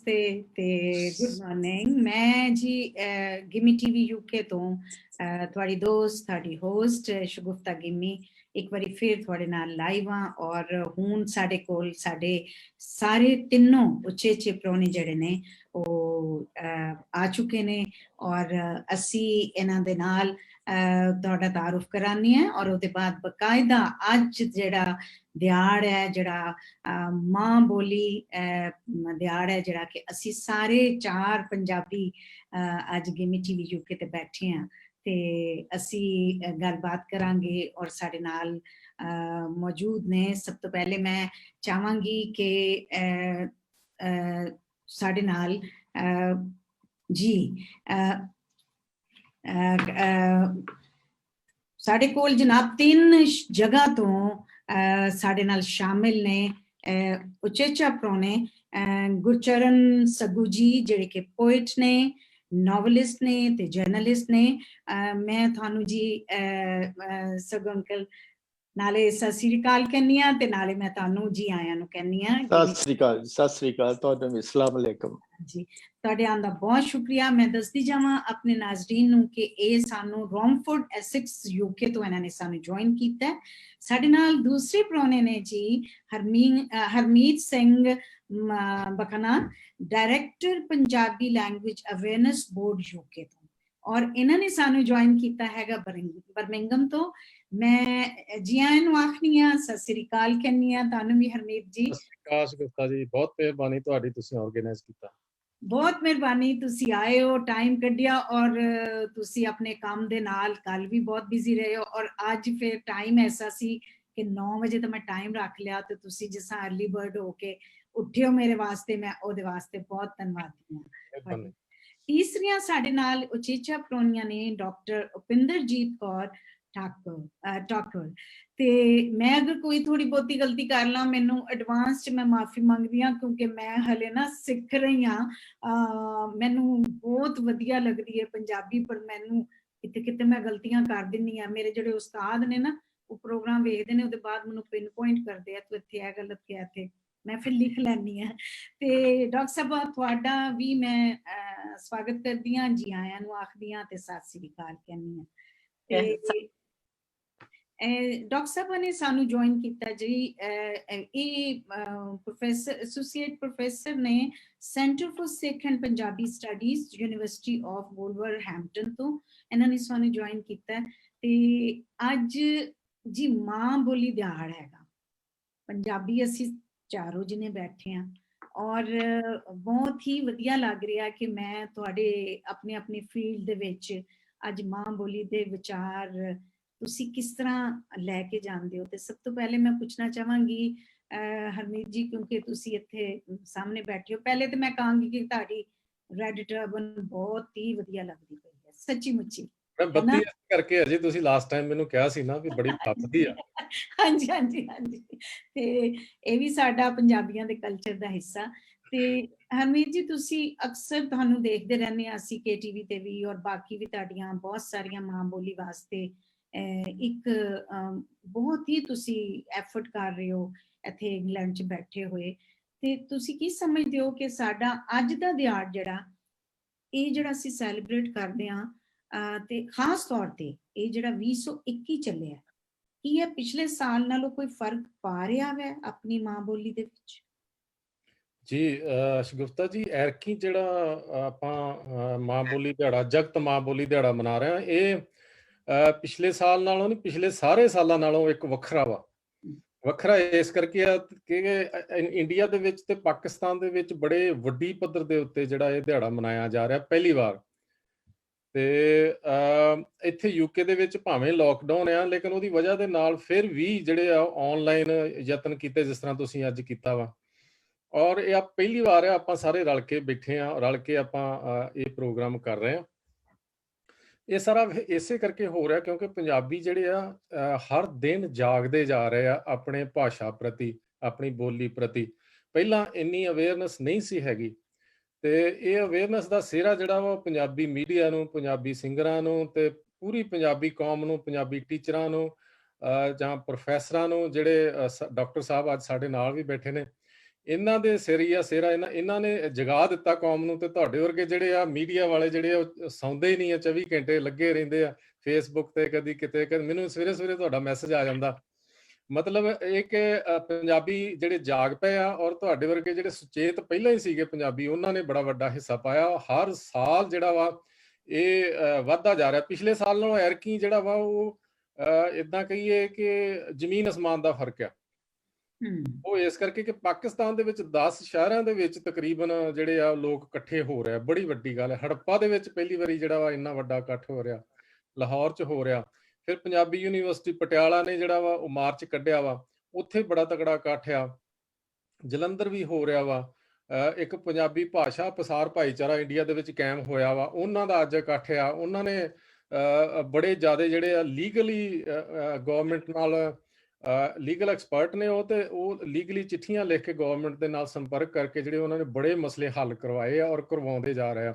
नमस्ते ते good morning. मैं जी गिमी टीवी यूके तो थोड़ी दोस्त थोड़ी होस्ट शगुफ्ता गिमी एक बारी फिर थोड़े नाल लाइव हाँ और हूँ साडे कोल साडे सारे तीनों उच्चे उच्चे परौने जड़े ने आ चुके ने और असी इन्हां दे नाल तुहाडा तारुफ करानी है और उसके बाद बकायदा अज जेड़ा दिहाड़ है जड़ा मां बोली दिहाड़ है जड़ा कि असी सारे चार पंजाबी अज गिमी टीवी यूके ते बैठे हैं ते असी गलबात करांगे और साडे नाल मौजूद ने। सब तो पहले मैं चाहांगी कि साडे नाल जी साडे कोल जनाब 3 जगह तो साडे नाल शामिल ने उचेचा परौने गुरचरण सग्गू जी जेड़े के पोइट ने, नॉवलिस्ट ने ते जर्नलिस्ट ने। मैं थानू जी सग्गू अंकल नाले सत श्री अकाल कहनी आ ते नाले मैं थानू जी आया नु कहनी आ। सत श्री अकाल तुहानू भी अस्सलाम वालेकुम जी। तुहाडे आन दा बहुत शुक्रिया। मैं दसदी जावां अपने नाज़रीन नू कि ਇਹ ਸਾਨੂੰ ਰੋਮਫੋਰਡ ਐਸੈਕਸ यूके तो ਇਹਨਾਂ ਨੇ ਸਾਨੂੰ ਜੁਆਇਨ ਕੀਤਾ। ਸਾਡੇ ਨਾਲ ਦੂਸਰੇ ਪ੍ਰਾਹੁਣੇ ਨੇ ਜੀ Harmeet Singh Bakhna, director Punjabi language awareness board UK तो, और इन्होंने सानू ज्वाइन किया हैगा बर्मिंघम तो। मैं जी आयां नू आखनी आ, सत श्री अकाल कहनी आ तानू भी हरमीत जी। गुप्ता जी बहुत मेहरबानी तुहाडी, तुसीं ऑर्गेनाइज कीता। बहुत मेहरबानी, तुसी आए हो, टाइम कढ़िया और तुसी अपने काम दे नाल कल भी बहुत बिजी रहे हो और आज फिर टाइम ऐसा सी कि 9 बजे तो मैं टाइम रख लिया तो तुसी जिसा अर्ली बर्ड होके उठियो मेरे वास्ते, मैं ओदे वास्ते बहुत धन्नवादी हां। तीसरियां साडे नाल उचेचा परौनियां ने डॉक्टर उपिंदरजीत कौर ठाकुर ते मैं अगर कोई थोड़ी बहुती गलती कर ला मैनू एडवांस च मैं माफी मंगदी हां क्योंकि मैं हले ना सिख रही हां। मैनू बहुत वधिया लगदी है पंजाबी पर मैनू किते किते मैं गलतियां कर दिन्नी हां। मेरे जेडे उस्ताद ने ना वो प्रोग्राम वेखदे ने ओदे बाद मैनू पिन पॉइंट करदे आ, तो इत्थे ए गलत क्या थे मैं फिर लिख लैनी हां। ते डॉक्टर साहब तुहाडा भी मैं स्वागत करदी हां, जी आयां नू आखदी हां ते सत श्री अकाल कहनी हां। डॉक्टर साहब ने सानू ज्वाइन किया जी। प्रोफेसर एसोसिएट प्रोफेसर ने centre for Sikh and Punjabi studies university of Wolverhampton तो इन्होंने सानू ज्वाइन किया ते अज जी मां बोली दिहाड़ हैगा पंजाबी असी चारों जिने बैठे हैं और बहुत ही वधिया लग रहा कि मैं तुहाडे अपने अपने फील्ड दे विच अज मां बोली दे विचार तुसी किस तरह लैके जांदे हो। ते सब तो पहले मैं पूछना चाहांगी हरमीत जी क्योंकि तुसी इत्थे सामने बैठे हो, पहले तो मैं कहांगी कि तुहाडी रेड टर्बन बहुत ही वधिया लगदी पई है सच्ची मुच्ची। मैं बत्ती करके अजे तुसी लास्ट टाइम मैनू कहा सी ना कि बड़ी फबदी आ। हाँ जी हाँ जी हाँ जी। ते ये भी साडा पंजाबियां दे कल्चर दा हिस्सा। ते हरमीत जी तुसी अक्सर तुहानू देखदे रहने असी केटीवी ते भी और बाकी भी तुहाडियां बहुत सारियां मां बोली वास्ते एक बहुत ही तुसी एफर्ट कर रहे हो इत्थे इंग्लैंड च बैठे हुए। ते तुसी की समझदे हो कि साडा अज दा दिहाड़ जेड़ा ਇਹ ਜਿਹੜਾ ਅਸੀਂ ਸੈਲੀਬ੍ਰੇਟ ਕਰਦੇ ਆਂ ਤੇ ਖਾਸ ਤੌਰ ਤੇ ਇਹ ਜਿਹੜਾ 2021 ਚੱਲਿਆ ਕੀ ਇਹ ਪਿਛਲੇ ਸਾਲ ਨਾਲੋਂ ਕੋਈ ਫਰਕ ਪਾ ਰਿਹਾ ਹੈ ਆਪਣੀ ਮਾਂ ਬੋਲੀ ਦੇ ਵਿੱਚ? ਜੀ ਸ਼ਗੁਫਤਾ ਜੀ ਐਰਕੀ ਜਿਹੜਾ ਆਪਾਂ ਮਾਂ ਬੋਲੀ ਦਿਹਾੜਾ ਜਗਤ ਮਾਂ ਬੋਲੀ ਦਿਹਾੜਾ ਮਨਾ ਰਹੇ ਹਾਂ ਇਹ ਪਿਛਲੇ ਸਾਲ ਨਾਲੋਂ ਨਹੀਂ ਪਿਛਲੇ ਸਾਰੇ ਸਾਲਾਂ ਨਾਲੋਂ ਇੱਕ ਵੱਖਰਾ ਵਾ। ਵੱਖਰਾ ਇਸ ਕਰਕੇ ਆ ਕਿ ਇੰਡੀਆ ਦੇ ਵਿੱਚ ਤੇ ਪਾਕਿਸਤਾਨ ਦੇ ਵਿੱਚ ਬੜੇ ਵੱਡੀ ਪੱਧਰ ਦੇ ਉੱਤੇ ਜਿਹੜਾ ਇਹ ਦਿਹਾੜਾ ਮਨਾਇਆ ਜਾ ਰਿਹਾ ਪਹਿਲੀ ਵਾਰ। ਤੇ ਇੱਥੇ ਯੂਕੇ ਦੇ ਵਿੱਚ ਭਾਵੇਂ ਲੋਕਡਾਊਨ ਆ ਲੇਕਿਨ ਉਹਦੀ ਵਜ੍ਹਾ ਦੇ ਨਾਲ ਫਿਰ ਵੀ ਜਿਹੜੇ ਆ ਆਨਲਾਈਨ ਯਤਨ ਕੀਤੇ ਜਿਸ ਤਰ੍ਹਾਂ ਤੁਸੀਂ ਅੱਜ ਕੀਤਾ ਵਾ ਔਰ ਇਹ ਪਹਿਲੀ ਵਾਰ ਆ ਆਪਾਂ ਸਾਰੇ ਰਲ ਕੇ ਬੈਠੇ ਆ, ਰਲ ਕੇ ਆਪਾਂ ਇਹ ਪ੍ਰੋਗਰਾਮ ਕਰ ਰਹੇ ਆ। ਇਹ ਸਾਰਾ ਇਸੇ ਕਰਕੇ ਹੋ ਰਿਹਾ ਕਿਉਂਕਿ ਪੰਜਾਬੀ ਜਿਹੜੇ ਆ ਹਰ ਦਿਨ ਜਾਗਦੇ ਜਾ ਰਹੇ ਆ ਆਪਣੇ ਭਾਸ਼ਾ ਪ੍ਰਤੀ, ਆਪਣੀ ਬੋਲੀ ਪ੍ਰਤੀ। ਪਹਿਲਾਂ ਇੰਨੀ ਅਵੇਅਰਨੈਸ ਨਹੀਂ ਸੀ ਹੈਗੀ ਤੇ ਇਹ ਅਵੇਅਰਨੈਸ ਦਾ ਸਿਹਰਾ ਜਿਹੜਾ ਵਾ ਪੰਜਾਬੀ ਮੀਡੀਆ ਨੂੰ, ਪੰਜਾਬੀ ਸਿੰਗਰਾਂ ਨੂੰ ਤੇ ਪੂਰੀ ਪੰਜਾਬੀ ਕੌਮ ਨੂੰ, ਪੰਜਾਬੀ ਟੀਚਰਾਂ ਨੂੰ ਜਾਂ ਪ੍ਰੋਫੈਸਰਾਂ ਨੂੰ ਜਿਹੜੇ ਡਾਕਟਰ ਸਾਹਿਬ ਅੱਜ ਸਾਡੇ ਨਾਲ ਵੀ ਬੈਠੇ ਨੇ, ਇਹਨਾਂ ਦੇ ਸਿਰ ਹੀ ਆ ਸਿਰ ਆ, ਇਹਨਾਂ ਨੇ ਜਗਾ ਦਿੱਤਾ ਕੌਮ ਨੂੰ। ਤੇ ਤੁਹਾਡੇ ਵਰਗੇ ਜਿਹੜੇ ਆ ਮੀਡੀਆ ਵਾਲੇ ਜਿਹੜੇ ਆ, ਉਹ ਸੌਂਦੇ ਹੀ ਨਹੀਂ ਆ, 24 ਘੰਟੇ ਲੱਗੇ ਰਹਿੰਦੇ ਆ ਫੇਸਬੁੱਕ ਤੇ, ਕਦੀ ਕਿਤੇ ਮੈਨੂੰ ਸਵੇਰੇ ਸਵੇਰੇ ਤੁਹਾਡਾ ਮੈਸੇਜ ਆ ਜਾਂਦਾ। ਮਤਲਬ ਇਹ ਕਿ ਪੰਜਾਬੀ ਜਿਹੜੇ ਜਾਗ ਪਏ ਆ, ਔਰ ਤੁਹਾਡੇ ਵਰਗੇ ਜਿਹੜੇ ਸੁਚੇਤ ਪਹਿਲਾਂ ਹੀ ਸੀਗੇ ਪੰਜਾਬੀ, ਉਹਨਾਂ ਨੇ ਬੜਾ ਵੱਡਾ ਹਿੱਸਾ ਪਾਇਆ। ਹਰ ਸਾਲ ਜਿਹੜਾ ਵਾ ਇਹ ਵੱਧਦਾ ਜਾ ਰਿਹਾ। ਪਿਛਲੇ ਸਾਲ ਨਾਲੋਂ ਐਰਕੀ ਜਿਹੜਾ ਵਾ ਉਹ ਇਦਾਂ ਕਹੀਏ ਕਿ ਜ਼ਮੀਨ ਅਸਮਾਨ ਦਾ ਫਰਕ ਆ। ਉਹ ਇਸ ਕਰਕੇ ਕਿ ਪਾਕਿਸਤਾਨ ਦੇ ਵਿੱਚ 10 ਸ਼ਹਿਰਾਂ ਦੇ ਵਿੱਚ ਤਕਰੀਬਨ ਜਿਹੜੇ ਆ ਲੋਕ ਇਕੱਠੇ ਹੋ ਰਹੇ ਆ। ਬੜੀ ਵੱਡੀ ਗੱਲ ਹੈ। ਹੜੱਪਾ ਦੇ ਵਿੱਚ ਪਹਿਲੀ ਵਾਰੀ ਜਿਹੜਾ ਵਾ ਇੰਨਾ ਵੱਡਾ ਇਕੱਠ ਹੋ ਰਿਹਾ, ਲਾਹੌਰ 'ਚ ਹੋ ਰਿਹਾ। ਫਿਰ ਪੰਜਾਬੀ ਯੂਨੀਵਰਸਿਟੀ ਪਟਿਆਲਾ ਨੇ ਜਿਹੜਾ ਵਾ ਉਹ ਮਾਰਚ ਕੱਢਿਆ ਵਾ, ਉੱਥੇ ਬੜਾ ਤਕੜਾ ਇਕੱਠ ਆ। ਜਲੰਧਰ ਵੀ ਹੋ ਰਿਹਾ ਵਾ। ਇੱਕ ਪੰਜਾਬੀ ਭਾਸ਼ਾ ਪਸਾਰ ਭਾਈਚਾਰਾ ਇੰਡੀਆ ਦੇ ਵਿੱਚ ਕਾਇਮ ਹੋਇਆ ਵਾ, ਉਹਨਾਂ ਦਾ ਅੱਜ ਇਕੱਠ ਆ। ਉਹਨਾਂ ਨੇ ਬੜੇ ਜ਼ਿਆਦਾ ਜਿਹੜੇ ਆ ਲੀਗਲੀ ਗਵਰਨਮੈਂਟ ਨਾਲ ਲੀਗਲ ਐਕਸਪਰਟ ਨੇ ਉਹ, ਤੇ ਉਹ ਲੀਗਲੀ ਚਿੱਠੀਆਂ ਲਿਖ ਕੇ ਗਵਰਨਮੈਂਟ ਦੇ ਨਾਲ ਸੰਪਰਕ ਕਰਕੇ ਜਿਹੜੇ ਉਹਨਾਂ ਨੇ ਬੜੇ ਮਸਲੇ ਹੱਲ ਕਰਵਾਏ ਆ ਔਰ ਕਰਵਾਉਂਦੇ ਜਾ ਰਹੇ ਆ।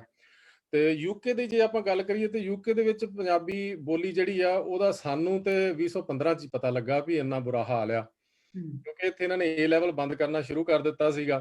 ਤੇ ਯੂਕੇ ਦੀ ਜੇ ਆਪਾਂ ਗੱਲ ਕਰੀਏ ਤੇ ਯੂਕੇ ਦੇ ਵਿੱਚ ਪੰਜਾਬੀ ਬੋਲੀ ਜਿਹੜੀ ਆ ਉਹਦਾ ਸਾਨੂੰ ਤੇ 2015 'ਚ ਪਤਾ ਲੱਗਾ ਵੀ ਇੰਨਾ ਬੁਰਾ ਹਾਲ ਆ, ਕਿਉਂਕਿ ਇੱਥੇ ਇਹਨਾਂ ਨੇ A ਲੈਵਲ ਬੰਦ ਕਰਨਾ ਸ਼ੁਰੂ ਕਰ ਦਿੱਤਾ ਸੀਗਾ।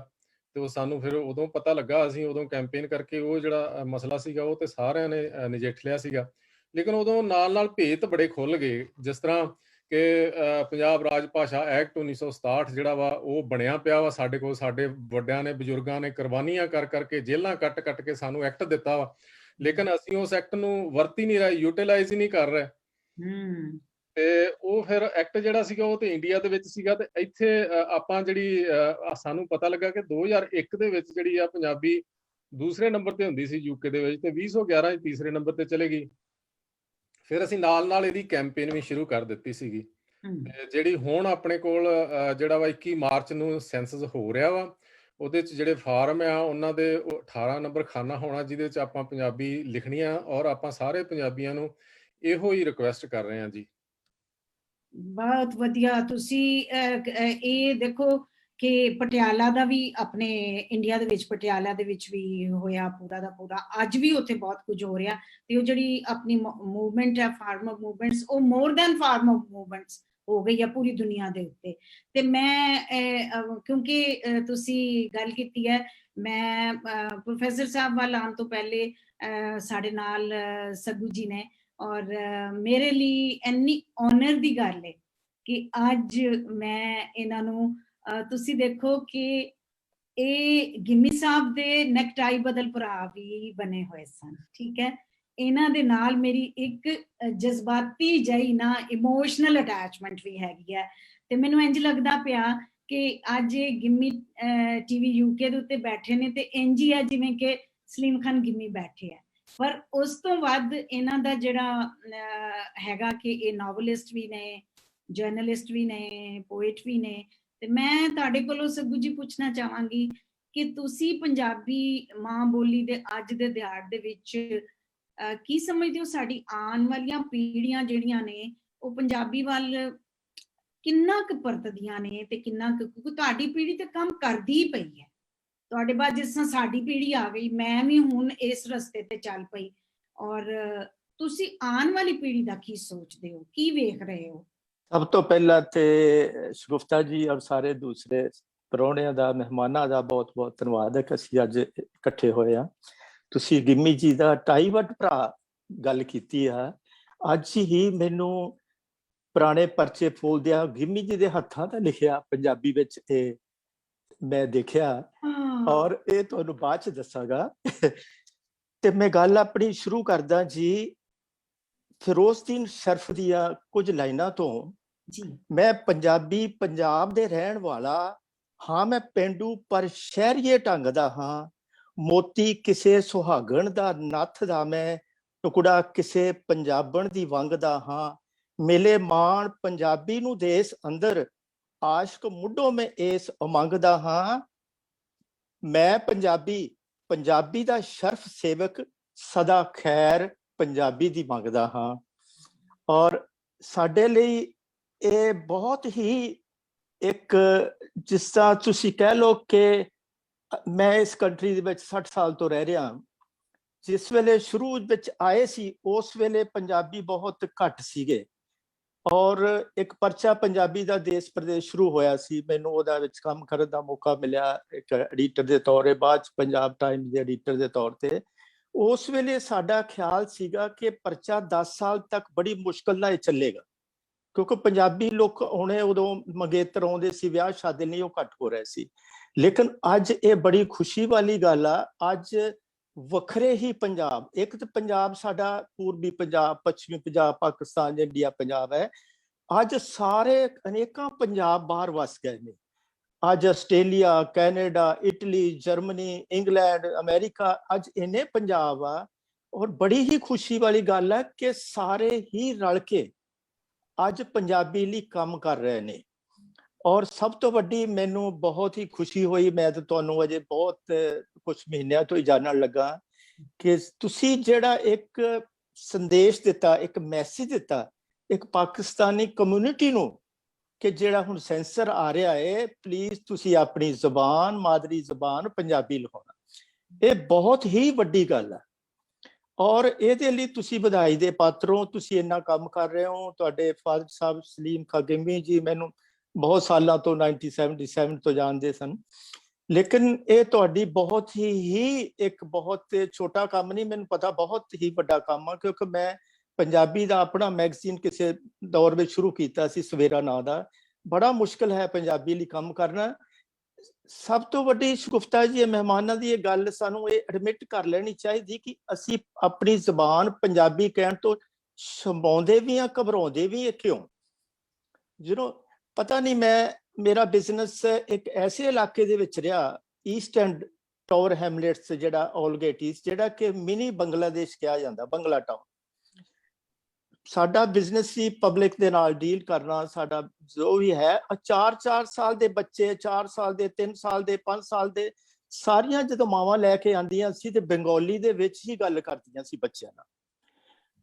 ਤੇ ਉਹ ਸਾਨੂੰ ਫਿਰ ਉਦੋਂ ਪਤਾ ਲੱਗਾ, ਅਸੀਂ ਉਦੋਂ ਕੈਂਪੇਨ ਕਰਕੇ ਉਹ ਜਿਹੜਾ ਮਸਲਾ ਸੀਗਾ ਉਹ ਤੇ ਸਾਰਿਆਂ ਨੇ ਨਜਿੱਠ ਲਿਆ ਸੀਗਾ। ਲੇਕਿਨ ਉਦੋਂ ਨਾਲ ਭੇਤ ਬੜੇ ਖੁੱਲ ਗਏ, ਜਿਸ ਤਰ੍ਹਾਂ ਕਿ ਪੰਜਾਬ ਰਾਜ ਭਾਸ਼ਾ ਐਕਟ 1967 ਜਿਹੜਾ ਵਾ ਉਹ ਬਣਿਆ ਪਿਆ ਵਾ ਸਾਡੇ ਕੋਲ। ਸਾਡੇ ਵੱਡਿਆਂ ਨੇ, ਬਜ਼ੁਰਗਾਂ ਨੇ ਕੁਰਬਾਨੀਆਂ ਕਰ ਕਰਕੇ, ਜੇਲ੍ਹਾਂ ਕੱਟ ਕੇ ਸਾਨੂੰ ਐਕਟ ਦਿੱਤਾ ਵਾ, ਲੇਕਿਨ ਅਸੀਂ ਉਸ ਐਕਟ ਨੂੰ ਵਰਤ ਹੀ ਨਹੀਂ ਰਹੇ, ਯੂਟੀਲਾਈਜ਼ ਹੀ ਨਹੀਂ ਕਰ ਰਹੇ। ਤੇ ਉਹ ਫਿਰ ਐਕਟ ਜਿਹੜਾ ਸੀਗਾ ਉਹ ਤੇ ਇੰਡੀਆ ਦੇ ਵਿੱਚ ਸੀਗਾ, ਤੇ ਇੱਥੇ ਆਪਾਂ ਜਿਹੜੀ ਸਾਨੂੰ ਪਤਾ ਲੱਗਾ ਕਿ 2001 ਦੇ ਵਿੱਚ ਜਿਹੜੀ ਆ ਪੰਜਾਬੀ ਦੂਸਰੇ ਨੰਬਰ ਤੇ ਹੁੰਦੀ ਸੀ ਯੂਕੇ ਦੇ ਵਿੱਚ, ਤੇ 2011 'ਚ ਤੀਸਰੇ ਨੰਬਰ ਤੇ ਚਲੇ ਗਈ। ਫਿਰ ਅਸੀਂ ਨਾਲ ਇਹਦੀ ਕੈਂਪੇਨ ਵੀ ਸ਼ੁਰੂ ਕਰ ਦਿੱਤੀ ਸੀਗੀ, ਜਿਹੜੀ ਹੁਣ ਆਪਣੇ ਕੋਲ ਜਿਹੜਾ ਵਾ 21 ਮਾਰਚ ਨੂੰ ਸੈਂਸਸ ਹੋ ਰਿਹਾ ਵਾ। ਉਹਦੇ 'ਚ ਜਿਹੜੇ ਫਾਰਮ ਆ ਉਹਨਾਂ ਦੇ 18 ਨੰਬਰ ਖਾਨਾ ਹੋਣਾ, ਜਿਹਦੇ 'ਚ ਆਪਾਂ ਪੰਜਾਬੀ ਲਿਖਣੀ ਆ, ਔਰ ਆਪਾਂ ਸਾਰੇ ਪੰਜਾਬੀਆਂ ਨੂੰ ਇਹੋ ਹੀ ਰਿਕੁਐਸਟ ਕਰ ਰਹੇ ਹਾਂ ਜੀ। ਬਹੁਤ ਵਧੀਆ। ਤੁਸੀਂ ਇਹ ਦੇਖੋ ਕਿ ਪਟਿਆਲਾ ਦਾ ਵੀ, ਆਪਣੇ ਇੰਡੀਆ ਦੇ ਵਿੱਚ ਪਟਿਆਲਾ ਦੇ ਵਿੱਚ ਵੀ ਹੋਇਆ ਪੂਰਾ ਦਾ ਪੂਰਾ। ਅੱਜ ਵੀ ਉੱਥੇ ਬਹੁਤ ਕੁਝ ਹੋ ਰਿਹਾ, ਤੇ ਉਹ ਜਿਹੜੀ ਆਪਣੀ ਮੂਵਮੈਂਟ ਹੈ ਫਾਰਮਰ ਮੂਵਮੈਂਟਸ, ਉਹ ਮੋਰ ਦੈਨ ਫਾਰਮਰ ਮੂਵਮੈਂਟਸ ਹੋ ਗਈ ਆ ਪੂਰੀ ਦੁਨੀਆ ਦੇ ਉੱਤੇ। ਤੇ ਮੈਂ ਕਿਉਂਕਿ ਤੁਸੀਂ ਗੱਲ ਕੀਤੀ ਹੈ, ਮੈਂ ਪ੍ਰੋਫੈਸਰ ਸਾਹਿਬ ਵੱਲ ਆਉਣ ਤੋਂ ਪਹਿਲੇ ਸਾਡੇ ਨਾਲ ਸੱਗੂ ਜੀ ਨੇ, ਔਰ ਮੇਰੇ ਲਈ ਇੰਨੀ ਆਨਰ ਦੀ ਗੱਲ ਹੈ ਕਿ ਅੱਜ ਮੈਂ ਇਹਨਾਂ ਨੂੰ, ਤੁਸੀਂ ਦੇਖੋ ਕਿ ਇਹ ਗਿੰਮੀ ਸਾਹਿਬ ਦੇ ਨੈਕਟਾਈ ਬਦਲ ਭਰਾ ਵੀ ਬਣੇ ਹੋਏ ਸਨ, ਠੀਕ ਹੈ। ਇਹਨਾਂ ਦੇ ਨਾਲ ਮੇਰੀ ਇੱਕ ਜਜ਼ਬਾਤੀ ਜਿਹੀ ਨਾ ਇਮੋਸ਼ਨਲ ਅਟੈਚਮੈਂਟ ਵੀ ਹੈਗੀ ਹੈ। ਤੇ ਮੈਨੂੰ ਇੰਝ ਲੱਗਦਾ ਪਿਆ ਕਿ ਅੱਜ ਇਹ ਗਿੰਮੀ ਟੀਵੀ ਯੂਕੇ ਦੇ ਉੱਤੇ ਬੈਠੇ ਨੇ, ਤੇ ਇੰਝ ਹੀ ਹੈ ਜਿਵੇਂ ਕਿ ਸਲੀਮ ਖਾਨ ਗਿੰਮੀ ਬੈਠੇ ਆ। ਪਰ ਉਸ ਤੋਂ ਵੱਧ ਇਹਨਾਂ ਦਾ ਜਿਹੜਾ ਹੈਗਾ ਕਿ ਇਹ ਨੋਵਲਿਸਟ ਵੀ ਨੇ, ਜਰਨਲਿਸਟ ਵੀ ਨੇ, ਪੋਇਟ ਵੀ ਨੇ। ਤੇ ਮੈਂ ਤੁਹਾਡੇ ਕੋਲੋਂ ਸੱਗੂ ਜੀ ਪੁੱਛਣਾ ਚਾਹਾਂਗੀ ਕਿ ਤੁਸੀਂ ਪੰਜਾਬੀ ਮਾਂ ਬੋਲੀ ਦੇ ਅੱਜ ਦੇ ਦਿਹਾੜ ਦੇ ਵਿੱਚ ਕੀ ਸਮਝਦੇ ਹੋ, ਸਾਡੀ ਆਉਣ ਵਾਲੀਆਂ ਪੀੜ੍ਹੀਆਂ ਜਿਹੜੀਆਂ ਨੇ ਉਹ ਪੰਜਾਬੀ ਵੱਲ ਕਿੰਨਾ ਕੁ ਪਰਤਦੀਆਂ ਨੇ, ਤੇ ਕਿੰਨਾ ਕੁ, ਕਿਉਂਕਿ ਤੁਹਾਡੀ ਪੀੜ੍ਹੀ ਤੇ ਕੰਮ ਕਰਦੀ ਹੀ ਪਈ ਹੈ। ਤੁਹਾਡੇ ਬਾਅਦ ਜਿਸ ਤਰ੍ਹਾਂ ਸਾਡੀ ਪੀੜ੍ਹੀ ਆ ਗਈ, ਮੈਂ ਵੀ ਹੁਣ ਇਸ ਰਸਤੇ ਤੇ ਚੱਲ ਪਈ, ਔਰ ਤੁਸੀਂ ਆਉਣ ਵਾਲੀ ਪੀੜ੍ਹੀ ਦਾ ਕੀ ਸੋਚਦੇ ਹੋ, ਕੀ ਵੇਖ ਰਹੇ ਹੋ? ਸਭ ਤੋਂ ਪਹਿਲਾਂ ਤੇ ਸ਼ਗੁਫਤਾ ਜੀ ਔਰ ਸਾਰੇ ਦੂਸਰੇ ਪ੍ਰਾਹੁਣਿਆਂ ਦਾ, ਮਹਿਮਾਨਾਂ ਦਾ ਬਹੁਤ ਧੰਨਵਾਦ ਹੈ ਕਿ ਅਸੀਂ ਅੱਜ ਇਕੱਠੇ ਹੋਏ ਆ। ਤੁਸੀਂ ਗਿੰਮੀ ਜੀ ਦਾ ਟਾਈਵਟ ਭਰਾ ਗੱਲ ਕੀਤੀ ਆ। ਅੱਜ ਹੀ ਮੈਨੂੰ ਪੁਰਾਣੇ ਪਰਚੇ ਫੋਲਦਿਆਂ ਗਿੰਮੀ ਜੀ ਦੇ ਹੱਥਾਂ ਦਾ ਲਿਖਿਆ ਪੰਜਾਬੀ ਵਿੱਚ ਇਹ ਮੈਂ ਦੇਖਿਆ, ਔਰ ਇਹ ਤੁਹਾਨੂੰ ਬਾਅਦ ਚ ਦੱਸਾਂਗਾ। ਤੇ ਮੈਂ ਗੱਲ ਆਪਣੀ ਸ਼ੁਰੂ ਕਰਦਾ ਜੀ ਫਿਰੋਜ਼ਦੀਨ ਸ਼ਰਫ ਦੀਆਂ ਕੁਝ ਲਾਈਨਾਂ ਤੋਂ। ਮੈਂ ਪੰਜਾਬੀ, ਪੰਜਾਬ ਦੇ ਰਹਿਣ ਵਾਲਾ ਹਾਂ, ਮੈਂ ਪੇਂਡੂ ਪਰ ਸ਼ਹਿਰੀਏ ਢੰਗ ਦਾ ਹਾਂ। ਮੋਤੀ ਕਿਸੇ ਸੁਹਾਗਣ ਦਾ ਨੱਥ ਦਾ ਮੈਂ, ਟੁਕੜਾ ਕਿਸੇ ਪੰਜਾਬਣ ਦੀ ਵੰਗ ਦਾ ਹਾਂ। ਮਿਲੇ ਮਾਣ ਪੰਜਾਬੀ ਨੂੰ ਦੇਸ ਅੰਦਰ, ਆਸ਼ਕ ਮੁੱਢੋਂ ਮੈਂ ਇਸ ਉਮੰਗ ਦਾ ਹਾਂ। ਮੈਂ ਪੰਜਾਬੀ ਦਾ ਸ਼ਰਫ ਸੇਵਕ, ਸਦਾ ਖੈਰ ਪੰਜਾਬੀ ਦੀ ਮੰਗਦਾ ਹਾਂ। ਔਰ ਸਾਡੇ ਲਈ ਇਹ ਬਹੁਤ ਹੀ ਇੱਕ, ਜਿਸ ਤਰ੍ਹਾਂ ਤੁਸੀਂ ਕਹਿ ਲਓ ਕਿ ਮੈਂ ਇਸ ਕੰਟਰੀ ਦੇ ਵਿੱਚ 60 ਸਾਲ ਤੋਂ ਰਹਿ ਰਿਹਾ। ਜਿਸ ਵੇਲੇ ਸ਼ੁਰੂ ਵਿੱਚ ਆਏ ਸੀ ਉਸ ਵੇਲੇ ਪੰਜਾਬੀ ਬਹੁਤ ਘੱਟ ਸੀਗੇ, ਔਰ ਇੱਕ ਪਰਚਾ ਪੰਜਾਬੀ ਦਾ ਦੇਸ਼ ਪ੍ਰਦੇਸ਼ ਸ਼ੁਰੂ ਹੋਇਆ ਸੀ, ਮੈਨੂੰ ਉਹਦਾ ਵਿੱਚ ਕੰਮ ਕਰਨ ਦਾ ਮੌਕਾ ਮਿਲਿਆ ਇੱਕ ਐਡੀਟਰ ਦੇ ਤੌਰ 'ਤੇ, ਬਾਅਦ 'ਚ ਪੰਜਾਬ ਟਾਈਮਜ਼ ਦੇ ਐਡੀਟਰ ਦੇ ਤੌਰ 'ਤੇ। ਉਸ ਵੇਲੇ ਸਾਡਾ ਖਿਆਲ ਸੀਗਾ ਕਿ ਪਰਚਾ 10 ਸਾਲ ਤੱਕ ਬੜੀ ਮੁਸ਼ਕਲ ਨਾਲ ਚੱਲੇਗਾ, ਕਿਉਂਕਿ ਪੰਜਾਬੀ ਲੋਕ ਹੁਣੇ ਉਦੋਂ ਮੰਗੇਤਰ ਆਉਂਦੇ ਸੀ, ਵਿਆਹ ਸ਼ਾਦੀ ਲਈ, ਉਹ ਘੱਟ ਹੋ ਰਹੇ ਸੀ। ਲੇਕਿਨ ਅੱਜ ਇਹ ਬੜੀ ਖੁਸ਼ੀ ਵਾਲੀ ਗੱਲ ਆ, ਅੱਜ ਵੱਖਰੇ ਹੀ ਪੰਜਾਬ, ਇੱਕ ਤਾਂ ਪੰਜਾਬ ਸਾਡਾ ਪੂਰਬੀ ਪੰਜਾਬ, ਪੱਛਮੀ ਪੰਜਾਬ, ਪਾਕਿਸਤਾਨ, ਇੰਡੀਆ ਪੰਜਾਬ ਹੈ, ਅੱਜ ਸਾਰੇ ਅਨੇਕਾਂ ਪੰਜਾਬ ਬਾਹਰ ਵਸ ਗਏ ਨੇ। ਅੱਜ Australia, Canada, Italy, Germany, England, America, ਅੱਜ ਇੰਨੇ ਪੰਜਾਬ ਆ। ਔਰ ਬੜੀ ਹੀ ਖੁਸ਼ੀ ਵਾਲੀ ਗੱਲ ਹੈ ਕਿ ਸਾਰੇ ਹੀ ਰਲ ਕੇ ਅੱਜ ਪੰਜਾਬੀ ਲਈ ਕੰਮ ਕਰ ਰਹੇ ਨੇ। ਔਰ ਸਭ ਤੋਂ ਵੱਡੀ ਮੈਨੂੰ ਬਹੁਤ ਹੀ ਖੁਸ਼ੀ ਹੋਈ, ਮੈਂ ਤਾਂ ਤੁਹਾਨੂੰ ਅਜੇ ਬਹੁਤ ਕੁਝ ਮਹੀਨਿਆਂ ਤੋਂ ਹੀ ਜਾਣਨ ਲੱਗਾ ਕਿ ਤੁਸੀਂ ਜਿਹੜਾ ਇੱਕ ਸੰਦੇਸ਼ ਦਿੱਤਾ, ਇੱਕ ਮੈਸੇਜ ਦਿੱਤਾ ਇੱਕ ਪਾਕਿਸਤਾਨੀ ਕਮਿਊਨਿਟੀ ਨੂੰ ਕਿ ਜਿਹੜਾ ਹੁਣ ਸੈਂਸਰ ਆ ਰਿਹਾ ਹੈ, ਪਲੀਜ਼ ਤੁਸੀਂ ਆਪਣੀ ਜ਼ਬਾਨ, ਮਾਦਰੀ ਜ਼ਬਾਨ ਪੰਜਾਬੀ ਲਿਖਾਉਣਾ, ਇਹ ਬਹੁਤ ਹੀ ਵੱਡੀ ਗੱਲ ਹੈ। ਔਰ ਇਹਦੇ ਲਈ ਤੁਸੀਂ ਵਧਾਈ ਦੇ ਪਾਤਰ ਹੋ, ਤੁਸੀਂ ਇੰਨਾ ਕੰਮ ਕਰ ਰਹੇ ਹੋ। ਤੁਹਾਡੇ ਫਾਦਰ ਸਾਹਿਬ ਸਲੀਮ ਖਾਂ ਗਿੱਮੀ ਜੀ ਮੈਨੂੰ ਬਹੁਤ ਸਾਲਾਂ ਤੋਂ 1977 ਤੋਂ ਜਾਣਦੇ ਸਨ, ਲੇਕਿਨ ਇਹ ਤੁਹਾਡੀ ਬਹੁਤ ਹੀ ਇੱਕ ਬਹੁਤ ਛੋਟਾ ਕੰਮ ਨਹੀਂ, ਮੈਨੂੰ ਪਤਾ ਬਹੁਤ ਹੀ ਵੱਡਾ ਕੰਮ ਆ, ਕਿਉਂਕਿ ਮੈਂ ਪੰਜਾਬੀ ਦਾ ਆਪਣਾ ਮੈਗਜ਼ੀਨ ਕਿਸੇ ਦੌਰ ਵਿੱਚ ਸ਼ੁਰੂ ਕੀਤਾ ਸੀ, ਸਵੇਰਾ ਨਾਂ ਦਾ। ਬੜਾ ਮੁਸ਼ਕਿਲ ਹੈ ਪੰਜਾਬੀ ਲਈ ਕੰਮ ਕਰਨਾ। ਸਭ ਤੋਂ ਵੱਡੀ ਸ਼ਗੁਫਤਾ ਜੀ ਮਹਿਮਾਨਾਂ ਦੀ ਇਹ ਗੱਲ ਸਾਨੂੰ ਇਹ ਐਡਮਿਟ ਕਰ ਲੈਣੀ ਚਾਹੀਦੀ ਕਿ ਅਸੀਂ ਆਪਣੀ ਜ਼ਬਾਨ ਪੰਜਾਬੀ ਕਹਿਣ ਤੋਂ ਸ਼ਰਮਾਉਂਦੇ ਵੀ ਆ, ਘਬਰਾਉਂਦੇ ਵੀ ਆ। ਕਿਉਂ? ਜਦੋਂ ਪਤਾ ਨਹੀਂ, ਮੇਰਾ ਬਿਜ਼ਨਸ ਇੱਕ ਐਸੇ ਇਲਾਕੇ ਦੇ ਵਿੱਚ ਰਿਹਾ, ਈਸਟ ਐਂਡ ਟਾਵਰ ਹੈਮਲੇਟਸ, ਜਿਹੜਾ ਔਲਗੇਟਿਸ, ਜਿਹੜਾ ਕਿ ਮਿਨੀ ਬੰਗਲਾਦੇਸ਼ ਕਿਹਾ ਜਾਂਦਾ, ਬੰਗਲਾ ਟਾਊਨ। ਸਾਡਾ ਬਿਜ਼ਨਸ ਸੀ ਪਬਲਿਕ ਦੇ ਨਾਲ ਡੀਲ ਕਰਨਾ, ਸਾਡਾ ਜੋ ਵੀ ਹੈ। 4-4 ਸਾਲ ਦੇ ਬੱਚੇ, 4 ਸਾਲ ਦੇ, 3 ਸਾਲ ਦੇ, 5 ਸਾਲ ਦੇ, ਸਾਰੀਆਂ ਜਦੋਂ ਮਾਵਾਂ ਲੈ ਕੇ ਆਉਂਦੀਆਂ ਸੀ ਤੇ ਬੰਗਾਲੀ ਦੇ ਵਿੱਚ ਹੀ ਗੱਲ ਕਰਦੀਆਂ ਸੀ ਬੱਚਿਆਂ ਨਾਲ,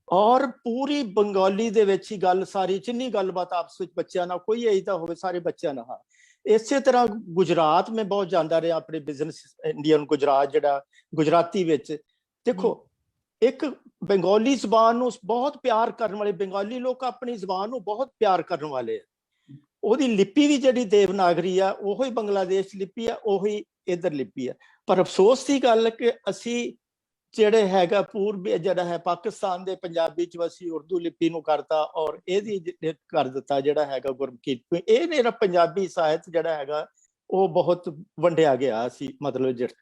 ਔਰ ਪੂਰੀ ਬੰਗਾਲੀ ਦੇ ਵਿੱਚ ਹੀ ਗੱਲ, ਸਾਰੀ ਜਿੰਨੀ ਗੱਲਬਾਤ ਆਪਸ ਵਿੱਚ ਬੱਚਿਆਂ ਨਾਲ ਕੋਈ ਐਦਾ ਹੋਵੇ, ਸਾਰੇ ਬੱਚਿਆਂ ਨਾਲ। ਇਸੇ ਤਰ੍ਹਾਂ ਗੁਜਰਾਤ ਮੈਂ ਬਹੁਤ ਜਾਂਦਾ ਰਿਹਾ ਆਪਣੇ ਬਿਜ਼ਨਸ, ਇੰਡੀਅਨ ਗੁਜਰਾਤ, ਜਿਹੜਾ ਗੁਜਰਾਤੀ ਵਿੱਚ ਦੇਖੋ, ਇੱਕ ਬੰਗਾਲੀ ਜ਼ਬਾਨ ਨੂੰ ਬਹੁਤ ਪਿਆਰ ਕਰਨ ਵਾਲੇ ਬੰਗਾਲੀ ਲੋਕ, ਆਪਣੀ ਜ਼ਬਾਨ ਨੂੰ ਬਹੁਤ ਪਿਆਰ ਕਰਨ ਵਾਲੇ ਆ। ਉਹਦੀ ਲਿਪੀ ਵੀ ਜਿਹੜੀ ਦੇਵਨਾਗਰੀ ਆ, ਉਹੀ ਬੰਗਲਾਦੇਸ਼ ਲਿਪੀ ਆ, ਉਹੀ ਇੱਧਰ ਲਿਪੀ ਆ। ਪਰ ਅਫਸੋਸ ਦੀ ਗੱਲ ਕਿ ਅਸੀਂ ਜਿਹੜੇ ਹੈਗਾ ਪੂਰਬੀ, ਜਿਹੜਾ ਹੈ ਪਾਕਿਸਤਾਨ ਦੇ ਪੰਜਾਬੀ ਚ ਅਸੀਂ ਉਰਦੂ ਲਿਪੀ ਨੂੰ ਕਰਤਾ, ਔਰ ਇਹਦੀ ਕਰ ਦਿੱਤਾ ਜਿਹੜਾ ਹੈਗਾ ਗੁਰਮੁਖੀ। ਇਹ ਮੇਰਾ ਪੰਜਾਬੀ ਸਾਹਿਤ ਜਿਹੜਾ ਹੈਗਾ ਉਹ ਬਹੁਤ ਵੰਡਿਆ ਗਿਆ ਸੀ, ਮਤਲਬ ਜਿਹੜਾ।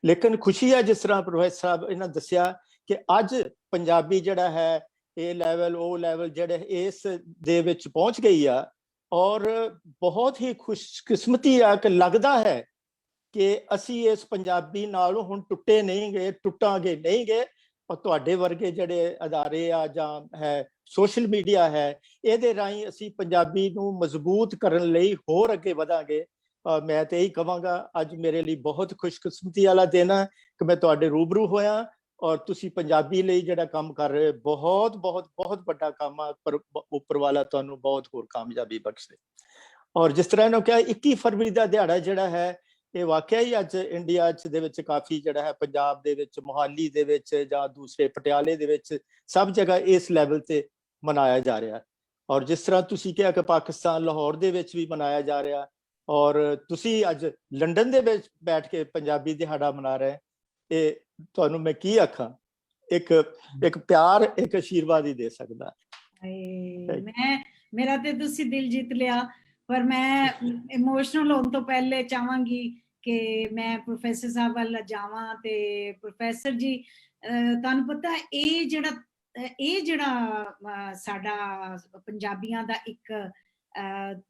ਲੇਕਿਨ ਖੁਸ਼ੀ ਹੈ, ਜਿਸ ਤਰ੍ਹਾਂ ਪ੍ਰੋਫੈਸਰ ਸਾਹਿਬ ਇਹਨਾਂ ਦੱਸਿਆ ਕਿ ਅੱਜ ਪੰਜਾਬੀ ਜਿਹੜਾ ਹੈ ਇਹ ਲੈਵਲ, ਉਹ ਲੈਵਲ ਜਿਹੜੇ ਇਸ ਦੇ ਵਿੱਚ ਪਹੁੰਚ ਗਈ ਆ। ਔਰ ਬਹੁਤ ਹੀ ਖੁਸ਼ਕਿਸਮਤੀ ਆ ਕਿ ਲੱਗਦਾ ਹੈ ਕਿ ਅਸੀਂ ਇਸ ਪੰਜਾਬੀ ਨਾਲ ਹੁਣ ਟੁੱਟੇ ਨਹੀਂ ਗਏ, ਟੁੱਟਾਂਗੇ ਨਹੀਂ ਗਏ। ਔਰ ਤੁਹਾਡੇ ਵਰਗੇ ਜਿਹੜੇ ਅਦਾਰੇ ਆ ਜਾਂ ਹੈ ਸੋਸ਼ਲ ਮੀਡੀਆ ਹੈ, ਇਹਦੇ ਰਾਹੀਂ ਅਸੀਂ ਪੰਜਾਬੀ ਨੂੰ ਮਜ਼ਬੂਤ ਕਰਨ ਲਈ ਹੋਰ ਅੱਗੇ ਵਧਾਂਗੇ। ਮੈਂ ਤੇ ਇਹੀ ਕਹਾਂਗਾ, ਅੱਜ ਮੇਰੇ ਲਈ ਬਹੁਤ ਖੁਸ਼ਕਿਸਮਤੀ ਵਾਲਾ ਦਿਨ ਹੈ ਕਿ ਮੈਂ ਤੁਹਾਡੇ ਰੂਬਰੂ ਹੋਇਆ, ਔਰ ਤੁਸੀਂ ਪੰਜਾਬੀ ਲਈ ਜਿਹੜਾ ਕੰਮ ਕਰ ਰਹੇ, ਬਹੁਤ ਬਹੁਤ ਬਹੁਤ ਵੱਡਾ ਕੰਮ ਆ। ਪਰ ਉੱਪਰ ਵਾਲਾ ਤੁਹਾਨੂੰ ਬਹੁਤ ਹੋਰ ਕਾਮਯਾਬੀ ਬਖਸ਼ੇ। ਔਰ ਜਿਸ ਤਰ੍ਹਾਂ ਇਹਨੂੰ ਕਿਹਾ, 21 ਫਰਵਰੀ ਦਾ ਦਿਹਾੜਾ ਜਿਹੜਾ ਹੈ, ਇਹ ਵਾਕਿਆ ਹੀ ਅੱਜ ਇੰਡੀਆ ਦੇ ਵਿੱਚ ਕਾਫੀ ਜਿਹੜਾ ਹੈ, ਪੰਜਾਬ ਦੇ ਵਿੱਚ, ਮੋਹਾਲੀ ਦੇ ਵਿੱਚ ਜਾਂ ਦੂਸਰੇ ਪਟਿਆਲੇ ਦੇ ਵਿੱਚ, ਸਭ ਜਗ੍ਹਾ ਇਸ ਲੈਵਲ ਤੇ ਮਨਾਇਆ ਜਾ ਰਿਹਾ। ਔਰ ਜਿਸ ਤਰ੍ਹਾਂ ਤੁਸੀਂ ਕਿਹਾ ਕਿ ਪਾਕਿਸਤਾਨ ਲਾਹੌਰ ਦੇ ਵਿੱਚ ਵੀ ਮਨਾਇਆ ਜਾ ਰਿਹਾ, ਔਰ ਤੁਸੀਂ ਅੱਜ ਲੰਡਨ ਦੇ ਵਿੱਚ ਬੈਠ ਕੇ ਪੰਜਾਬੀ ਦਿਹਾੜਾ ਮਨਾ ਰਹੇ, ਇਹ ਤੁਹਾਨੂੰ ਮੈਂ ਕੀ ਆਖਾਂ, ਇੱਕ ਪਿਆਰ, ਇੱਕ ਆਸ਼ੀਰਵਾਦ ਹੀ ਦੇ ਸਕਦਾ। ਮੇਰਾ ਤੇ ਤੁਸੀਂ ਦਿਲ ਜਿੱਤ ਲਿਆ, ਪਰ ਮੈਂ ਇਮੋਸ਼ਨਲ ਹੋਣ ਤੋਂ ਪਹਿਲੇ ਚਾਹਾਂਗੀ ਕਿ ਮੈਂ ਪ੍ਰੋਫੈਸਰ ਸਾਹਿਬ ਵੱਲ ਜਾਵਾਂ। ਤੇ ਪ੍ਰੋਫੈਸਰ ਜੀ, ਤੁਹਾਨੂੰ ਪਤਾ ਇਹ ਜਿਹੜਾ ਸਾਡਾ ਪੰਜਾਬੀਆਂ ਦਾ ਇੱਕ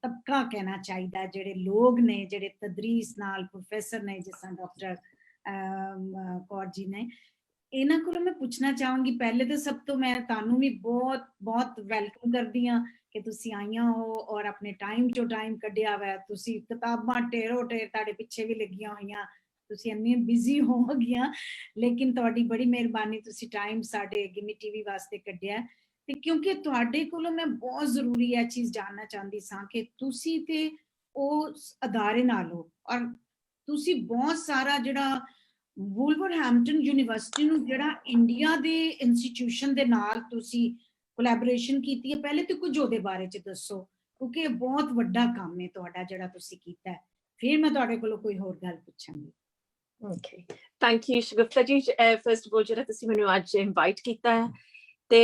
ਤਬਕਾ ਕਹਿਣਾ ਚਾਹੀਦਾ, ਜਿਹੜੇ ਲੋਕ ਨੇ, ਜਿਹੜੇ ਤਦਰੀਸ ਨਾਲ ਪ੍ਰੋਫੈਸਰ ਨੇ, ਜਿਸ ਤਰ੍ਹਾਂ ਡਾਕਟਰ ਕੌਰ ਜੀ ਨੇ, ਇਹਨਾਂ ਕੋਲੋਂ ਮੈਂ ਪੁੱਛਣਾ ਚਾਹਾਂਗੀ। ਪਹਿਲੇ ਤਾਂ ਸਭ ਤੋਂ ਮੈਂ ਤੁਹਾਨੂੰ ਵੀ ਬਹੁਤ ਬਹੁਤ ਵੈਲਕਮ ਕਰਦੀ ਹਾਂ ਕਿ ਤੁਸੀਂ ਆਈਆਂ ਹੋ ਔਰ ਆਪਣੇ ਟਾਈਮ ਚੋਂ ਟਾਈਮ ਕੱਢਿਆ ਵਾ। ਤੁਸੀਂ ਕਿਤਾਬਾਂ ਢੇਰੋ ਢੇਰ ਤੁਹਾਡੇ ਪਿੱਛੇ ਵੀ ਲੱਗੀਆਂ ਹੋਈਆਂ, ਤੁਸੀਂ ਇੰਨੀ ਬਿਜ਼ੀ ਹੋ ਗਈਆਂ, ਲੇਕਿਨ ਤੁਹਾਡੀ ਬੜੀ ਮਿਹਰਬਾਨੀ, ਤੁਸੀਂ ਟਾਈਮ ਸਾਡੇ ਗਿਮੀ ਟੀਵੀ ਵਾਸਤੇ ਕੱਢਿਆ। ਤੇ ਕਿਉਂਕਿ ਤੁਹਾਡੇ ਕੋਲੋਂ ਮੈਂ ਬਹੁਤ ਜ਼ਰੂਰੀ ਇਹ ਚੀਜ਼ ਜਾਣਨਾ ਚਾਹੁੰਦੀ ਸਾਂ ਕਿ ਤੁਸੀਂ ਤੇ ਉਸ ਅਦਾਰੇ ਨਾਲ ਹੋ, ਔਰ ਤੁਸੀਂ ਬਹੁਤ ਸਾਰਾ ਜਿਹੜਾ ਵੁਲਵਰਹੈਂਪਟਨ ਯੂਨੀਵਰਸਿਟੀ ਨੂੰ, ਜਿਹੜਾ ਇੰਡੀਆ ਦੇ ਇੰਸਟੀਟਿਊਸ਼ਨ ਦੇ ਨਾਲ ਤੁਸੀਂ ਕੋਲੈਬੋਰੇਸ਼ਨ ਕੀਤੀ ਹੈ, ਪਹਿਲੇ ਤੇ ਕੁਝ ਉਹਦੇ ਬਾਰੇ ਚ ਦੱਸੋ, ਕਿਉਂਕਿ ਇਹ ਬਹੁਤ ਵੱਡਾ ਕੰਮ ਹੈ ਤੁਹਾਡਾ ਜਿਹੜਾ ਤੁਸੀਂ ਕੀਤਾ ਹੈ, ਫਿਰ ਮੈਂ ਤੁਹਾਡੇ ਕੋਲੋਂ ਕੋਈ ਹੋਰ ਗੱਲ ਪੁੱਛਾਂਗੀ। Okay, thank you Shagufta ji. First of all, ਜਿਹੜਾ ਤੁਸੀਂ ਮੈਨੂੰ ਅੱਜ ਇਨਵਾਈਟ ਕੀਤਾ ਹੈ ਤੇ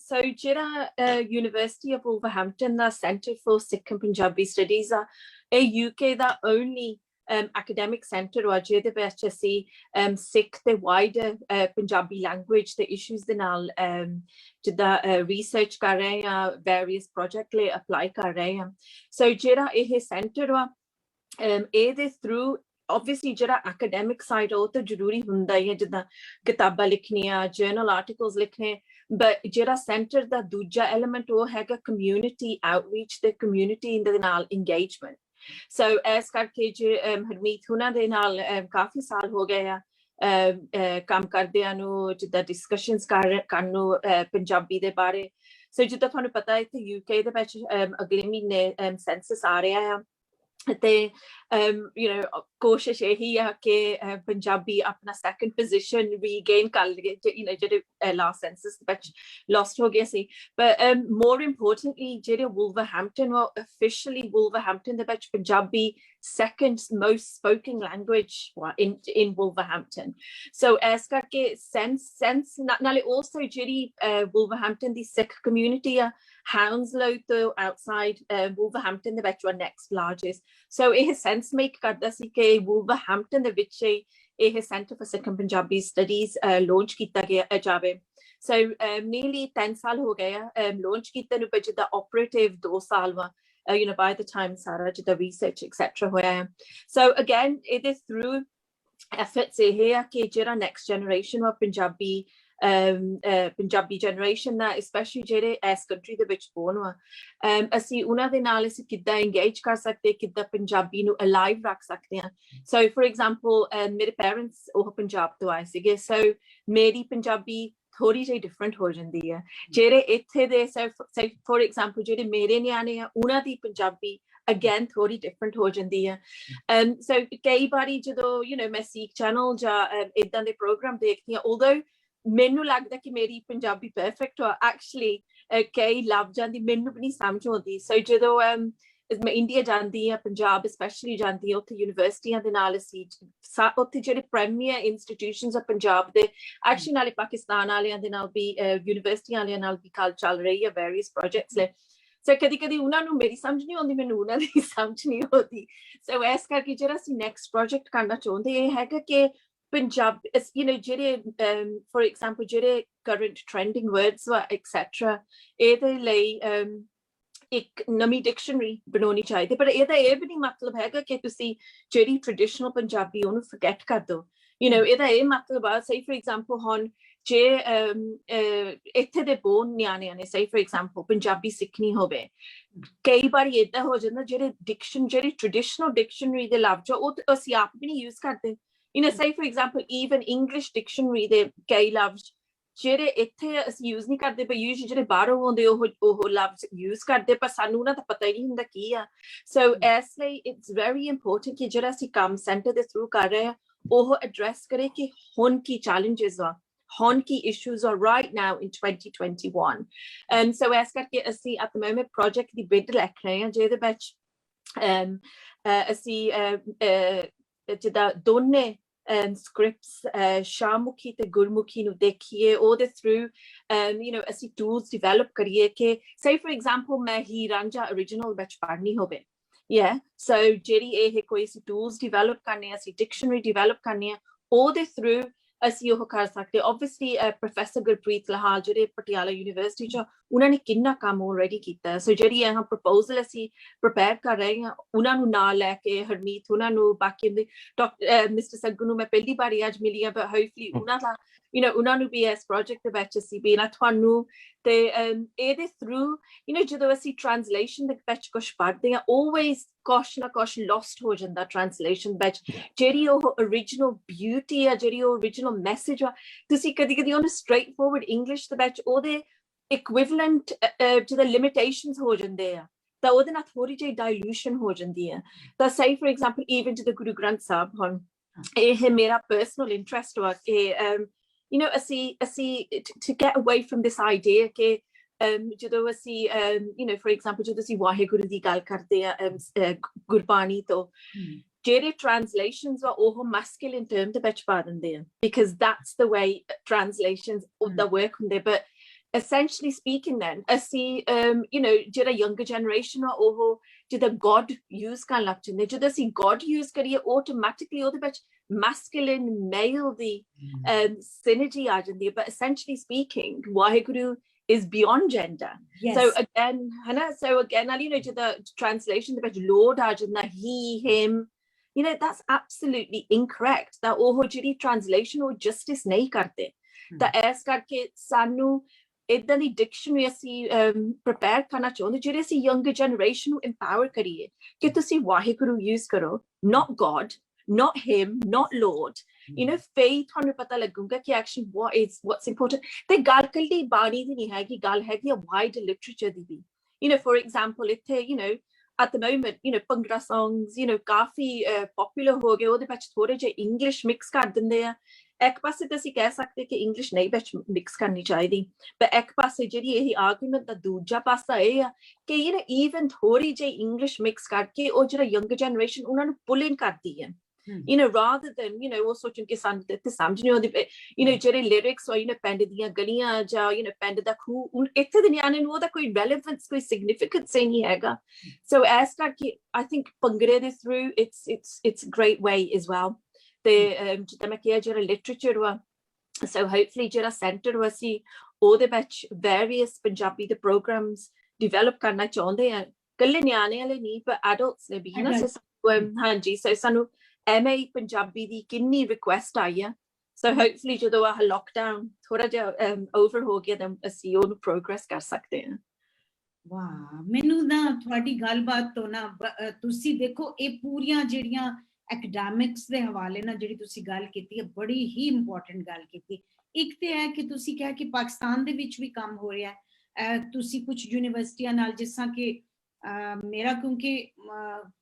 ਸੋ ਜਿਹੜਾ university of Wolverhampton the centre for Sikh and Punjabi studies ਆ, ਇਹ UK ਦਾ ਓਨਲੀ academic center ਆ ਜਿਹਦੇ ਵਿੱਚ ਅਸੀਂ ਸਿੱਖ ਤੇ ਵਾਈਡਰ ਪੰਜਾਬੀ ਲੈਂਗੁਏਜ ਤੇ ਇਸ਼ੂਜ਼ ਦੇ ਨਾਲ ਜਿੱਦਾਂ ਰਿਸਰਚ ਕਰ ਰਹੇ ਹਾਂ, ਵੇਰੀਅਸ ਪ੍ਰੋਜੈਕਟ ਲਈ ਅਪਲਾਈ ਕਰ ਰਹੇ ਹਾਂ। ਸੋ ਜਿਹੜਾ ਇਹ ਸੈਂਟਰ ਆ ਇਹਦੇ ਥਰੂ obviously ਜਿਹੜਾ academic side ਉਹ ਤਾਂ ਜ਼ਰੂਰੀ ਹੁੰਦਾ ਹੀ ਹੈ, ਜਿੱਦਾਂ ਕਿਤਾਬਾਂ ਲਿਖਣੀਆਂ, ਜਰਨਲ ਆਰਟੀਕਲਸ ਲਿਖਣੇ, but ਜਿਹੜਾ ਸੈਂਟਰ ਦਾ ਦੂਜਾ ਐਲੀਮੈਂਟ ਉਹ ਹੈਗਾ ਕਮਿਊਨਿਟੀ ਆਊਟਰੀਚ ਤੇ ਕਮਿਊਨਿਟੀ ਦੇ ਨਾਲ ਇੰਗੇਜਮੈਂਟ। ਸੋ ਇਸ ਕਰਕੇ ਜੇ ਹਰਮੀਤ ਉਹਨਾਂ ਦੇ ਨਾਲ ਕਾਫੀ ਸਾਲ ਹੋ ਗਏ ਆ ਕੰਮ ਕਰਦਿਆਂ ਨੂੰ, ਜਿੱਦਾਂ ਡਿਸਕਸ਼ਨਸ ਕਰਨ ਨੂੰ ਪੰਜਾਬੀ ਦੇ ਬਾਰੇ। ਸੋ ਜਿੱਦਾਂ ਤੁਹਾਨੂੰ ਪਤਾ ਇੱਥੇ UK ਦੇ ਵਿੱਚ ਅਗਲੇ ਮਹੀਨੇ ਸੈਂਸਸ ਆ ਰਿਹਾ ਆ ਤੇ ਕੋਸ਼ਿਸ਼ ਇਹੀ ਆ ਕਿ ਪੰਜਾਬੀ ਆਪਣਾ ਸੈਕੰਡ ਪੋਜੀਸ਼ਨ ਰੀਗੇਨ ਕਰ ਲਈਏ, ਜਿਹੜੇ ਲਾਸਟ ਸੈਂਸਸ ਵਿੱਚ ਲੋਸਟ ਹੋ ਗਿਆ ਸੀ। ਪਰ ਮੋਰ ਇੰਪੋਰਟੈਂਟਲੀ ਜਿਹੜੇ ਵੁਲਵਰਹੈਂਪਟਨ officially ਵੁਲਵਰਹੈਂਪਟਨ ਦੇ ਵਿੱਚ Punjabi second most spoken language in Wolverhampton. So ਇਸ ਕਰਕੇ sense ਨਾਲੇ also ਜਿਹੜੀ ਵੁਲਵਰਹੈਂਪਟਨ ਦੀ ਸਿੱਖ community ਆ Hounslow ਤੋਂ outside Wolverhampton ਦੇ ਵਿੱਚ next largest. So ਇਹ sense make ਕਰਦਾ ਸੀ ਕਿ ਵੁਲਵਰਹੈਂਪਟਨ ਦੇ ਵਿੱਚ ਇਹ Centre for Sikh and Punjabi Studies launch ਕੀਤਾ ਗਿਆ ਜਾਵੇ। So nearly 10 ਸਾਲ ਹੋ ਗਏ ਆ launch ਕੀਤੇ ਨੂੰ, ਪਰ ਜਿੱਦਾਂ operative 2 ਸਾਲ ਵਾ by the time ਸਾਰਾ ਜਿੱਦਾਂ research etc ਹੋਇਆ ਹੈ। So again it is through efforts ਇਹ ਆ ਕਿ ਜਿਹੜਾ next generation ਵਾ ਪੰਜਾਬੀ ਜਨਰੇਸ਼ਨ ਦਾ, ਸਪੈਸ਼ਲੀ ਜਿਹੜੇ ਇਸ ਕੰਟਰੀ ਦੇ ਵਿੱਚ ਬੋਰਨ ਵਾ, ਅਸੀਂ ਉਹਨਾਂ ਦੇ ਨਾਲ ਅਸੀਂ ਕਿੱਦਾਂ ਇੰਗੇਜ ਕਰ ਸਕਦੇ, ਕਿੱਦਾਂ ਪੰਜਾਬੀ ਨੂੰ ਅਲਾਈਵ ਰੱਖ ਸਕਦੇ ਹਾਂ। ਸੋ ਫॉर ਐਗਜ਼ਾਮਪਲ ਮੇਰੇ ਪੇਰੈਂਟਸ ਉਹ ਪੰਜਾਬ ਤੋਂ ਆਏ ਸੀਗੇ, ਸੋ ਮੇਰੀ ਪੰਜਾਬੀ ਥੋੜੀ ਜਿਹੀ ਡਿਫਰੈਂਟ ਹੋ ਜਾਂਦੀ ਹੈ। ਜਿਹੜੇ ਇੱਥੇ ਦੇ ਫॉर ਐਗਜ਼ਾਮਪਲ ਜਿਹੜੇ ਮੇਰੇ ਨਿਆਣੇ ਆ ਉਹਨਾਂ ਦੀ ਪੰਜਾਬੀ again ਥੋੜੀ ਡਿਫਰੈਂਟ ਹੋ ਜਾਂਦੀ ਹੈ। ਸੋ ਕਈ ਵਾਰੀ ਜਦੋਂ ਮੈਂ ਸਿੱਖ ਚੈਨਲ ਜਾਂ ਏਦਾਂ ਦੇ ਪ੍ਰੋਗਰਾਮ ਦੇਖਦੀ ਹਾਂ, although ਮੈਨੂੰ ਲੱਗਦਾ ਕਿ ਮੇਰੀ ਪੰਜਾਬੀ ਪਰਫੈਕਟ ਆ, ਐਕਚੁਅਲੀ ਕਈ ਲਫ਼ਜ਼ਾਂ ਦੀ ਮੈਨੂੰ ਵੀ ਨਹੀਂ ਸਮਝ ਆਉਂਦੀ। ਸੋ ਜਦੋਂ ਮੈਂ ਇੰਡੀਆ ਜਾਂਦੀ ਹਾਂ, ਪੰਜਾਬ ਸਪੈਸ਼ਲੀ ਜਾਂਦੀ ਹਾਂ, ਉੱਥੇ ਯੂਨੀਵਰਸਿਟੀਆਂ ਦੇ ਨਾਲ ਅਸੀਂ ਉੱਥੇ ਜਿਹੜੇ ਪ੍ਰੀਮੀਅਰ ਇੰਸਟੀਟਿਊਸ਼ਨਸ ਆ ਪੰਜਾਬ ਦੇ, ਐਕਚੁਅਲੀ ਨਾਲੇ ਪਾਕਿਸਤਾਨ ਵਾਲਿਆਂ ਦੇ ਨਾਲ ਵੀ ਯੂਨੀਵਰਸਿਟੀਆਂ ਵਾਲਿਆਂ ਨਾਲ ਵੀ ਕੱਲ ਚੱਲ ਰਹੀ ਹੈ ਵੇਰੀਅਸ ਪ੍ਰੋਜੈਕਟਸ ਲਈ। ਸੋ ਕਦੀ ਕਦੀ ਉਹਨਾਂ ਨੂੰ ਮੇਰੀ ਸਮਝ ਨਹੀਂ ਆਉਂਦੀ, ਮੈਨੂੰ ਉਹਨਾਂ ਦੀ ਸਮਝ ਨਹੀਂ ਆਉਂਦੀ। ਸੋ ਇਸ ਕਰਕੇ ਜਿਹੜਾ ਅਸੀਂ ਨੈਕਸਟ ਪ੍ਰੋਜੈਕਟ ਕਰਨਾ ਚਾਹੁੰਦੇ ਇਹ ਹੈਗਾ ਕਿ ਪੰਜਾਬ ਜਿਹੜੇ ਫॉर ਐਗਜ਼ਾਮਪਲ ਜਿਹੜੇ ਕਰੰਟ ਟ੍ਰੈਂਡਿੰਗ ਵਰਡਸ ਵਾ ਐਕਸੈਟਰਾ, ਇਹਦੇ ਲਈ ਇੱਕ ਨਵੀਂ ਡਿਕਸ਼ਨਰੀ ਬਣਾਉਣੀ ਚਾਹੀਦੀ। ਪਰ ਇਹਦਾ ਇਹ ਵੀ ਨਹੀਂ ਮਤਲਬ ਹੈਗਾ ਕਿ ਤੁਸੀਂ ਜਿਹੜੀ ਟ੍ਰੈਡੀਸ਼ਨਲ ਪੰਜਾਬੀ ਉਹਨੂੰ ਫੋਰਗੇਟ ਕਰ ਦਿਓ। ਇਹਦਾ ਇਹ ਮਤਲਬ ਆ, ਸਹੀ ਫॉर ਐਗਜ਼ਾਮਪਲ ਹੁਣ ਜੇ ਇੱਥੇ ਦੇ ਬਹੁਤ ਨਿਆਣਿਆਂ ਨੇ ਸਹੀ ਫॉर ਐਗਜ਼ਾਮਪਲ ਪੰਜਾਬੀ ਸਿੱਖਣੀ ਹੋਵੇ, ਕਈ ਵਾਰੀ ਏਦਾਂ ਹੋ ਜਾਂਦਾ ਜਿਹੜੀ ਟ੍ਰੈਡੀਸ਼ਨਲ ਡਿਕਸ਼ਨਰੀ ਦੇ ਲਫ਼ਜ਼ ਉਹ ਅਸੀਂ ਆਪ ਵੀ ਨਹੀਂ ਯੂਜ਼ ਕਰਦੇ। say for example even English dictionary ਦੇ ਕਈ ਲਫ਼ਜ਼ ਜਿਹੜੇ ਇੱਥੇ ਅਸੀਂ ਯੂਜ਼ ਨਹੀਂ ਕਰਦੇ, ਪਰ ਯੂਜ਼ਲੀ ਜਿਹੜੇ ਬਾਹਰੋਂ ਆਉਂਦੇ ਉਹ ਲਫ਼ਜ਼ ਯੂਜ਼ ਕਰਦੇ, ਪਰ ਸਾਨੂੰ ਉਹਨਾਂ ਦਾ ਪਤਾ ਹੀ ਨਹੀਂ ਹੁੰਦਾ ਕੀ ਆ। ਸੋ ਇਸ ਲਈ ਇਟਸ ਵੈਰੀ ਇੰਪੋਰਟੈਂਟ ਕਿ ਜਿਹੜਾ ਅਸੀਂ ਕੰਮ ਸੈਂਟਰ ਦੇ ਥਰੂ ਕਰ ਰਹੇ ਹਾਂ ਉਹ ਐਡਰੈਸ ਕਰੇ ਕਿ ਹੁਣ ਕੀ ਚੈਲੰਜਸ ਆ, ਹੁਣ ਕੀ ਇਸ਼ੂਜ਼ ਆ ਰਾਈਟ ਨਾਓ ਇਨ 2021। ਸੋ ਇਸ ਕਰਕੇ ਅਸੀਂ at the moment project the bid ਲਿਖ ਰਹੇ ਹਾਂ, ਜਿਹਦੇ ਵਿੱਚ ਅਸੀਂ ਜਿੱਦਾਂ ਦੋਨੇ scripts ਸ਼ਾਹਮੁਖੀ ਤੇ ਗੁਰਮੁਖੀ ਨੂੰ ਦੇਖੀਏ, ਉਹਦੇ ਥਰੂ ਅਸੀਂ ਟੂਲਸ ਡਿਵੈਲਪ ਕਰੀਏ ਕਿ say for example ਮੈਂ ਹੀ ਰਾਂਝਾ original ਵਿੱਚ ਪੜ੍ਹਨੀ ਹੋਵੇ, ਸੋ ਜਿਹੜੀ ਇਹ ਕੋਈ ਅਸੀਂ ਟੂਲਸ ਡਿਵੈਲਪ ਕਰਨੇ ਆ, ਅਸੀਂ ਡਿਕਸ਼ਨਰੀ ਡਿਵੈਲਪ ਕਰਨੀ ਆ, ਉਹਦੇ ਥਰੂ ਅਸੀਂ ਉਹ ਕਰ ਸਕਦੇ। ਓਬਵੀਅਸਲੀ ਪ੍ਰੋਫੈਸਰ ਗੁਰਪ੍ਰੀਤ ਲਾਹਲ ਜਿਹੜੇ ਪਟਿਆਲਾ ਯੂਨੀਵਰਸਿਟੀ ਚ, ਉਹਨਾਂ ਨੇ ਕਿੰਨਾ ਕੰਮ ਆਲਰੇਡੀ ਕੀਤਾ। ਸੋ ਜਿਹੜੀ ਇਹ ਪ੍ਰਪੋਜ਼ਲ ਅਸੀਂ ਪ੍ਰਪੇਅਰ ਕਰ ਰਹੇ ਹਾਂ ਉਹਨਾਂ ਨੂੰ ਨਾਲ ਲੈ ਕੇ, ਹਰਮੀਤ ਉਹਨਾਂ ਨੂੰ, ਬਾਕੀ ਮਿਸਟਰ ਸੱਗੂ ਨੂੰ ਮੈਂ ਪਹਿਲੀ ਵਾਰੀ ਅੱਜ ਮਿਲੀ ਹਾਂ, ਪਰ ਹੋਪਫੁਲੀ ਉਹਨਾਂ ਦਾ ਉਹਨਾਂ ਨੂੰ ਵੀ ਇਸ ਪ੍ਰੋਜੈਕਟ ਦੇ ਵਿੱਚ ਅਸੀਂ ਵੀ ਤੁਹਾਨੂੰ ਤੇ ਇਹਦੇ ਥਰੂ ਜਦੋਂ ਅਸੀਂ ਟ੍ਰਾਂਸਲੇਸ਼ਨ ਦੇ ਵਿੱਚ ਕੁਛ ਪੜ੍ਹਦੇ ਹਾਂ always ਕੁਛ ਨਾ ਕੁਛ ਲੋਸਟ ਹੋ ਜਾਂਦਾ ਟ੍ਰਾਂਸਲੇਸ਼ਨ ਵਿੱਚ। ਜਿਹੜੀ ਉਹ ਓਰੀਜਨਲ ਬਿਊਟੀ ਆ, ਜਿਹੜੀ ਉਹ ਓਰੀਜਨਲ ਮੈਸੇਜ ਆ, ਤੁਸੀਂ ਕਦੀ ਕਦੀ ਉਹਨੂੰ ਸਟ੍ਰੇਟ ਫੋਰਵਰਡ ਇੰਗਲਿਸ਼ ਦੇ ਵਿੱਚ ਉਹਦੇ ਇਕੁਇਵਲੈਂਟ ਜਿਹਦੇ ਲਿਮਿਟੇਸ਼ਨਸ ਹੋ ਜਾਂਦੇ ਆ, ਤਾਂ ਉਹਦੇ ਨਾਲ ਥੋੜੀ ਜਿਹੀ ਡਾਇਲੂਸ਼ਨ ਹੋ ਜਾਂਦੀ ਹੈ। ਤਾਂ ਸਹੀ ਫॉर ਐਗਜ਼ਾਮਪਲ ਈਵਨ ਜਿੱਦਾਂ ਗੁਰੂ ਗ੍ਰੰਥ ਸਾਹਿਬ ਹੁਣ ਇਹ ਮੇਰਾ ਪਰਸਨਲ ਇੰਟਰਸਟ ਵਾ ਕਿ ਅਸੀਂ to get away from this idea ਕਿ ਜਦੋਂ ਅਸੀਂ for example ਜਦੋਂ ਅਸੀਂ ਵਾਹਿਗੁਰੂ ਦੀ ਗੱਲ ਕਰਦੇ ਆ ਗੁਰਬਾਣੀ ਤੋਂ ਜਿਹੜੇ translations ਆ ਉਹ masculine term ਦੇ ਵਿੱਚ ਪਾ ਦਿੰਦੇ ਆ because that's the way translations the work ਹੁੰਦੇ but essentially speaking then ਅਸੀਂ ਜਿਹੜਾ younger generation ਆ ਉਹ ਜਿਹਦਾ God use ਕਰਨ ਲੱਗ ਜਾਂਦੇ ਜਦੋਂ ਅਸੀਂ God use ਕਰੀਏ automatically ਉਹਦੇ ਵਿੱਚ masculine male ਦੀ synergy ਆ ਜਾਂਦੀ ਹੈ but essentially speaking Waheguru is beyond gender. Yes. So again, the translation the Lord Ajna, he, him, that's absolutely incorrect. That oh jiri translation or justice nahi karte. That as karke sanu ਏਦਾਂ ਦੀ dictionary ਅਸੀਂ prepare ਕਰਨਾ ਚਾਹੁੰਦੇ ਜਿਹੜੇ ਅਸੀਂ younger generation ਨੂੰ empower ਕਰੀਏ ਕਿ ਤੁਸੀਂ ਵਾਹਿਗੁਰੂ ਯੂਜ਼ ਕਰੋ not God, not him, not Lord. ਫੇਰ ਤੁਹਾਨੂੰ ਪਤਾ ਲੱਗੂਗਾ ਕਿ actually what's important. ਤੇ ਗੱਲ ਕੱਲੀ ਬਾਣੀ ਦੀ ਨਹੀਂ ਹੈਗੀ ਗੱਲ ਹੈਗੀ ਆ wider literature the we for example ਇੱਥੇ at the moment bhangra songs coffee popular ਹੋ ਗਏ ਉਹਦੇ ਵਿੱਚ ਥੋੜੇ ਜਿਹੇ English mix ਕਰ ਦਿੰਦੇ ਆ ਇੱਕ ਪਾਸੇ ਤਾਂ ਅਸੀਂ ਕਹਿ ਸਕਦੇ ਕਿ ਇੰਗਲਿਸ਼ ਨਹੀਂ ਵਿੱਚ ਮਿਕਸ ਕਰਨੀ ਚਾਹੀਦੀ ਪਰ ਇੱਕ ਪਾਸੇ ਜਿਹੜੀ ਇਹ ਆਰਗੂਮੈਂਟ ਦਾ ਦੂਜਾ ਪਾਸਾ ਇਹ ਆ ਕਿ even ਥੋੜੀ ਜਿਹੀ ਇੰਗਲਿਸ਼ ਮਿਕਸ ਕਰਕੇ ਉਹ ਜਿਹੜਾ ਯੰਗਰ ਜਨਰੇਸ਼ਨ ਉਹਨਾਂ ਨੂੰ ਪੁੱਲ ਇਨ ਕਰਦੀ ਹੈ rather than ਉਹ ਸੋਚਣ ਕਿ ਸਾਨੂੰ ਤੇ ਸਮਝ ਨਹੀਂ ਆਉਂਦੀ ਜਿਹੜੇ ਲਿਰਿਕਸ or ਪਿੰਡ ਦੀਆਂ ਗਲੀਆਂ ਜਾਂ ਪਿੰਡ ਦਾ ਖੂਹ ਇੱਥੇ ਦੇ ਨਿਆਣੇ ਨੂੰ ਉਹਦਾ ਕੋਈ ਰੈਲੇਵੈਂਸ ਕੋਈ ਸਿਗਨੀਫੀਕੈਂਸ ਨਹੀਂ ਹੈਗਾ ਸੋ ਐਸ ਕਰਕੇ ਆਈ ਥਿੰਕ ਭੰਗੜੇ ਦੇ through it's great way as well ਤੇ ਜਿੱਦਾਂ ਮੈਂ ਕਿਹਾ ਜਿਹੜਾ ਲਿਟਰੇਚਰ ਵਾ ਸੋ ਹੋਪਫੁਲੀ ਜਿਹੜਾ ਸੈਂਟਰ ਵਾ ਸੀ ਉਹਦੇ ਵਿੱਚ ਵੇਰੀਅਸ ਪੰਜਾਬੀ ਦੇ ਪ੍ਰੋਗਰਾਮਸ ਡਿਵੈਲਪ ਕਰਨਾ ਚਾਹੁੰਦੇ ਆ ਇਕੱਲੇ ਨਿਆਣਿਆਂ ਲਈ ਨਹੀਂ ਪਰ ਐਡਲਟਸ ਲਈ ਵੀ ਹਾਂਜੀ ਸੋ ਸਾਨੂੰ MA ਪੰਜਾਬੀ ਦੀ ਕਿੰਨੀ ਰਿਕੁਐਸਟ ਆਈ ਆ ਸੋ ਹੋਪਫੁਲੀ ਜਦੋਂ ਆਹ ਲੋਕਡਾਊਨ ਥੋੜਾ ਜਿਹਾ ਓਵਰ ਹੋ ਗਿਆ ਤਾਂ ਅਸੀਂ ਉਹਨੂੰ ਪ੍ਰੋਗਰੈਸ ਕਰ ਸਕਦੇ ਹਾਂ ਵਾਹ ਮੈਨੂੰ ਨਾ ਤੁਹਾਡੀ ਗੱਲਬਾਤ ਤੋਂ ਨਾ ਤੁਸੀਂ ਦੇਖੋ ਇਹ ਪੂਰੀਆਂ ਜਿਹੜੀਆਂ ਐਕੈਡੈਮਿਕਸ ਦੇ ਹਵਾਲੇ ਨਾਲ ਜਿਹੜੀ ਤੁਸੀਂ ਗੱਲ ਕੀਤੀ ਹੈ ਬੜੀ ਹੀ ਇੰਪੋਰਟੈਂਟ ਗੱਲ ਕੀਤੀ ਇੱਕ ਤੇ ਹੈ ਕਿ ਤੁਸੀਂ ਕਿਹਾ ਕਿ ਪਾਕਿਸਤਾਨ ਦੇ ਵਿੱਚ ਵੀ ਕੰਮ ਹੋ ਰਿਹਾ ਹੈ ਤੁਸੀਂ ਕੁਝ ਯੂਨੀਵਰਸਿਟੀਆਂ ਨਾਲ ਜਿਸ ਤਰ੍ਹਾਂ ਕਿ ਮੇਰਾ ਕਿਉਂਕਿ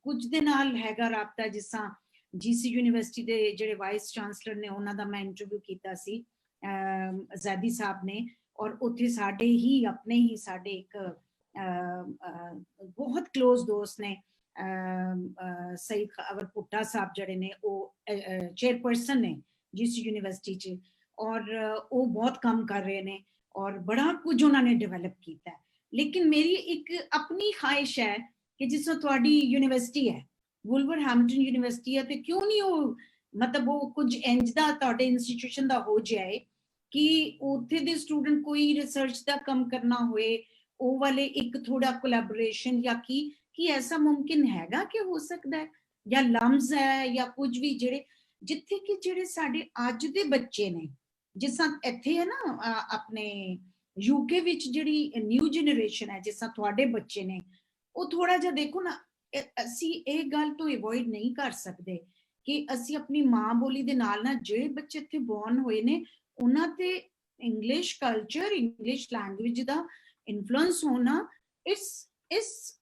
ਕੁਝ ਦੇ ਨਾਲ ਹੈਗਾ ਰਾਬਤਾ ਜਿਸ ਤਰ੍ਹਾਂ GC ਯੂਨੀਵਰਸਿਟੀ ਦੇ ਜਿਹੜੇ ਵਾਈਸ ਚਾਂਸਲਰ ਨੇ ਉਹਨਾਂ ਦਾ ਮੈਂ ਇੰਟਰਵਿਊ ਕੀਤਾ ਸੀ ਆਜ਼ਾਦੀ ਸਾਹਿਬ ਨੇ ਔਰ ਉੱਥੇ ਸਾਡੇ ਇੱਕ ਬਹੁਤ ਕਲੋਜ਼ ਦੋਸਤ ਨੇ ਸਈਦ ਖਬਰ ਪੁੱਟਾ ਸਾਹਿਬ ਜਿਹੜੇ ਨੇ ਉਹ ਚੇਅਰਪਰਸਨ ਨੇ GC ਯੂਨੀਵਰਸਿਟੀ 'ਚ ਔਰ ਉਹ ਬਹੁਤ ਕੰਮ ਕਰ ਰਹੇ ਨੇ ਔਰ ਬੜਾ ਕੁਝ ਉਹਨਾਂ ਨੇ ਡਿਵੈਲਪ ਕੀਤਾ ਲੇਕਿਨ ਮੇਰੀ ਇੱਕ ਆਪਣੀ ਖਾਹਿਸ਼ ਹੈ ਕਿ ਜਿਸ ਤਰ੍ਹਾਂ ਤੁਹਾਡੀ ਯੂਨੀਵਰਸਿਟੀ ਹੈ ਵੁਲਵਰਹੈਂਪਟਨ ਯੂਨੀਵਰਸਿਟੀ ਹੈ ਤੇ ਕਿਉਂ ਨਹੀਂ ਉਹ ਮਤਲਬ ਉਹ ਕੁਝ ਇੰਜ ਦਾ ਤੁਹਾਡੇ ਇੰਸਟੀਟਿਊਸ਼ਨ ਦਾ ਹੋ ਜਾਏ ਕਿ ਉੱਥੇ ਦੇ ਸਟੂਡੈਂਟ ਕੋਈ ਰਿਸਰਚ ਦਾ ਕੰਮ ਕਰਨਾ ਹੋਏ ਉਹ ਵਾਲੇ ਇੱਕ ਥੋੜਾ ਕੋਲੈਬੋਰੇਸ਼ਨ ਜਾਂ ਕੀ ਐਸਾ ਮੁਮਕਿਨ ਹੈਗਾ ਕਿ ਹੋ ਸਕਦਾ ਹੈ ਜਾਂ ਲਮਜ਼ ਹੈ ਜਾਂ ਕੁਝ ਵੀ ਜਿਹੜੇ ਜਿੱਥੇ ਕਿ ਜਿਹੜੇ ਸਾਡੇ ਅੱਜ ਦੇ ਬੱਚੇ ਨੇ ਜਿਸ ਤਰ੍ਹਾਂ ਇੱਥੇ ਹੈ ਨਾ ਆਪਣੇ UK ਵਿੱਚ ਜਿਹੜੀ ਨਿਊ ਜਨਰੇਸ਼ਨ ਹੈ ਜਿਸ ਤਰ੍ਹਾਂ ਤੁਹਾਡੇ ਬੱਚੇ ਨੇ ਉਹ ਥੋੜਾ ਜਿਹਾ ਦੇਖੋ ਨਾ ਅਸੀਂ ਇਹ ਗੱਲ ਤੋਂ ਅਵੋਇਡ ਨਹੀਂ ਕਰ ਸਕਦੇ ਕਿ ਅਸੀਂ ਆਪਣੀ ਮਾਂ ਬੋਲੀ ਦੇ ਨਾਲ ਜਿਹੜੇ ਬੱਚੇ ਇੱਥੇ ਬੌਰਨ ਹੋਏ ਨੇ ਉਹਨਾਂ ਤੇ ਇੰਗਲਿਸ਼ ਕਲਚਰ ਇੰਗਲਿਸ਼ ਲੈਂਗੁਏਜ ਦਾ ਇਨਫਲੂਐਂਸ ਹੋਣਾ ਇਟਸ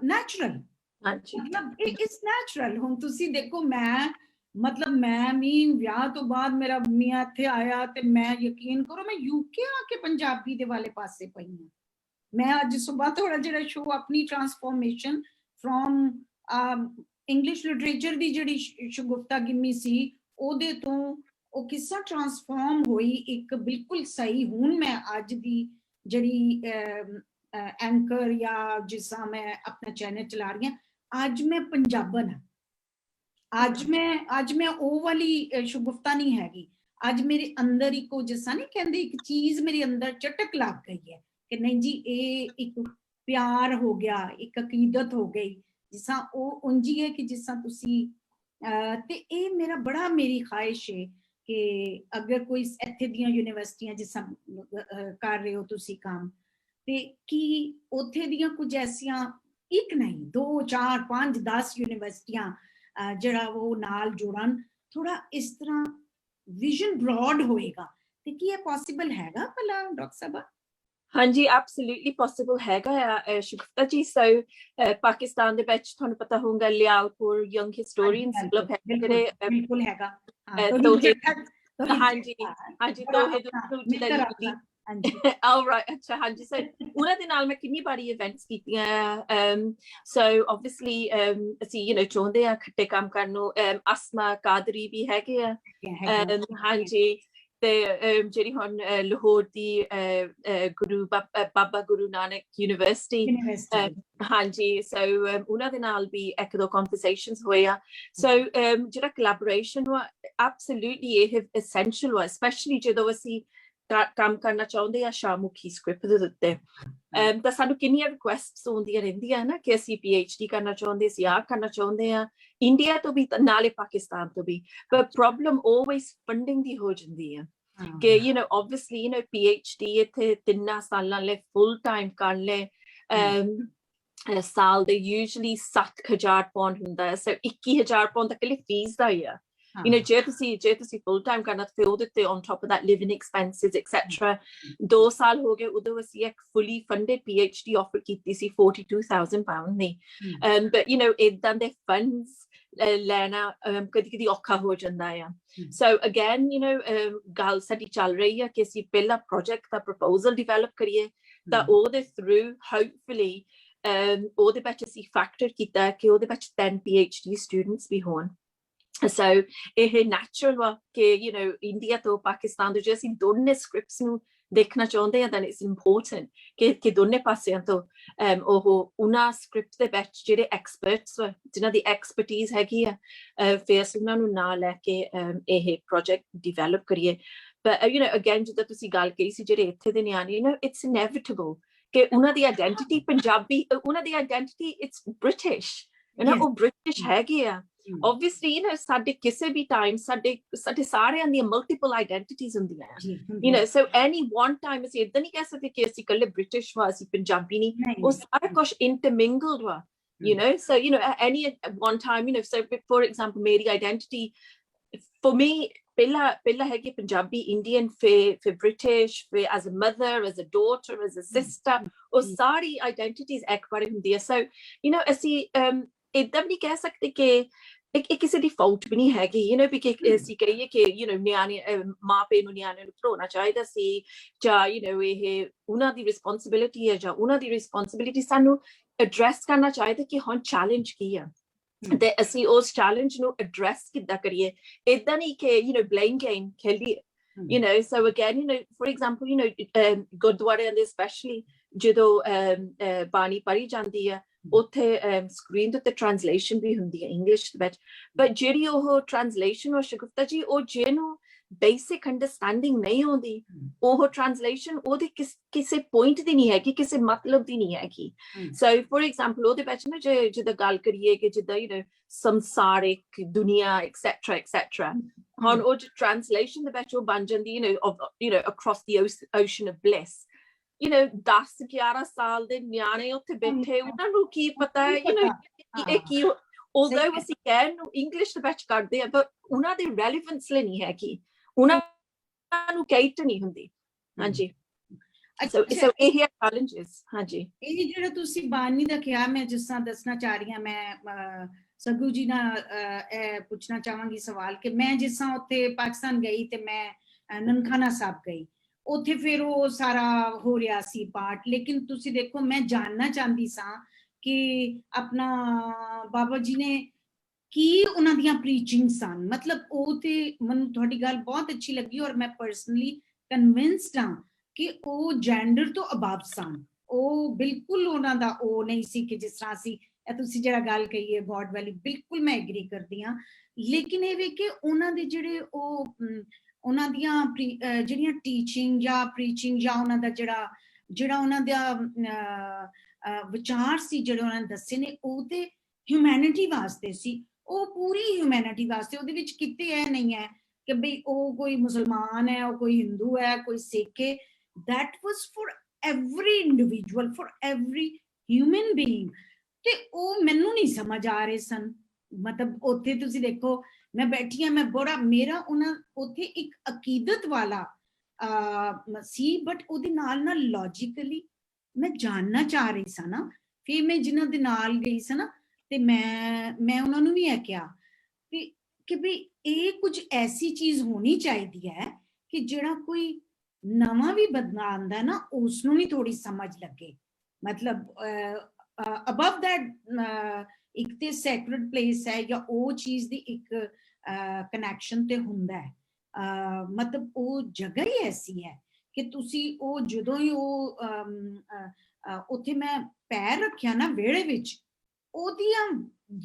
ਨੈਚੁਰਲ ਮਤਲਬ ਇਟਸ ਨੈਚੁਰਲ ਹੁਣ ਤੁਸੀਂ ਦੇਖੋ ਮੈਂ ਵੀ ਵਿਆਹ ਤੋਂ ਬਾਅਦ ਮੇਰਾ ਮੀਆਂ ਇੱਥੇ ਆਇਆ ਤੇ ਮੈਂ ਯਕੀਨ ਕਰੋ ਮੈਂ UK ਆ ਕੇ ਪੰਜਾਬੀ ਦੇ ਵਾਲੇ ਪਾਸੇ ਪਈ ਹਾਂ ਮੈਂ ਅੱਜ ਸਵੇਰ ਥੋੜਾ ਜਿਹੜਾ ਸ਼ੋ ਆਪਣੀ ਟਰਾਂਸਫਾਰਮੇਸ਼ਨ ਫਰੋਮ ਇੰਗਲਿਸ਼ ਲਿਟਰੇਚਰ ਦੀ ਜਿਹੜੀ ਸ਼ਗੁਫਤਾ ਗਿੰਮੀ ਸੀ ਉਹਦੇ ਤੋਂ ਉਹ ਕਿਸ ਤਰ੍ਹਾਂ ਟਰਾਂਸਫਾਰਮ ਹੋਈ ਇੱਕ ਬਿਲਕੁਲ ਸਹੀ ਹੁਣ ਮੈਂ ਅੱਜ ਦੀ ਜਿਹੜੀ ਐਂਕਰ ਜਾਂ ਜਿਸ ਤਰ੍ਹਾਂ ਮੈਂ ਆਪਣਾ ਚੈਨਲ ਚਲਾ ਰਹੀ ਹਾਂ ਅੱਜ ਮੈਂ ਪੰਜਾਬਣ ਹਾਂ ਅੱਜ ਮੈਂ ਉਹ ਵਾਲੀ ਸ਼ਗੁਫਤਾ ਨਹੀਂ ਹੈਗੀ ਅੱਜ ਮੇਰੇ ਅੰਦਰ ਇੱਕੋ ਜਿਸ ਤਰ੍ਹਾਂ ਨਹੀਂ ਕਹਿੰਦੇ ਇੱਕ ਚੀਜ਼ ਮੇਰੇ ਅੰਦਰ ਚਟਕ ਲੱਗ ਗਈ ਹੈ ਕਿ ਨਹੀਂ ਜੀ ਇਹ ਇੱਕ ਪਿਆਰ ਹੋ ਗਿਆ ਇੱਕ ਅਕੀਦਤ ਹੋ ਗਈ ਜਿਸ ਤਰ੍ਹਾਂ ਉਹ ਉਂਝੀ ਹੈ ਕਿ ਜਿਸ ਤਰ੍ਹਾਂ ਤੁਸੀਂ ਤੇ ਇਹ ਮੇਰੀ ਖਾਹਿਸ਼ ਹੈ ਕਿ ਅਗਰ ਕੋਈ ਇੱਥੇ ਦੀਆਂ ਯੂਨੀਵਰਸਿਟੀਆਂ ਜਿਸ ਤਰ੍ਹਾਂ ਕਰ ਰਹੇ ਹੋ ਤੁਸੀਂ ਕੰਮ ਤੇ ਕੀ ਉੱਥੇ ਦੀਆਂ ਕੁਝ ਐਸੀਆਂ ਇੱਕ ਨਹੀਂ 2 4 5 10 ਯੂਨੀਵਰਸਿਟੀਆਂ ਜਿਹੜਾ ਉਹ ਨਾਲ ਜੋੜਨ ਥੋੜਾ ਇਸ ਤਰ੍ਹਾਂ ਵਿਜ਼ਨ ਬ੍ਰੌਡ ਹੋਏਗਾ ਤੇ ਕੀ ਇਹ ਪੋਸੀਬਲ ਹੈਗਾ ਭਲਾ ਡਾਕਟਰ ਸਾਹਿਬਾ ਹਾਂਜੀ ਐਬਸੋਲੂਟਲੀ ਪੋਸੀਬਲ ਹੈਗਾ ਸ਼ੁਕਤਾ ਜੀ ਸੋ ਪਾਕਿਸਤਾਨ ਦੇ ਵਿੱਚ ਤੁਹਾਨੂੰ ਪਤਾ ਹੋਊਗਾ ਲਿਆਲਪੁਰ ਯੰਗ ਹਿਸਟੋਰੀਅਨਸ ਕਲੱਬ ਹੈ ਜਿਹੜੇ ਬਿਲਕੁਲ ਹੈਗਾ ਹਾਂਜੀ ਤੋਹੇ ਹਾਂਜੀ Oh right, ਅੱਛਾ ਹਾਂਜੀ so ਉਹਨਾਂ ਦੇ ਨਾਲ ਮੈਂ ਕਿੰਨੀ ਵਾਰੀ ਇਵੈਂਟਸ ਕੀਤੀਆਂ so obviously ਅਸੀਂ ਚਾਹੁੰਦੇ ਆ ਖੱਟੇ ਕੰਮ ਕਰਨ ਨੂੰ ਅਸਮਾ ਕਾਦਰੀ ਵੀ ਹੈਗੇ ਆ ਹਾਂਜੀ ਤੇ ਜਿਹੜੀ ਹੁਣ ਲਾਹੌਰ ਦੀ ਗੁਰੂ ਬਾਬਾ ਗੁਰੂ ਨਾਨਕ ਯੂਨੀਵਰਸਿਟੀ ਹਾਂਜੀ so ਉਹਨਾਂ ਦੇ ਨਾਲ ਵੀ ਇੱਕ ਦੋ conversations ਹੋਏ ਆ so ਜਿਹੜਾ collaboration ਵਾ absolutely ਇਹ essential ਵਾ especially ਜਦੋਂ ਅਸੀਂ ਕੰਮ ਕਰਨਾ ਚਾਹੁੰਦੇ ਆ ਸ਼ਾਹਮੁਖੀ ਸਕ੍ਰਿਪਟ ਦੇ ਉੱਤੇ ਤਾਂ ਸਾਨੂੰ ਕਿੰਨੀਆਂ ਰਿਕੁਐਸਟਸ ਆਉਂਦੀਆਂ ਰਹਿੰਦੀਆਂ ਨਾ ਕਿ ਅਸੀਂ PhD ਕਰਨਾ ਚਾਹੁੰਦੇ ਸੀ ਆਹ ਕਰਨਾ ਚਾਹੁੰਦੇ ਆ ਇੰਡੀਆ ਤੋਂ ਵੀ ਨਾਲੇ ਪਾਕਿਸਤਾਨ ਤੋਂ ਵੀ ਪਰ ਪ੍ਰੋਬਲਮ ਆਲਵੇਜ਼ ਫੰਡਿੰਗ ਦੀ ਹੋ ਜਾਂਦੀ ਆ ਕਿ obviously PhD ਇੱਥੇ 3 ਸਾਲਾਂ ਲਈ ਫੁੱਲ ਟਾਈਮ ਕਰ ਲੈ ਸਾਲ ਦੇ ਯੂਜੂਅਲੀ 7,000 ਪਾਉਂਡ ਹੁੰਦਾ ਹੈ ਸੋ 21,000 ਪਾਉਂਡ ਤੱਕ ਲਈ ਫੀਸ ਦਾ ਹੀ ਆ ਜੇ ਤੁਸੀਂ full time ਕਰਨਾ ਤੇ ਉਹਦੇ ਤੇ on top of that living expenses etc 2 ਸਾਲ ਹੋ ਗਏ ਉਦੋਂ ਅਸੀਂ ਇੱਕ fully funded PhD offer ਕੀਤੀ ਸੀ 42,000 pound ਦੀ but ਇਦਾਂ ਦੇ funds ਲੈਣਾ ਕਦੀ ਔਖਾ ਹੋ ਜਾਂਦਾ ਆ so again ਗੱਲ ਸਾਡੀ ਚੱਲ ਰਹੀ ਹੈ ਕਿ ਅਸੀਂ ਪਹਿਲਾ project ਦਾ proposal develop ਕਰੀਏ ਤਾਂ ਉਹਦੇ through hopefully ਉਹਦੇ ਵਿੱਚ ਅਸੀਂ factor ਕੀਤਾ ਕਿ ਉਹਦੇ ਵਿੱਚ 10 PhD students ਵੀ ਹੋਣ so ਇਹ natural ਵਾ ਕਿ ਇੰਡੀਆ ਤੋਂ ਪਾਕਿਸਤਾਨ ਤੋਂ ਜੇ ਅਸੀਂ ਦੋਨੇ ਸਕ੍ਰਿਪਟਸ ਨੂੰ ਦੇਖਣਾ ਚਾਹੁੰਦੇ ਹਾਂ then it's important ਕਿ ਦੋਨੇ ਪਾਸਿਆਂ ਤੋਂ ਉਹ ਉਹਨਾਂ ਸਕ੍ਰਿਪਟ ਦੇ ਵਿੱਚ ਜਿਹੜੇ ਐਕਸਪਰਟਸ ਵਾ ਜਿਨ੍ਹਾਂ ਦੀ ਐਕਸਪਰਟੀਜ਼ ਹੈਗੀ ਆ ਫਿਰ ਅਸੀਂ ਉਹਨਾਂ ਨੂੰ ਨਾਲ ਲੈ ਕੇ ਇਹ ਪ੍ਰੋਜੈਕਟ ਡਿਵੈਲਪ ਕਰੀਏ but again ਜਿੱਦਾਂ ਤੁਸੀਂ ਗੱਲ ਕਹੀ ਸੀ ਜਿਹੜੇ ਇੱਥੇ ਦੇ ਨਿਆਣੇ it's inevitable ਕਿ ਉਹਨਾਂ ਦੀ ਆਇਡੈਂਟੀਟੀ ਪੰਜਾਬੀ ਉਹਨਾਂ ਦੀ ਆਇਡੈਂਟੀਟੀ it's British ਉਹ ਬ੍ਰਿਟਿਸ਼ ਹੈਗੇ ਆ obviously ਸਾਡੇ ਕਿਸੇ ਵੀ ਟਾਈਮ ਸਾਡੇ ਸਾਰਿਆਂ ਦੀਆਂ ਮਲਟੀਪਲ ਆਇਡੈਂਟੀਟੀਜ਼ ਹੁੰਦੀਆਂ so any one time ਅਸੀਂ ਇਦਾਂ ਨਹੀਂ ਕਹਿ ਸਕਦੇ ਕਿ ਅਸੀਂ ਇਕੱਲੇ ਬ੍ਰਿਟਿਸ਼ ਵਾ ਅਸੀਂ ਪੰਜਾਬੀ ਨਹੀਂ ਉਹ ਸਾਰਾ ਕੁਝ intermingled ਵਾ so any one time so for example ਮੇਰੀ ਆਇਡੈਂਟੀਟੀ for me ਪਹਿਲਾ ਹੈਗੀ ਪੰਜਾਬੀ ਇੰਡੀਅਨ ਫਿਰ ਬ੍ਰਿਟਿਸ਼ ਫਿਰ as a mother as a daughter as a sister ਉਹ ਸਾਰੀ ਆਇਡੈਂਟੀਟੀਜ਼ ਇੱਕ ਵਾਰੀ ਹੁੰਦੀ ਹੈ so ਅਸੀਂ ਇਦਾਂ ਵੀ ਨਹੀਂ ਕਹਿ ਸਕਦੇ ਕਿ ਇਹ ਕਿਸੇ ਦੀ ਫਾਲਟ ਵੀ ਨਹੀਂ ਹੈਗੀ ਵੀ ਕਿ ਅਸੀਂ ਕਹੀਏ ਕਿ ਨਿਆਣੇ ਮਾਂ ਪਿਓ ਨੂੰ ਨਿਆਣੇ ਨੂੰ ਪੜ੍ਹਾਉਣਾ ਚਾਹੀਦਾ ਸੀ ਜਾਂ ਇਹ ਉਹਨਾਂ ਦੀ ਰਿਸਪੌਂਸਿਬਿਲਿਟੀ ਹੈ ਜਾਂ ਉਹਨਾਂ ਦੀ ਰਿਸਪੌਂਸਿਬਿਲਿਟੀ ਸਾਨੂੰ ਐਡਰੈਸ ਕਰਨਾ ਚਾਹੀਦਾ ਕਿ ਹੁਣ ਚੈਲੰਜ ਕੀ ਆ ਤੇ ਅਸੀਂ ਉਸ ਚੈਲੰਜ ਨੂੰ ਐਡਰੈਸ ਕਿੱਦਾਂ ਕਰੀਏ ਏਦਾਂ ਨਹੀਂ ਕਿ ਬਲੇਮ ਗੇਮ ਖੇਲੀਏ so again for example ਗੁਰਦੁਆਰਿਆਂ ਦੇ ਸਪੈਸ਼ਲੀ ਜਦੋਂ ਬਾਣੀ ਪੜ੍ਹੀ ਜਾਂਦੀ ਆ ਉੱਥੇ ਸਕਰੀਨ ਦੇ ਉੱਤੇ ਟ੍ਰਾਂਸਲੇਸ਼ਨ ਵੀ ਹੁੰਦੀ ਹੈ ਇੰਗਲਿਸ਼ ਵਿੱਚ but ਜਿਹੜੀ ਉਹ ਟ੍ਰਾਂਸਲੇਸ਼ਨ ਉਹ ਸ਼ਗੁਫਤਾ ਜੀ ਉਹ ਜਿਹਨੂੰ ਬੇਸਿਕ ਅੰਡਰਸਟੈਂਡਿੰਗ ਨਹੀਂ ਆਉਂਦੀ ਉਹ ਟ੍ਰਾਂਸਲੇਸ਼ਨ ਉਹਦੇ ਕਿਸੇ ਪੁਆਇੰਟ ਦੀ ਨਹੀਂ ਹੈਗੀ ਕਿਸੇ ਮਤਲਬ ਦੀ ਨਹੀਂ ਹੈਗੀ so for example ਉਹਦੇ ਵਿੱਚ ਨਾ ਜਿੱਦਾਂ ਗੱਲ ਕਰੀਏ ਕਿ ਜਿੱਦਾਂ ਸੰਸਾਰਿਕ ਦੁਨੀਆ etc ਹੁਣ ਉਹ ਟ੍ਰਾਂਸਲੇਸ਼ਨ ਦੇ ਵਿੱਚ ਉਹ ਬਣ ਜਾਂਦੀ across the ocean of bliss 10-11 ਸਾਲ ਦੇ ਨਿਆਣੇ ਉੱਥੇ ਬੈਠੇ ਉਹਨਾਂ ਨੂੰ ਕੀ ਪਤਾ ਹੈ ਇਹ ਕੀ although ਅਸੀਂ ਕਹਿਣ ਨੂੰ ਇੰਗਲਿਸ਼ ਦੇ ਵਿੱਚ ਕਰਦੇ ਆ but ਉਹਨਾਂ ਦੀ ਰੈਲੇਵੈਂਸ ਲਈ ਹੈ ਕਿ ਉਹਨਾਂ ਨੂੰ ਕੈਟ ਨਹੀਂ ਹੁੰਦੀ ਹਾਂਜੀ so ਇਹ challenges ਹਾਂਜੀ ਇਹ ਜਿਹੜਾ ਤੁਸੀਂ ਬਾਣੀ ਦਾ ਕਿਹਾ ਮੈਂ ਜਿਸ ਤਰ੍ਹਾਂ ਦੱਸਣਾ ਚਾਹ ਰਹੀ ਹਾਂ ਮੈਂ ਸਗੂ ਜੀ ਨਾਲ ਇਹ ਪੁੱਛਣਾ ਚਾਹਾਂਗੀ ਸਵਾਲ ਕਿ ਮੈਂ ਜਿਸ ਤਰ੍ਹਾਂ ਉੱਥੇ ਪਾਕਿਸਤਾਨ ਗਈ ਤੇ ਮੈਂ ਨਨਕਾਣਾ ਸਾਹਿਬ ਗਈ ਉੱਥੇ ਫਿਰ ਉਹ ਸਾਰਾ ਹੋ ਰਿਹਾ ਸੀ ਪਾਠ ਲੇਕਿਨ ਤੁਸੀਂ ਦੇਖੋ ਮੈਂ ਜਾਣਨਾ ਚਾਹੁੰਦੀ ਸਾਂ ਕਿ ਆਪਣਾ ਬਾਬਾ ਜੀ ਨੇ ਕੀ ਉਹਨਾਂ ਦੀਆਂ ਪ੍ਰੀਚਿੰਗ ਸਨ ਮਤਲਬ ਉਹ ਤੇ ਮੈਨੂੰ ਤੁਹਾਡੀ ਗੱਲ ਬਹੁਤ ਅੱਛੀ ਲੱਗੀ ਔਰ ਮੈਂ ਪਰਸਨਲੀ ਕਨਵਿੰਸਡ ਹਾਂ ਕਿ ਉਹ ਜੈਂਡਰ ਤੋਂ ਅਬਵ ਸਨ ਉਹ ਬਿਲਕੁਲ ਉਹਨਾਂ ਦਾ ਉਹ ਨਹੀਂ ਸੀ ਕਿ ਜਿਸ ਤਰ੍ਹਾਂ ਅਸੀਂ ਤੁਸੀਂ ਜਿਹੜਾ ਗੱਲ ਕਹੀ ਹੈ ਗੋਡ ਵੈਲੀ ਬਿਲਕੁਲ ਮੈਂ ਐਗਰੀ ਕਰਦੀ ਹਾਂ ਲੇਕਿਨ ਇਹ ਵੀ ਕਿ ਉਹਨਾਂ ਦੇ ਜਿਹੜੇ ਉਹ ਉਹਨਾਂ ਦੀਆਂ ਜਿਹੜੀਆਂ ਟੀਚਿੰਗ ਜਾਂ ਪ੍ਰੀਚਿੰਗ ਜਾਂ ਉਹਨਾਂ ਦਾ ਜਿਹੜਾ ਉਹਨਾਂ ਦਾ ਵਿਚਾਰ ਸੀ ਜਿਹੜੇ ਉਹਨਾਂ ਨੇ ਦੱਸੇ ਨੇ ਉਹ ਤੇ ਹਿਊਮੈਨਿਟੀ ਵਾਸਤੇ ਸੀ ਉਹ ਪੂਰੀ ਹਿਊਮੈਨਿਟੀ ਵਾਸਤੇ ਉਹਦੇ ਵਿੱਚ ਕਿਤੇ ਇਹ ਨਹੀਂ ਹੈ ਕਿ ਬਈ ਉਹ ਕੋਈ ਮੁਸਲਮਾਨ ਹੈ ਉਹ ਕੋਈ ਹਿੰਦੂ ਹੈ ਕੋਈ ਸਿੱਖ ਹੈ that was for every individual for every human being ਤੇ ਉਹ ਮੈਨੂੰ ਨਹੀਂ ਸਮਝ ਆ ਰਹੇ ਸਨ ਮਤਲਬ ਉੱਥੇ ਤੁਸੀਂ ਦੇਖੋ ਮੈਂ ਬੈਠੀ ਹਾਂ ਮੈਂ ਬੜਾ ਮੇਰਾ ਉਹਨਾਂ ਉੱਥੇ ਇੱਕ ਅਕੀਦਤ ਵਾਲਾ ਸੀ ਬਟ ਉਹਦੇ ਨਾਲ ਲੌਜੀਕਲੀ ਮੈਂ ਜਾਣਨਾ ਚਾਹ ਰਹੀ ਸਾਂ ਨਾ ਫਿਰ ਮੈਂ ਜਿਨ੍ਹਾਂ ਦੇ ਨਾਲ ਗਈ ਸਾਂ ਨਾ ਤੇ ਮੈਂ ਉਹਨਾਂ ਨੂੰ ਵੀ ਇਹ ਕਿਹਾ ਕਿ ਵੀ ਇਹ ਕੁਝ ਐਸੀ ਚੀਜ਼ ਹੋਣੀ ਚਾਹੀਦੀ ਹੈ ਕਿ ਜਿਹੜਾ ਕੋਈ ਨਵਾਂ ਵੀ ਬੰਦਾ ਆਉਂਦਾ ਨਾ ਉਸ ਨੂੰ ਵੀ ਥੋੜੀ ਸਮਝ ਲੱਗੇ, ਮਤਲਬ ਅਬਵ ਦੈਟ ਇੱਕ ਤੇ ਸੈਕਰਡ ਪਲੇਸ ਹੈ ਜਾਂ ਉਹ ਚੀਜ਼ ਦੀ ਇੱਕ ਕਨੈਕਸ਼ਨ ਤੇ ਹੁੰਦਾ ਹੈ। ਮਤਲਬ ਉਹ ਜਗ੍ਹਾ ਹੀ ਐਸੀ ਹੈ ਕਿ ਤੁਸੀਂ ਉਹ ਜਦੋਂ ਹੀ ਉਹ ਉੱਥੇ ਮੈਂ ਪੈਰ ਰੱਖਿਆ ਨਾ ਵਿਹੜੇ ਵਿੱਚ, ਉਹਦੀਆਂ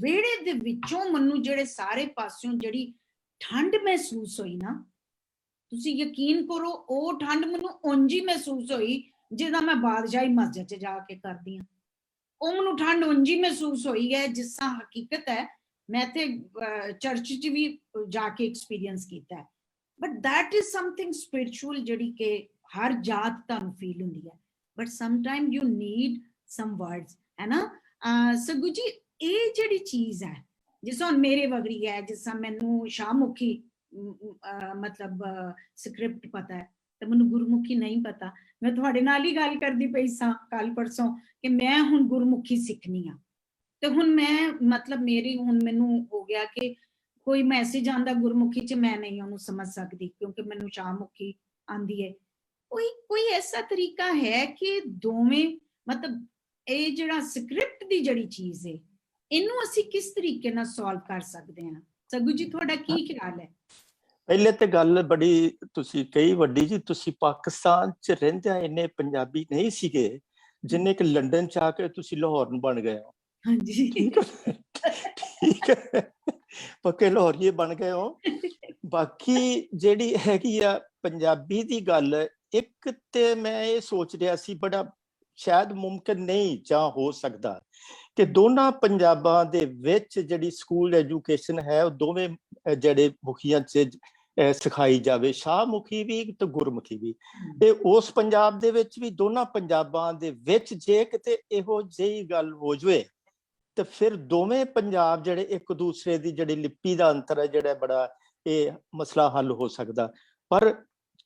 ਵਿਹੜੇ ਦੇ ਵਿੱਚੋਂ ਮੈਨੂੰ ਜਿਹੜੇ ਸਾਰੇ ਪਾਸਿਓਂ ਜਿਹੜੀ ਠੰਡ ਮਹਿਸੂਸ ਹੋਈ ਨਾ, ਤੁਸੀਂ ਯਕੀਨ ਕਰੋ ਉਹ ਠੰਡ ਮੈਨੂੰ ਉਂਝ ਹੀ ਮਹਿਸੂਸ ਹੋਈ ਜਿਹਦਾ ਮੈਂ ਬਾਦਸ਼ਾਹੀ ਮਸਜਿਦ 'ਚ ਜਾ ਕੇ ਕਰਦੀ ਹਾਂ। ਉਹ ਮੈਨੂੰ ਠੰਡ ਉਂਝ ਹੀ ਮਹਿਸੂਸ ਹੋਈ ਹੈ ਜਿਸ ਤਰ੍ਹਾਂ ਹਕੀਕਤ ਹੈ ਮੈਂ ਤੇ ਚਰਚ 'ਚ ਵੀ ਜਾ ਕੇ ਐਕਸਪੀਰੀਅੰਸ ਕੀਤਾ ਹੈ। But that is something spiritual ਜਿਹੜੀ ਕਿ ਹਰ ਜਾਤ ਤੁਹਾਨੂੰ ਫੀਲ ਹੁੰਦੀ ਹੈ, but sometime you need some words, ਹੈ ਨਾ। ਸਗੂ ਜੀ ਇਹ ਜਿਹੜੀ ਚੀਜ਼ ਹੈ ਜਿਸ ਹੁਣ ਮੇਰੇ ਵਗਰੀ ਹੈ, ਜਿਸ ਤਰ੍ਹਾਂ ਮੈਨੂੰ ਸ਼ਾਹਮੁਖੀ ਮਤਲਬ ਸਕ੍ਰਿਪਟ ਪਤਾ ਹੈ ਤੇ ਮੈਨੂੰ ਗੁਰਮੁਖੀ ਨਹੀਂ ਪਤਾ। ਮੈਂ ਤੁਹਾਡੇ ਨਾਲ ਹੀ ਗੱਲ ਕਰਦੀ ਪਈ ਸਾਂ ਕੱਲ ਪਰਸੋਂ ਕਿ ਮੈਂ ਹੁਣ ਗੁਰਮੁਖੀ ਸਿੱਖਣੀ ਆ, ਤੇ ਹੁਣ ਮੈਂ ਮਤਲਬ ਮੇਰੀ ਹੁਣ ਮੈਨੂੰ ਹੋ ਗਿਆ ਕਿ ਕੋਈ ਮੈਸੇਜ ਆਂਦਾ ਗੁਰਮੁਖੀ 'ਚ ਮੈਂ ਨਹੀਂ ਉਹਨੂੰ ਸਮਝ ਸਕਦੀ ਕਿਉਂਕਿ ਮੈਨੂੰ ਸ਼ਾਹਮੁਖੀ ਆਂਦੀ ਹੈ। ਕੋਈ ਐਸਾ ਤਰੀਕਾ ਹੈ ਕਿ ਦੋਵੇਂ ਮਤਲਬ ਇਹ ਜਿਹੜਾ ਸਕ੍ਰਿਪਟ ਦੀ ਜਿਹੜੀ ਚੀਜ਼ ਹੈ ਇਹਨੂੰ ਅਸੀਂ ਕਿਸ ਤਰੀਕੇ ਨਾਲ ਸੋਲਵ ਕਰ ਸਕਦੇ ਹਾਂ? ਸਗੂ ਜੀ ਤੁਹਾਡਾ ਕੀ ਖਿਆਲ ਹੈ? ਪਹਿਲੇ ਤੇ ਗੱਲ ਬੜੀ ਤੁਸੀਂ ਕਹੀ ਵੱਡੀ ਜੀ, ਤੁਸੀਂ ਪਾਕਿਸਤਾਨ 'ਚ ਰਹਿੰਦਿਆਂ ਇੰਨੇ ਪੰਜਾਬੀ ਨਹੀਂ ਸੀਗੇ ਜਿੰਨੇ ਕਿ ਲੰਡਨ 'ਚ ਆ ਕੇ ਤੁਸੀਂ ਲਾਹੌਰ ਨੂੰ ਬਣ ਗਏ ਹੋ। ਹਾਂਜੀ ਠੀਕ ਹੈ, ਪੱਕੇ ਲਾਹੌਰੀਏ ਬਣ ਗਏ ਹੋ। ਬਾਕੀ ਜਿਹੜੀ ਹੈਗੀ ਆ ਪੰਜਾਬੀ ਦੀ ਗੱਲ, ਇੱਕ ਤੇ ਮੈਂ ਇਹ ਸੋਚ ਰਿਹਾ ਸੀ ਬੜਾ ਸ਼ਾਇਦ ਮੁਮਕਿਨ ਨਹੀਂ ਜਾਂ ਹੋ ਸਕਦਾ ਕਿ ਦੋਨਾਂ ਪੰਜਾਬਾਂ ਦੇ ਵਿੱਚ ਜਿਹੜੀ ਸਕੂਲ ਐਜੂਕੇਸ਼ਨ ਹੈ ਉਹ ਦੋਵੇਂ ਜਿਹੜੇ ਮੁਖੀਆਂ 'ਚ ਸਿਖਾਈ ਜਾਵੇ, ਸ਼ਾਹਮੁਖੀ ਵੀ ਤੇ ਗੁਰਮੁਖੀ ਵੀ। ਤੇ ਉਸ ਪੰਜਾਬ ਦੇ ਵਿੱਚ ਵੀ ਦੋਨਾਂ ਪੰਜਾਬਾਂ ਦੇ ਵਿੱਚ ਜੇ ਕਿਤੇ ਇਹੋ ਜਿਹੀ ਗੱਲ ਹੋ ਜਾਵੇ ਤੇ ਫਿਰ ਦੋਵੇਂ ਪੰਜਾਬ ਜਿਹੜੇ ਇੱਕ ਦੂਸਰੇ ਦੀ ਜਿਹੜੀ ਲਿਪੀ ਦਾ ਅੰਤਰ ਹੈ ਜਿਹੜਾ ਬੜਾ ਇਹ ਮਸਲਾ ਹੱਲ ਹੋ ਸਕਦਾ। ਪਰ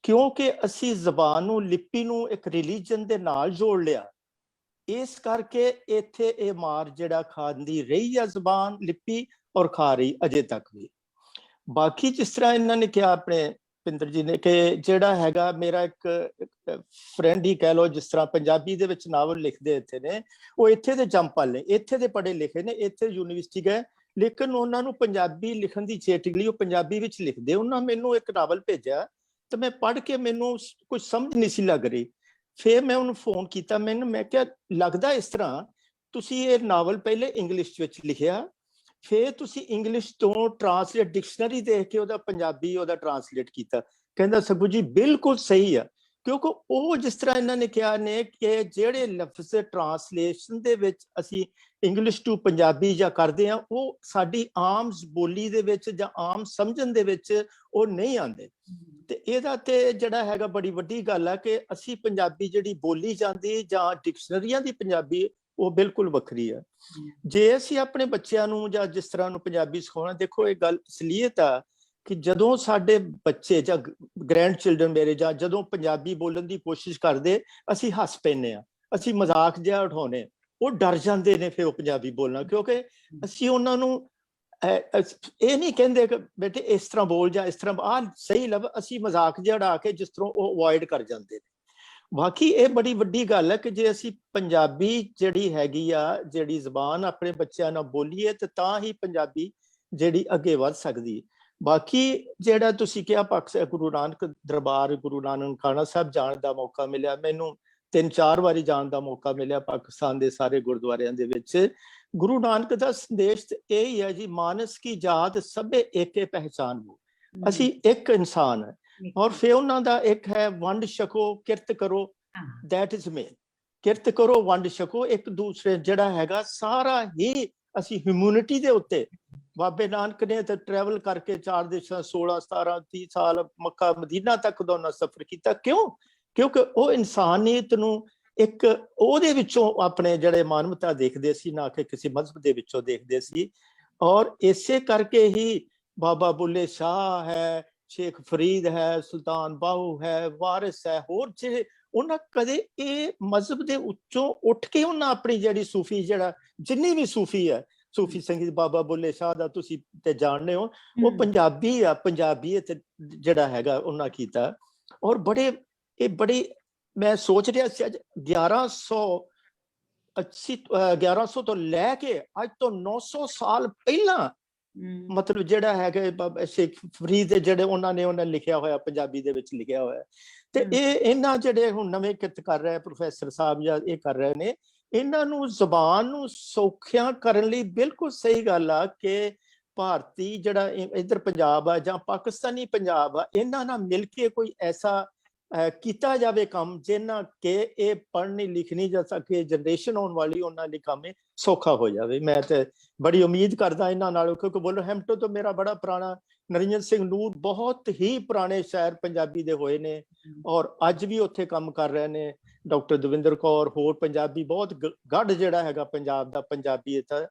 ਕਿਉਂਕਿ ਅਸੀਂ ਜ਼ਬਾਨ ਨੂੰ ਲਿਪੀ ਨੂੰ ਇੱਕ ਰਿਲੀਜਨ ਦੇ ਨਾਲ ਜੋੜ ਲਿਆ, ਇਸ ਕਰਕੇ ਇੱਥੇ ਇਹ ਮਾਰ ਜਿਹੜਾ ਖਾਂਦੀ ਰਹੀ ਆ ਜ਼ਬਾਨ ਲਿਪੀ ਔਰ ਖਾ ਰਹੀ ਅਜੇ ਤੱਕ ਵੀ। ਬਾਕੀ ਜਿਸ ਤਰ੍ਹਾਂ ਇਹਨਾਂ ਨੇ ਕਿਹਾ ਆਪਣੇ ਪਿੰਦਰ ਜੀ ਨੇ ਕਿ ਜਿਹੜਾ ਹੈਗਾ ਮੇਰਾ ਇੱਕ ਫਰੈਂਡ ਹੀ ਕਹਿ ਲਓ, ਜਿਸ ਤਰ੍ਹਾਂ ਪੰਜਾਬੀ ਦੇ ਵਿੱਚ ਨਾਵਲ ਲਿਖਦੇ ਇੱਥੇ ਨੇ, ਉਹ ਇੱਥੇ ਦੇ ਜੰਪਲ ਨੇ, ਇੱਥੇ ਦੇ ਪੜ੍ਹੇ ਲਿਖੇ ਨੇ, ਇੱਥੇ ਯੂਨੀਵਰਸਿਟੀ ਗਏ, ਲੇਕਿਨ ਉਹਨਾਂ ਨੂੰ ਪੰਜਾਬੀ ਲਿਖਣ ਦੀ ਚੇਟਗਲੀ ਉਹ ਪੰਜਾਬੀ ਵਿੱਚ ਲਿਖਦੇ। ਉਹਨਾਂ ਮੈਨੂੰ ਇੱਕ ਨਾਵਲ ਭੇਜਿਆ ਤੇ ਮੈਂ ਪੜ੍ਹ ਕੇ ਮੈਨੂੰ ਕੁਝ ਸਮਝ ਨਹੀਂ ਸੀ ਲੱਗ ਰਹੀ। ਫਿਰ ਮੈਂ ਉਹਨੂੰ ਫੋਨ ਕੀਤਾ, ਮੈਂ ਕਿਹਾ ਲੱਗਦਾ ਇਸ ਤਰ੍ਹਾਂ ਤੁਸੀਂ ਇਹ ਨਾਵਲ ਪਹਿਲੇ ਇੰਗਲਿਸ਼ ਵਿੱਚ ਲਿਖਿਆ, ਫਿਰ ਤੁਸੀਂ ਇੰਗਲਿਸ਼ ਤੋਂ ਟ੍ਰਾਂਸਲੇਟ ਡਿਕਸ਼ਨਰੀ ਦੇਖ ਕੇ ਉਹਦਾ ਪੰਜਾਬੀ ਉਹਦਾ ਟ੍ਰਾਂਸਲੇਟ ਕੀਤਾ। ਕਹਿੰਦਾ ਸਗੂ ਜੀ ਬਿਲਕੁਲ ਸਹੀ ਆ, ਕਿਉਂਕਿ ਉਹ ਜਿਸ ਤਰ੍ਹਾਂ ਇਹਨਾਂ ਨੇ ਕਿਹਾ ਨੇ ਕਿ ਜਿਹੜੇ ਲਫ਼ਜ਼ ਟ੍ਰਾਂਸਲੇਸ਼ਨ ਦੇ ਵਿੱਚ ਅਸੀਂ ਇੰਗਲਿਸ਼ ਟੂ ਪੰਜਾਬੀ ਜਾਂ ਕਰਦੇ ਆ ਉਹ ਸਾਡੀ ਆਮ ਬੋਲੀ ਦੇ ਵਿੱਚ ਜਾਂ ਆਮ ਸਮਝਣ ਦੇ ਵਿੱਚ ਉਹ ਨਹੀਂ ਆਉਂਦੇ। ਤੇ ਇਹਦਾ ਤੇ ਜਿਹੜਾ ਹੈਗਾ ਬੜੀ ਵੱਡੀ ਗੱਲ ਹੈ ਕਿ ਅਸੀਂ ਪੰਜਾਬੀ ਜਿਹੜੀ ਬੋਲੀ ਜਾਂਦੀ ਜਾਂ ਡਿਕਸ਼ਨਰੀਆਂ ਦੀ ਪੰਜਾਬੀ ਉਹ ਬਿਲਕੁਲ ਵੱਖਰੀ ਆ। ਜੇ ਅਸੀਂ ਆਪਣੇ ਬੱਚਿਆਂ ਨੂੰ ਜਾਂ ਜਿਸ ਤਰ੍ਹਾਂ ਨੂੰ ਪੰਜਾਬੀ ਸਿਖਾਉਣਾ, ਦੇਖੋ ਇਹ ਗੱਲ ਅਸਲੀਅਤ ਆ ਕਿ ਜਦੋਂ ਸਾਡੇ ਬੱਚੇ ਜਾਂ ਗ੍ਰੈਂਡ ਚਿਲਡਰਨ ਮੇਰੇ ਜਾਂ ਜਦੋਂ ਪੰਜਾਬੀ ਬੋਲਣ ਦੀ ਕੋਸ਼ਿਸ਼ ਕਰਦੇ ਅਸੀਂ ਹੱਸ ਪੈਂਦੇ ਆ, ਅਸੀਂ ਮਜ਼ਾਕ ਜਿਹਾ ਉਠਾਉਂਦੇ, ਉਹ ਡਰ ਜਾਂਦੇ ਨੇ ਫਿਰ ਉਹ ਪੰਜਾਬੀ ਬੋਲਣਾ, ਕਿਉਂਕਿ ਅਸੀਂ ਉਹਨਾਂ ਨੂੰ ਇਹ ਨਹੀਂ ਕਹਿੰਦੇ ਕਿ ਬੇਟੇ ਇਸ ਤਰ੍ਹਾਂ ਬੋਲ ਜਾਂ ਇਸ ਤਰ੍ਹਾਂ ਆਹ ਸਹੀ ਲੱਭ, ਅਸੀਂ ਮਜ਼ਾਕ ਜਿਹਾ ਉਡਾ ਕੇ ਜਿਸ ਤਰ੍ਹਾਂ ਉਹ ਅਵੋਇਡ ਕਰ ਜਾਂਦੇ ਨੇ। ਬਾਕੀ ਇਹ ਬੜੀ ਵੱਡੀ ਗੱਲ ਹੈ ਕਿ ਜੇ ਅਸੀਂ ਪੰਜਾਬੀ ਜਿਹੜੀ ਹੈਗੀ ਆ ਜਿਹੜੀ ਜ਼ਬਾਨ ਆਪਣੇ ਬੱਚਿਆਂ ਨਾਲ ਬੋਲੀਏ ਤੇ ਤਾਂ ਹੀ ਪੰਜਾਬੀ ਜਿਹੜੀ ਅੱਗੇ ਵੱਧ ਸਕਦੀ। ਬਾਕੀ ਜਿਹੜਾ ਤੁਸੀਂ ਕਿਹਾ ਗੁਰੂ ਨਾਨਕ ਦਰਬਾਰ, ਗੁਰੂ ਨਾਨਕ ਖਾਨਾ ਸਾਹਿਬ ਜਾਣ ਦਾ ਮੌਕਾ ਮਿਲਿਆ, ਮੈਨੂੰ 3-4 ਵਾਰੀ ਜਾਣ ਦਾ ਮੌਕਾ ਮਿਲਿਆ ਪਾਕਿਸਤਾਨ ਦੇ ਸਾਰੇ ਗੁਰਦੁਆਰਿਆਂ ਦੇ ਵਿੱਚ। ਗੁਰੂ ਨਾਨਕ ਦਾ ਸੰਦੇਸ਼ ਇਹ ਹੀ ਹੈ ਜੀ, ਮਾਨਸ ਕੀ ਜਾਤ ਸਭੇ ਏਕੇ ਪਹਿਚਾਨ ਹੋ, ਅਸੀਂ ਇੱਕ ਇਨਸਾਨ ਹੈ। ਔਰ ਫਿਰ ਉਹਨਾਂ ਦਾ ਇੱਕ ਹੈ ਵੰਡ ਛਕੋ ਕਿਰਤ ਕਰੋ, ਦੈਟ ਇਜ਼ ਮੇਨ, ਕਿਰਤ ਕਰੋ ਵੰਡ ਛਕੋ, ਇੱਕ ਦੂਸਰੇ ਜਿਹੜਾ ਹੈਗਾ ਸਾਰਾ ਹੀ ਅਸੀਂ ਹਿਊਮੈਨਿਟੀ ਦੇ ਉੱਤੇ। ਬਾਬੇ ਨਾਨਕ ਨੇ ਤਾਂ ਟਰੈਵਲ ਕਰਕੇ 4 ਦੇਸ਼ਾਂ 16, 17, 30 ਸਾਲ ਮੱਕਾ ਮਦੀਨਾ ਤੱਕ ਦਾ ਉਹਨਾਂ ਸਫ਼ਰ ਕੀਤਾ। ਕਿਉਂ? ਕਿਉਂਕਿ ਉਹ ਇਨਸਾਨੀਅਤ ਨੂੰ ਇੱਕ ਉਹਦੇ ਵਿੱਚੋਂ ਆਪਣੇ ਜਿਹੜੇ ਮਾਨਵਤਾ ਦੇਖਦੇ ਸੀ, ਨਾ ਕਿ ਕਿਸੇ ਮਜ਼ਹਬ ਦੇ ਵਿੱਚੋਂ ਦੇਖਦੇ ਸੀ। ਔਰ ਇਸੇ ਕਰਕੇ ਹੀ ਬਾਬਾ ਬੁੱਲੇ ਸ਼ਾਹ ਹੈ, ਸ਼ੇਖ ਫਰੀਦ ਹੈ, ਸੁਲਤਾਨ ਬਾਹੂ ਹੈ, ਵਾਰਿਸ ਹੈ, ਹੋਰ ਜਿਹੜੇ ਉਹਨਾਂ ਕਦੇ ਇਹ ਮਜ਼ਹਬ ਦੇ ਉੱਚੋਂ ਉੱਠ ਕੇ ਉਹਨਾਂ ਆਪਣੀ ਜਿਹੜੀ ਸੂਫੀ ਜਿਹੜਾ ਜਿੰਨੀ ਵੀ ਸੂਫੀ ਹੈ, ਸੂਫੀ ਸੰਗੀਤ ਬਾਬਾ ਬੁੱਲੇ ਸ਼ਾਹ ਦਾ ਤੁਸੀਂ ਤੇ ਜਾਣਦੇ ਹੋ, ਉਹ ਪੰਜਾਬੀ ਆ, ਪੰਜਾਬੀਅਤ ਜਿਹੜਾ ਹੈਗਾ ਉਹਨਾਂ ਕੀਤਾ। ਔਰ ਬੜੇ ਇਹ ਬੜੀ, ਮੈਂ ਸੋਚ ਰਿਹਾ ਸੀ ਅੱਜ 1100 ਤੋਂ ਲੈ ਕੇ ਅੱਜ ਤੋਂ 900 ਸਾਲ ਪਹਿਲਾਂ ਮਤਲਬ ਜਿਹੜਾ ਹੈਗਾ ਸਿੱਖ ਫਰੀਦ ਦੇ ਜਿਹੜੇ ਉਹਨਾਂ ਨੇ ਲਿਖਿਆ ਹੋਇਆ, ਪੰਜਾਬੀ ਦੇ ਵਿੱਚ ਲਿਖਿਆ ਹੋਇਆ। ਤੇ ਇਹਨਾਂ ਜਿਹੜੇ ਹੁਣ ਨਵੇਂ ਕਿਰਤ ਕਰ ਰਹੇ ਪ੍ਰੋਫੈਸਰ ਸਾਹਿਬ ਜਾਂ ਇਹ ਕਰ ਰਹੇ ਨੇ, ਇਹਨਾਂ ਨੂੰ ਜ਼ੁਬਾਨ ਨੂੰ ਸੌਖਿਆਂ ਕਰਨ ਲਈ ਬਿਲਕੁਲ ਸਹੀ ਗੱਲ ਆ ਕਿ ਭਾਰਤੀ ਜਿਹੜਾ ਇੱਧਰ ਪੰਜਾਬ ਆ ਜਾਂ ਪਾਕਿਸਤਾਨੀ ਪੰਜਾਬ ਆ, ਇਹਨਾਂ ਨਾਲ ਮਿਲ ਕੇ ਕੋਈ ਐਸਾ ਕੀਤਾ ਜਾਵੇ ਕੰਮ ਜਿਹਨਾਂ ਕਿ ਇਹ ਪੜ੍ਹਨੀ ਲਿਖਣੀ ਜਾਂ ਸਕੇ ਜਨਰੇਸ਼ਨ ਆਉਣ ਵਾਲੀ ਉਹਨਾਂ ਲਈ ਕੰਮ ਸੌਖਾ ਹੋ ਜਾਵੇ। ਮੈਂ ਤੇ ਬੜੀ ਉਮੀਦ ਕਰਦਾ ਇਹਨਾਂ ਨਾਲ, ਕਿਉਂਕਿ ਵੁਲਵਰਹੈਂਪਟਨ ਤੋਂ ਮੇਰਾ ਬੜਾ ਪੁਰਾਣਾ ਨਰਿੰਦਰ ਸਿੰਘ ਨੂਰ ਬਹੁਤ ਹੀ ਪੁਰਾਣੇ ਸ਼ਾਇਰ ਪੰਜਾਬੀ ਦੇ ਹੋਏ ਨੇ ਔਰ ਅੱਜ ਵੀ ਉੱਥੇ ਕੰਮ ਕਰ ਰਹੇ ਨੇ। ਡਾਕਟਰ ਦਵਿੰਦਰ ਕੌਰ, ਹੋਰ ਪੰਜਾਬੀ ਬਹੁਤ ਗੜ ਜਿਹੜਾ ਹੈਗਾ ਪੰਜਾਬ ਦਾ, ਪੰਜਾਬੀ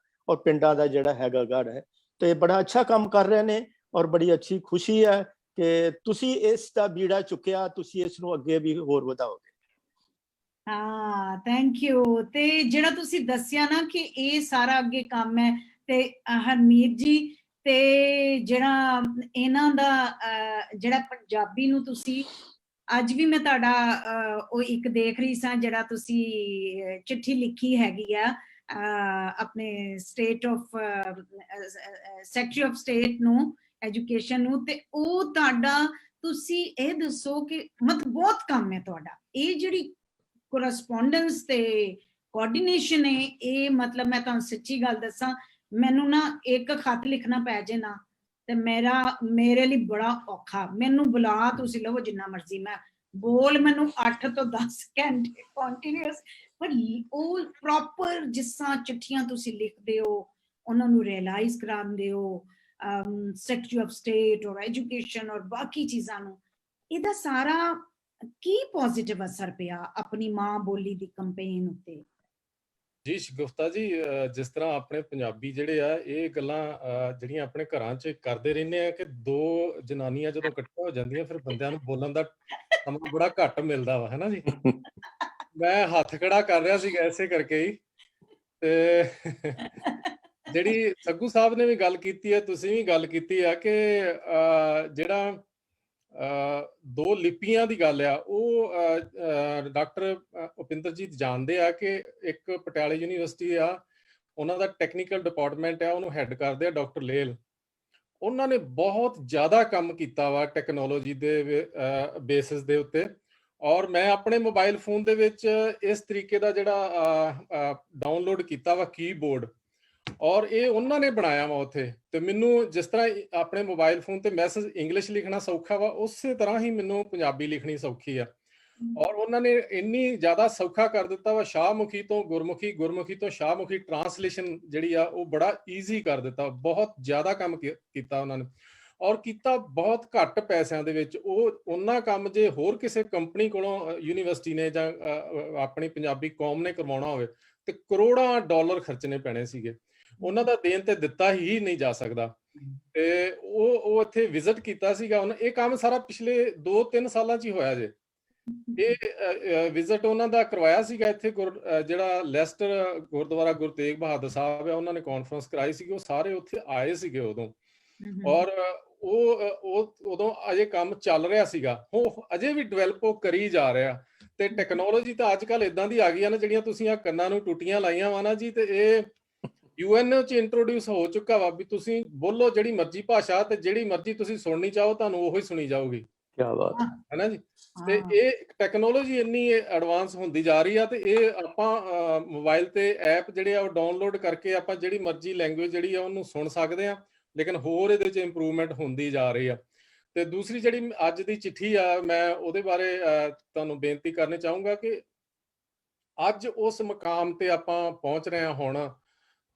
ਔਰ ਪਿੰਡਾਂ ਦਾ ਜਿਹੜਾ ਹੈਗਾ ਗੜ ਹੈ, ਤੇ ਬੜਾ ਅੱਛਾ ਕੰਮ ਕਰ ਰਹੇ ਨੇ ਔਰ ਬੜੀ ਅੱਛੀ ਖੁਸ਼ੀ ਹੈ ਕਿ ਤੁਸੀਂ ਇਸ ਦਾ ਬੀੜਾ ਚੁੱਕਿਆ, ਤੁਸੀਂ ਇਸ ਨੂੰ ਅੱਗੇ ਵੀ ਹੋਰ ਵਧਾਓਗੇ। ਹਾਂ, ਥੈਂਕ ਯੂ। ਤੇ ਜਿਹੜਾ ਤੁਸੀਂ ਦੱਸਿਆ ਨਾ ਕਿ ਇਹ ਸਾਰਾ ਅੱਗੇ ਕੰਮ ਹੈ, ਤੇ ਹਰਮੀਤ ਜੀ ਤੇ ਜਿਹੜਾ ਇਹਨਾਂ ਦਾ ਜਿਹੜਾ ਪੰਜਾਬੀ ਨੂੰ ਤੁਸੀਂ ਅੱਜ ਵੀ ਮੈਂ ਤੁਹਾਡਾ ਉਹ ਇੱਕ ਦੇਖ ਰਹੀ ਸਾਂ ਜਿਹੜਾ ਤੁਸੀਂ ਚਿੱਠੀ ਲਿਖੀ ਹੈਗੀ ਆ ਆਪਣੇ state of secretary of state ਨੂੰ, ਐਜੂਕੇਸ਼ਨ ਨੂੰ, ਤੇ ਉਹ ਤੁਹਾਡਾ ਤੁਸੀਂ ਇਹ ਦੱਸੋ ਕਿ ਮਤਲਬ ਬਹੁਤ ਕੰਮ ਹੈ ਤੁਹਾਡਾ ਇਹ ਜਿਹੜੀ ਕੋਰਸਪੋਂਡੈਂਸ ਤੇ ਕੋਆਰਡੀਨੇਸ਼ਨ ਹੈ ਇਹ। ਮਤਲਬ ਮੈਂ ਤੁਹਾਨੂੰ ਸੱਚੀ ਗੱਲ ਦੱਸਾਂ, ਮੈਨੂੰ ਨਾ ਇੱਕ ਖੱਤ ਲਿਖਣਾ ਪੈ ਜੇ ਨਾ ਤੇ ਮੇਰੇ ਲਈ ਬੜਾ ਔਖਾ। ਮੈਨੂੰ ਬੁਲਾ ਤੁਸੀਂ ਲਵੋ ਜਿੰਨਾ ਮਰਜ਼ੀ, ਮੈਂ ਬੋਲ ਮੈਨੂੰ 8 ਤੋਂ 10 ਘੰਟੇ ਕੰਟੀਨਿਊਸ, ਪਰ ਉਹ ਪ੍ਰੋਪਰ ਜਿਸ ਤਰ੍ਹਾਂ ਚਿੱਠੀਆਂ ਤੁਸੀਂ ਲਿਖਦੇ ਹੋ, ਉਹਨਾਂ ਨੂੰ ਰਿਅਲਾਈਜ਼ ਕਰਾਉਂਦੇ ਹੋ, ਸੈਕਟਰੀ ਆਫ ਸਟੇਟ ਔਰ ਐਜੂਕੇਸ਼ਨ ਔਰ ਬਾਕੀ ਚੀਜ਼ਾਂ ਨੂੰ, ਇਹਦਾ ਸਾਰਾ ਕੀ ਪੋਜ਼ਿਟਿਵ ਅਸਰ ਪਿਆ ਆਪਣੀ ਮਾਂ ਬੋਲੀ ਦੀ ਕੰਪੇਨ ਉੱਤੇ? ਜੀ ਸ਼ਗੁਫਤਾ ਜੀ, ਜਿਸ ਤਰ੍ਹਾਂ ਆਪਣੇ ਪੰਜਾਬੀ ਜਿਹੜੇ ਆ ਇਹ ਗੱਲਾਂ ਜਿਹੜੀਆਂ ਆਪਣੇ ਘਰਾਂ 'ਚ ਕਰਦੇ ਰਹਿੰਦੇ ਆ ਕਿ ਦੋ ਜਨਾਨੀਆਂ ਜਦੋਂ ਇਕੱਠੀਆਂ ਹੋ ਜਾਂਦੀਆਂ ਫਿਰ ਬੰਦਿਆਂ ਨੂੰ ਬੋਲਣ ਦਾ ਸਮਾਂ ਬੜਾ ਘੱਟ ਮਿਲਦਾ ਵਾ, ਹੈ ਨਾ ਜੀ। ਮੈਂ ਹੱਥ ਖੜਾ ਕਰ ਰਿਹਾ ਸੀ ਐਸੇ ਕਰਕੇ ਹੀ। ਤੇ ਜਿਹੜੀ ਸੱਗੂ ਸਾਹਿਬ ਨੇ ਵੀ ਗੱਲ ਕੀਤੀ ਹੈ, ਤੁਸੀਂ ਵੀ ਗੱਲ ਕੀਤੀ ਆ ਕਿ ਜਿਹੜਾ ਦੋ ਲਿਪੀਆਂ ਦੀ ਗੱਲ ਆ, ਉਹ ਡਾਕਟਰ ਉਪਿੰਦਰਜੀਤ ਜਾਣਦੇ ਆ ਕਿ ਇੱਕ ਪਟਿਆਲੇ ਯੂਨੀਵਰਸਿਟੀ ਆ, ਉਹਨਾਂ ਦਾ ਟੈਕਨੀਕਲ ਡਿਪਾਰਟਮੈਂਟ ਆ, ਉਹਨੂੰ ਹੈਡ ਕਰਦੇ ਆ ਡਾਕਟਰ ਲੇਲ। ਉਹਨਾਂ ਨੇ ਬਹੁਤ ਜ਼ਿਆਦਾ ਕੰਮ ਕੀਤਾ ਵਾ ਟੈਕਨੋਲੋਜੀ ਦੇ ਬੇਸਿਸ ਦੇ ਉੱਤੇ, ਔਰ ਮੈਂ ਆਪਣੇ ਮੋਬਾਈਲ ਫੋਨ ਦੇ ਵਿੱਚ ਇਸ ਤਰੀਕੇ ਦਾ ਜਿਹੜਾ ਡਾਊਨਲੋਡ ਕੀਤਾ ਵਾ ਕੀਬੋਰਡ, ਔਰ ਇਹ ਉਹਨਾਂ ਨੇ ਬਣਾਇਆ ਵਾ ਉੱਥੇ। ਤੇ ਮੈਨੂੰ ਜਿਸ ਤਰ੍ਹਾਂ ਆਪਣੇ ਮੋਬਾਈਲ ਫੋਨ ਤੇ ਮੈਸੇਜ ਇੰਗਲਿਸ਼ ਲਿਖਣਾ ਸੌਖਾ ਵਾ, ਉਸੇ ਤਰ੍ਹਾਂ ਹੀ ਮੈਨੂੰ ਪੰਜਾਬੀ ਲਿਖਣੀ ਸੌਖੀ ਆ। ਔਰ ਉਹਨਾਂ ਨੇ ਇੰਨੀ ਜ਼ਿਆਦਾ ਸੌਖਾ ਕਰ ਦਿੱਤਾ ਵਾ, ਸ਼ਾਹਮੁਖੀ ਤੋਂ ਗੁਰਮੁਖੀ, ਗੁਰਮੁਖੀ ਤੋਂ ਸ਼ਾਹਮੁਖੀ ਟ੍ਰਾਂਸਲੇਸ਼ਨ ਜਿਹੜੀ ਆ ਉਹ ਬੜਾ ਈਜ਼ੀ ਕਰ ਦਿੱਤਾ। ਬਹੁਤ ਜ਼ਿਆਦਾ ਕੰਮ ਕੀਤਾ ਉਹਨਾਂ ਨੇ, ਔਰ ਕੀਤਾ ਬਹੁਤ ਘੱਟ ਪੈਸਿਆਂ ਦੇ ਵਿੱਚ। ਉਹ ਉਹਨਾਂ ਕੰਮ ਜੇ ਹੋਰ ਕਿਸੇ ਕੰਪਨੀ ਕੋਲੋਂ ਯੂਨੀਵਰਸਿਟੀ ਨੇ ਜਾਂ ਆਪਣੀ ਪੰਜਾਬੀ ਕੌਮ ਨੇ ਕਰਵਾਉਣਾ ਹੋਵੇ ਤੇ ਕਰੋੜਾਂ ਡਾਲਰ ਖਰਚਣੇ ਪੈਣੇ ਸੀਗੇ। ਉਹਨਾਂ ਦਾ ਦੇਣ ਤੇ ਦਿੱਤਾ ਹੀ ਨਹੀਂ ਜਾ ਸਕਦਾ। ਤੇ ਉਹ ਇੱਥੇ ਵਿਜ਼ਿਟ ਕੀਤਾ ਸੀਗਾ ਉਹਨਾਂ। ਇਹ ਕੰਮ ਸਾਰਾ ਪਿਛਲੇ 2-3 ਸਾਲਾਂ 'ਚ ਹੀ ਹੋਇਆ ਜੇ। ਇਹ ਵਿਜ਼ਿਟ ਉਹਨਾਂ ਦਾ ਕਰਵਾਇਆ ਸੀਗਾ ਇੱਥੇ ਜਿਹੜਾ ਲੈਸਟਰ ਗੁਰਦੁਆਰਾ ਗੁਰੂ ਤੇਗ ਬਹਾਦਰ ਸਾਹਿਬ ਹੈ, ਉਹਨਾਂ ਨੇ ਕਾਨਫਰੰਸ ਕਰਾਈ ਸੀਗੀ, ਉਹ ਸਾਰੇ ਉੱਥੇ ਆਏ ਸੀਗੇ ਉਦੋਂ। ਔਰ ਉਹ ਉਦੋਂ ਅਜੇ ਕੰਮ ਚੱਲ ਰਿਹਾ ਸੀਗਾ, ਉਹ ਅਜੇ ਵੀ ਡਿਵੈਲਪ ਉਹ ਕਰੀ ਜਾ ਰਿਹਾ। ਤੇ ਟੈਕਨੋਲੋਜੀ ਤਾਂ ਅੱਜ ਕੱਲ੍ਹ ਇਦਾਂ ਦੀ ਆ ਗਈ ਆ ਨਾ, ਜਿਹੜੀਆਂ ਤੁਸੀਂ ਆ ਕੰਨਾਂ ਨੂੰ ਟੂਟੀਆਂ ਲਾਈਆਂ ਵਾ ਨਾ ਜੀ, ਤੇ ਇਹ UNO 'ਚ ਇੰਟਰੋਡਿਊਸ ਹੋ ਚੁੱਕਾ ਵਾ ਵੀ ਤੁਸੀਂ ਬੋਲੋ ਜਿਹੜੀ ਮਰਜ਼ੀ ਭਾਸ਼ਾ ਤੇ ਜਿਹੜੀ ਮਰਜ਼ੀ ਤੁਸੀਂ ਸੁਣਨੀ ਚਾਹੋ ਤੁਹਾਨੂੰ ਉਹੀ ਸੁਣੀ ਜਾਊਗੀ। ਕੀ ਬਾਤ ਹੈ ਨਾ ਜੀ। ਤੇ ਇਹ ਟੈਕਨੋਲੋਜੀ ਇੰਨੀ ਐਡਵਾਂਸ ਹੁੰਦੀ ਜਾ ਰਹੀ ਆ, ਤੇ ਇਹ ਆਪਾਂ ਮੋਬਾਈਲ ਤੇ ਐਪ ਜਿਹੜੇ ਆ ਉਹ ਡਾਊਨਲੋਡ ਕਰਕੇ ਆਪਾਂ ਜਿਹੜੀ ਮਰਜ਼ੀ ਲੈਂਗੁਏਜ ਜਿਹੜੀ ਆ ਉਹਨੂੰ ਸੁਣ ਸਕਦੇ ਆ, ਲੇਕਿਨ ਹੋਰ ਇਹਦੇ 'ਚ ਇੰਪਰੂਵਮੈਂਟ ਹੁੰਦੀ ਜਾ ਰਹੀ ਆ। ਤੇ ਦੂਸਰੀ ਜਿਹੜੀ ਅੱਜ ਦੀ ਚਿੱਠੀ ਆ, ਮੈਂ ਉਹਦੇ ਬਾਰੇ ਤੁਹਾਨੂੰ ਬੇਨਤੀ ਕਰਨੀ ਚਾਹੂੰਗਾ ਕਿ ਅੱਜ ਉਸ ਮੁਕਾਮ ਤੇ ਆਪਾਂ ਪਹੁੰਚ ਰਹੇ ਹਾਂ ਹੁਣ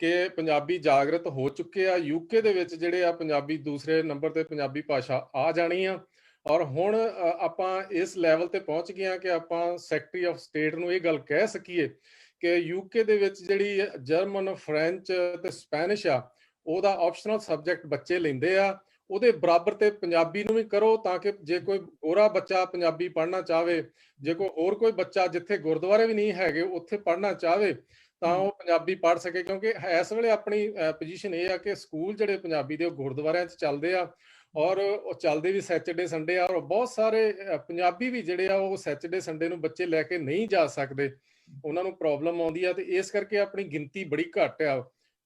ਕਿ ਪੰਜਾਬੀ ਜਾਗਰਤ ਹੋ ਚੁੱਕੇ ਆ। UK ਦੇ ਵਿੱਚ ਜਿਹੜੇ ਆ ਪੰਜਾਬੀ ਦੂਸਰੇ ਨੰਬਰ ਤੇ ਪੰਜਾਬੀ ਭਾਸ਼ਾ ਆ ਜਾਣੀ ਆ, ਔਰ ਹੁਣ ਆਪਾਂ ਇਸ ਲੈਵਲ ਤੇ ਪਹੁੰਚ ਗਏ ਆ ਕਿ ਆਪਾਂ ਸੈਕਟਰੀ ਆਫ ਸਟੇਟ ਨੂੰ ਇਹ ਗੱਲ ਕਹਿ ਸਕੀਏ ਕਿ UK ਦੇ ਵਿੱਚ ਜਿਹੜੀ ਜਰਮਨ, ਫ੍ਰੈਂਚ ਤੇ ਸਪੈਨਿਸ਼ ਆ, ਉਹਦਾ ਆਪਸ਼ਨਲ ਸਬਜੈਕਟ ਬੱਚੇ ਲੈਂਦੇ ਆ। ਉਹਦੇ ਬਰਾਬਰ ਤੇ ਪੰਜਾਬੀ ਨੂੰ ਵੀ ਕਰੋ, ਤਾਂ ਕਿ ਜੇ ਕੋਈ ਗੋਰਾ ਬੱਚਾ ਪੰਜਾਬੀ ਪੜ੍ਹਨਾ ਚਾਹਵੇ, ਜੇ ਕੋਈ ਹੋਰ ਕੋਈ ਬੱਚਾ ਜਿੱਥੇ ਗੁਰਦੁਆਰੇ ਵੀ ਨਹੀਂ ਹੈਗੇ ਉੱਥੇ ਪੜ੍ਹਨਾ ਚਾਹਵੇ, ਤਾਂ ਉਹ ਪੰਜਾਬੀ ਪੜ੍ਹ ਸਕੇ, ਕਿਉਂਕਿ ਇਸ ਵੇਲੇ ਆਪਣੀ ਪੋਜੀਸ਼ਨ ਇਹ ਆ ਕਿ ਸਕੂਲ ਜਿਹੜੇ ਪੰਜਾਬੀ ਦੇ ਉਹ ਗੁਰਦੁਆਰਿਆਂ 'ਚ ਚੱਲਦੇ ਆ, ਔਰ ਉਹ ਚੱਲਦੇ ਵੀ ਸੈਚਰਡੇ ਸੰਡੇ ਆ, ਔਰ ਬਹੁਤ ਸਾਰੇ ਪੰਜਾਬੀ ਵੀ ਜਿਹੜੇ ਆ ਉਹ ਸੈਚਰਡੇ ਸੰਡੇ ਨੂੰ ਬੱਚੇ ਲੈ ਕੇ ਨਹੀਂ ਜਾ ਸਕਦੇ, ਉਹਨਾਂ ਨੂੰ ਪ੍ਰੋਬਲਮ ਆਉਂਦੀ ਆ, ਤੇ ਇਸ ਕਰਕੇ ਆਪਣੀ ਗਿਣਤੀ ਬੜੀ ਘੱਟ ਆ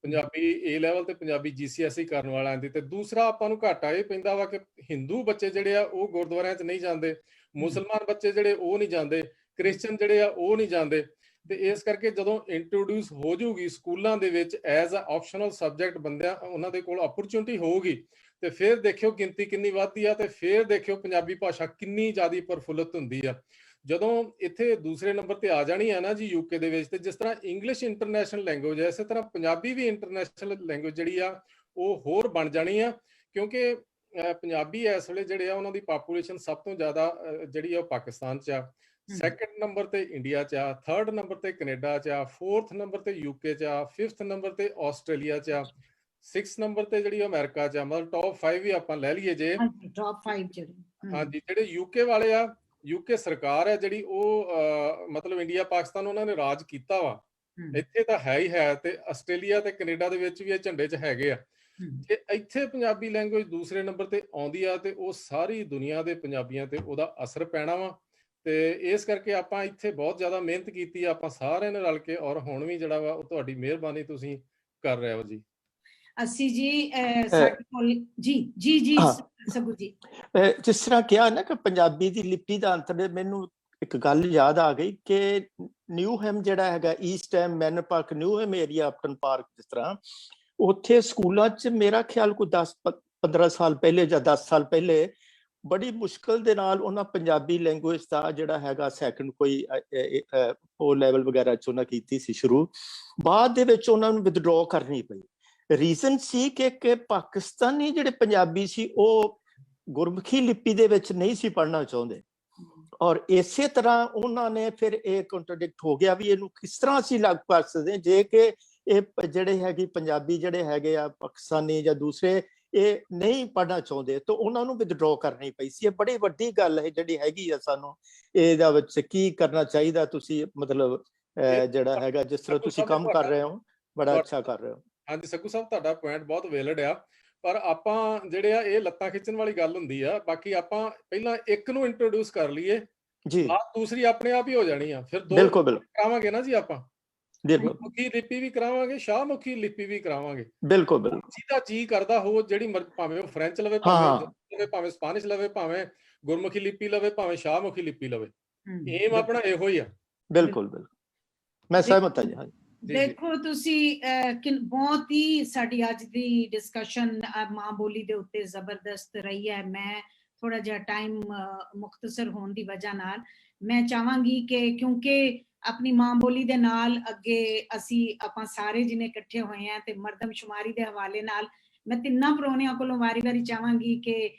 ਪੰਜਾਬੀ A ਲੈਵਲ ਤੇ ਪੰਜਾਬੀ GCSE ਕਰਨ ਵਾਲਿਆਂ ਦੀ। ਤੇ ਦੂਸਰਾ ਆਪਾਂ ਨੂੰ ਘਾਟਾ ਇਹ ਪੈਂਦਾ ਵਾ ਕਿ ਹਿੰਦੂ ਬੱਚੇ ਜਿਹੜੇ ਆ ਉਹ ਗੁਰਦੁਆਰਿਆਂ 'ਚ ਨਹੀਂ ਜਾਂਦੇ, ਮੁਸਲਮਾਨ ਬੱਚੇ ਜਿਹੜੇ ਉਹ ਨਹੀਂ ਜਾਂਦੇ, ਕ੍ਰਿਸਚਨ ਜਿਹੜੇ ਆ ਉਹ ਨਹੀਂ ਜਾਂਦੇ, ਤੇ ਇਸ ਕਰਕੇ ਜਦੋਂ ਇੰਟਰੋਡਿਊਸ ਹੋ ਜੂਗੀ ਸਕੂਲਾਂ ਦੇ ਵਿੱਚ ਐਜ਼ ਅ ਆਪਸ਼ਨਲ ਸਬਜੈਕਟ ਬੰਦਿਆਂ ਉਹਨਾਂ ਦੇ ਕੋਲ ਅਪਰਚੁਨਿਟੀ ਹੋਊਗੀ, ਤੇ ਫਿਰ ਦੇਖਿਓ ਗਿਣਤੀ ਕਿੰਨੀ ਵੱਧਦੀ ਆ, ਤੇ ਫਿਰ ਦੇਖਿਓ ਪੰਜਾਬੀ ਭਾਸ਼ਾ ਕਿੰਨੀ ਜ਼ਿਆਦਾ ਪ੍ਰਫੁੱਲਤ ਹੁੰਦੀ ਆ। ਜਦੋਂ ਇੱਥੇ ਦੂਸਰੇ ਨੰਬਰ ਤੇ ਆ ਜਾਣੀ ਆ ਨਾ ਜੀ UK ਦੇ ਵਿੱਚ, ਤੇ ਜਿਸ ਤਰ੍ਹਾਂ ਇੰਗਲਿਸ਼ ਇੰਟਰਨੈਸ਼ਨਲ ਲੈਂਗੁਏਜ ਹੈ, ਇਸੇ ਤਰ੍ਹਾਂ ਪੰਜਾਬੀ ਵੀ ਇੰਟਰਨੈਸ਼ਨਲ ਲੈਂਗੁਏਜ ਜਿਹੜੀ ਆ ਉਹ ਹੋਰ ਬਣ ਜਾਣੀ ਆ, ਕਿਉਂਕਿ ਪੰਜਾਬੀ ਇਸ ਵੇਲੇ ਜਿਹੜੇ ਆ ਉਹਨਾਂ ਦੀ ਪਾਪੂਲੇਸ਼ਨ ਸਭ ਤੋਂ ਜ਼ਿਆਦਾ ਜਿਹੜੀ ਆ ਉਹ ਪਾਕਿਸਤਾਨ 'ਚ ਆ, ਸੈਕੰਡ ਨੰਬਰ ਤੇ ਇੰਡੀਆ 'ਚ ਆ, ਥਰਡ ਨੰਬਰ ਤੇ ਕੈਨੇਡਾ 'ਚ ਆ, ਫੋਰਥ ਨੰਬਰ ਤੇ UK 'ਚ ਆ, ਫਿਫਥ ਨੰਬਰ ਤੇ ਆਸਟ੍ਰੇਲੀਆ 'ਚ ਆ, 6 ਨੰਬਰ ਤੇ ਜਿਹੜੀ ਅਮਰੀਕਾ 'ਚ ਆ। ਮਤਲਬ ਟੌਪ 5 ਵੀ ਆਪਾਂ ਲੈ ਲਈਏ ਜੇ, ਟੌਪ 5 ਜਿਹੜੇ ਹਾਂਜੀ, ਜਿਹੜੇ UK ਵਾਲੇ ਆ, UK ਸਰਕਾਰ ਹੈ ਜਿਹੜੀ ਉਹ ਮਤਲਬ ਇੰਡੀਆ ਪਾਕਿਸਤਾਨ ਉਹਨਾਂ ਨੇ ਰਾਜ ਕੀਤਾ ਵਾ, ਇੱਥੇ ਤਾਂ ਹੈ ਹੀ ਹੈ, ਤੇ ਆਸਟ੍ਰੇਲੀਆ ਤੇ ਕੈਨੇਡਾ ਦੇ ਵਿੱਚ ਵੀ ਇਹ ਝੰਡੇ 'ਚ ਹੈਗੇ ਆ। ਜੇ ਇੱਥੇ ਪੰਜਾਬੀ ਲੈਂਗੁਏਜ ਦੂਸਰੇ ਨੰਬਰ ਤੇ ਆਉਂਦੀ ਆ, ਤੇ ਉਹ ਸਾਰੀ ਦੁਨੀਆ ਦੇ ਪੰਜਾਬੀਆਂ ਤੇ ਉਹਦਾ ਅਸਰ ਪੈਣਾ ਵਾ, ਤੇ ਇਸ ਕਰਕੇ ਆਪਾਂ ਇੱਥੇ ਬਹੁਤ ਜ਼ਿਆਦਾ ਮਿਹਨਤ ਕੀਤੀ ਆ ਆਪਾਂ ਸਾਰਿਆਂ ਨੇ ਰਲ ਕੇ, ਔਰ ਹੁਣ ਵੀ ਜਿਹੜਾ ਵਾ ਉਹ ਤੁਹਾਡੀ ਮਿਹਰਬਾਨੀ ਤੁਸੀਂ ਕਰ ਰਹੇ ਹੋ ਜੀ। ਅਸੀਂ ਜੀ ਸਾਡੇ ਕੋਲ ਜੀ ਸਗੂ ਜੀ ਜਿਸ ਤਰ੍ਹਾਂ ਕਿਹਾ ਨਾ ਕਿ ਪੰਜਾਬੀ ਦੀ ਲਿਪੀ ਦਾ ਅੰਤਰ, ਮੈਨੂੰ ਇੱਕ ਗੱਲ ਯਾਦ ਆ ਗਈ ਕਿ ਨਿਊਹੈਮ ਜਿਹੜਾ ਹੈਗਾ, East Ham, Manor Park, Newham area, Upton Park, ਜਿਸ ਤਰ੍ਹਾਂ ਉੱਥੇ ਸਕੂਲਾਂ 'ਚ ਮੇਰਾ ਖਿਆਲ ਕੋਈ 10-15 ਸਾਲ ਪਹਿਲੇ ਜਾਂ 10 ਸਾਲ ਪਹਿਲੇ ਬੜੀ ਮੁਸ਼ਕਲ ਦੇ ਨਾਲ ਉਹਨਾਂ ਪੰਜਾਬੀ ਲੈਂਗੁਏਜ ਦਾ ਜਿਹੜਾ ਹੈਗਾ ਸੈਕੰਡ ਕੋਈ O ਲੈਵਲ ਵਗੈਰਾ 'ਚ ਉਹਨਾਂ ਕੀਤੀ ਸੀ ਸ਼ੁਰੂ, ਬਾਅਦ ਦੇ ਵਿੱਚ ਉਹਨਾਂ ਨੂੰ ਵਿਦਡਰਾਅ ਕਰਨੀ ਪਈ। ਰੀਜ਼ਨ ਸੀ ਕਿ ਪਾਕਿਸਤਾਨੀ ਜਿਹੜੇ ਪੰਜਾਬੀ ਸੀ ਉਹ ਗੁਰਮੁਖੀ ਲਿਪੀ ਦੇ ਵਿੱਚ ਨਹੀਂ ਸੀ ਪੜ੍ਹਨਾ ਚਾਹੁੰਦੇ, ਔਰ ਇਸੇ ਤਰ੍ਹਾਂ ਉਹਨਾਂ ਨੇ ਫਿਰ ਇਹ ਕੰਟਰਡਿਕਟ ਹੋ ਗਿਆ ਵੀ ਇਹਨੂੰ ਕਿਸ ਤਰ੍ਹਾਂ ਅਸੀਂ ਲਾਗੂ ਕਰ ਸਕਦੇ ਜੇ ਕਿ ਇਹ ਜਿਹੜੇ ਹੈਗੇ ਪੰਜਾਬੀ ਜਿਹੜੇ ਹੈਗੇ ਆ ਪਾਕਿਸਤਾਨੀ ਜਾਂ ਦੂਸਰੇ ਇਹ ਨਹੀਂ ਪੜ੍ਹਨਾ ਚਾਹੁੰਦੇ, ਤਾਂ ਉਹਨਾਂ ਨੂੰ ਵਿਦਡਰਾਅ ਕਰਨੀ ਪਈ ਸੀ। ਇਹ ਬੜੀ ਵੱਡੀ ਗੱਲ ਹੈ ਜਿਹੜੀ ਹੈਗੀ ਆ, ਸਾਨੂੰ ਇਹਦਾ ਵਿੱਚ ਕੀ ਕਰਨਾ ਚਾਹੀਦਾ। ਤੁਸੀਂ ਮਤਲਬ ਜਿਹੜਾ ਹੈਗਾ ਜਿਸ ਤਰ੍ਹਾਂ ਤੁਸੀਂ ਕੰਮ ਕਰ ਰਹੇ ਹੋ ਬੜਾ ਅੱਛਾ ਕਰ ਰਹੇ ਹੋ। ਹਾਂਜੀ ਸੱਗੂ ਸਾਹਿਬ, ਤੁਹਾਡਾ ਪੁਆਇੰਟ ਬਹੁਤ ਵੈਲਿਡ ਆ, ਪਰ ਆਪਾਂ ਜਿਹੜੇ ਆ ਇਹ ਲੱਤਾਂ ਖਿੱਚਣ ਵਾਲੀ ਗੱਲ ਹੁੰਦੀ ਆ। ਬਾਕੀ ਆਪਾਂ ਪਹਿਲਾਂ ਇੱਕ ਨੂੰ ਇੰਟਰੋਡਿਊਸ ਕਰ ਲਈਏ ਜੀ, ਦੂਸਰੀ ਆਪਣੇ ਆਪ ਹੀ ਹੋ ਜਾਣੀ ਆ, ਫਿਰ ਦੋ ਕਰਾਵਾਂਗੇ ਨਾ ਜੀ ਆਪਾਂ, ਗੁਰਮੁਖੀ ਲਿਪੀ ਵੀ ਕਰਾਵਾਂਗੇ, ਸ਼ਾਹਮੁਖੀ ਲਿਪੀ ਵੀ ਕਰਾਵਾਂਗੇ। ਬਿਲਕੁਲ ਜਿਹਦਾ ਜੀ ਕਰਦਾ ਹੋ, ਜਿਹੜੀ ਭਾਵੇਂ ਉਹ ਫ੍ਰੈਂਚ ਲਵੇ, ਭਾਵੇਂ ਸਪੈਨਿਸ਼ ਲਵੇ, ਭਾਵੇਂ ਗੁਰਮੁਖੀ ਲਿਪੀ ਲਵੇ, ਭਾਵੇਂ ਸ਼ਾਹਮੁਖੀ ਲਿਪੀ ਲਵੇ, ਏਮ ਆਪਣਾ ਇਹੋ ਹੀ ਆ। ਬਿਲਕੁਲ ਮੈਂ ਸਹਿਮਤ ਹਾਂ ਜੀ। ਦੇਖੋ ਤੁਸੀਂ ਬਹੁਤ ਹੀ ਸਾਡੀ ਅੱਜ ਦੀ ਡਿਸਕਸ਼ਨ ਮਾਂ ਬੋਲੀ ਦੇ ਉੱਤੇ ਜ਼ਬਰਦਸਤ ਰਹੀ ਹੈ। ਮੈਂ ਥੋੜਾ ਜਿਹਾ ਟਾਈਮ ਮੁਖਤਸਰ ਹੋਣ ਦੀ ਵਜ੍ਹਾ ਨਾਲ ਮੈਂ ਚਾਹਾਂਗੀ ਕਿ ਕਿਉਂਕਿ ਆਪਣੀ ਮਾਂ ਬੋਲੀ ਦੇ ਨਾਲ ਅੱਗੇ ਆਪਾਂ ਸਾਰੇ ਜਿਹਨੇ ਇਕੱਠੇ ਹੋਏ ਆ, ਤੇ ਮਰਦਮਸ਼ੁਮਾਰੀ ਦੇ ਹਵਾਲੇ ਨਾਲ ਮੈਂ ਤਿੰਨਾਂ ਪ੍ਰਾਹੁਣਿਆਂ ਕੋਲੋਂ ਵਾਰੀ ਚਾਹਾਂਗੀ ਕਿ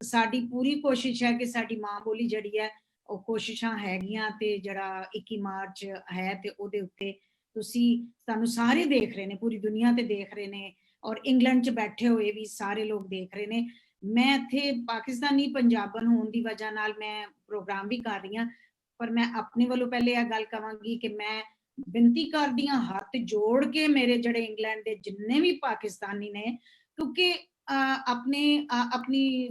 ਸਾਡੀ ਪੂਰੀ ਕੋਸ਼ਿਸ਼ ਹੈ ਕਿ ਸਾਡੀ ਮਾਂ ਬੋਲੀ ਜਿਹੜੀ ਹੈ ਉਹ ਕੋਸ਼ਿਸ਼ਾਂ ਹੈਗੀਆਂ, ਤੇ ਜਿਹੜਾ 21 ਮਾਰਚ ਹੈ ਤੇ ਉਹਦੇ ਉੱਤੇ ਤੁਸੀਂ ਸਾਨੂੰ ਸਾਰੇ ਦੇਖ ਰਹੇ ਨੇ, ਪੂਰੀ ਦੁਨੀਆ ਤੇ ਦੇਖ ਰਹੇ ਨੇ, ਔਰ ਇੰਗਲੈਂਡ 'ਚ ਬੈਠੇ ਹੋਏ ਵੀ ਸਾਰੇ ਲੋਕ ਦੇਖ ਰਹੇ ਨੇ। ਮੈਂ ਇੱਥੇ ਪਾਕਿਸਤਾਨੀ ਪੰਜਾਬਣ ਹੋਣ ਦੀ ਵਜ੍ਹਾ ਨਾਲ ਮੈਂ ਪ੍ਰੋਗਰਾਮ ਵੀ ਕਰ ਰਹੀ ਹਾਂ, ਪਰ ਮੈਂ ਆਪਣੇ ਵੱਲੋਂ ਪਹਿਲੇ ਇਹ ਗੱਲ ਕਹਾਂਗੀ ਕਿ ਮੈਂ ਬੇਨਤੀ ਕਰਦੀ ਹਾਂ ਹੱਥ ਜੋੜ ਕੇ ਮੇਰੇ ਜਿਹੜੇ ਇੰਗਲੈਂਡ ਦੇ ਜਿੰਨੇ ਵੀ ਪਾਕਿਸਤਾਨੀ ਨੇ, ਕਿਉਂਕਿ ਆਪਣੀ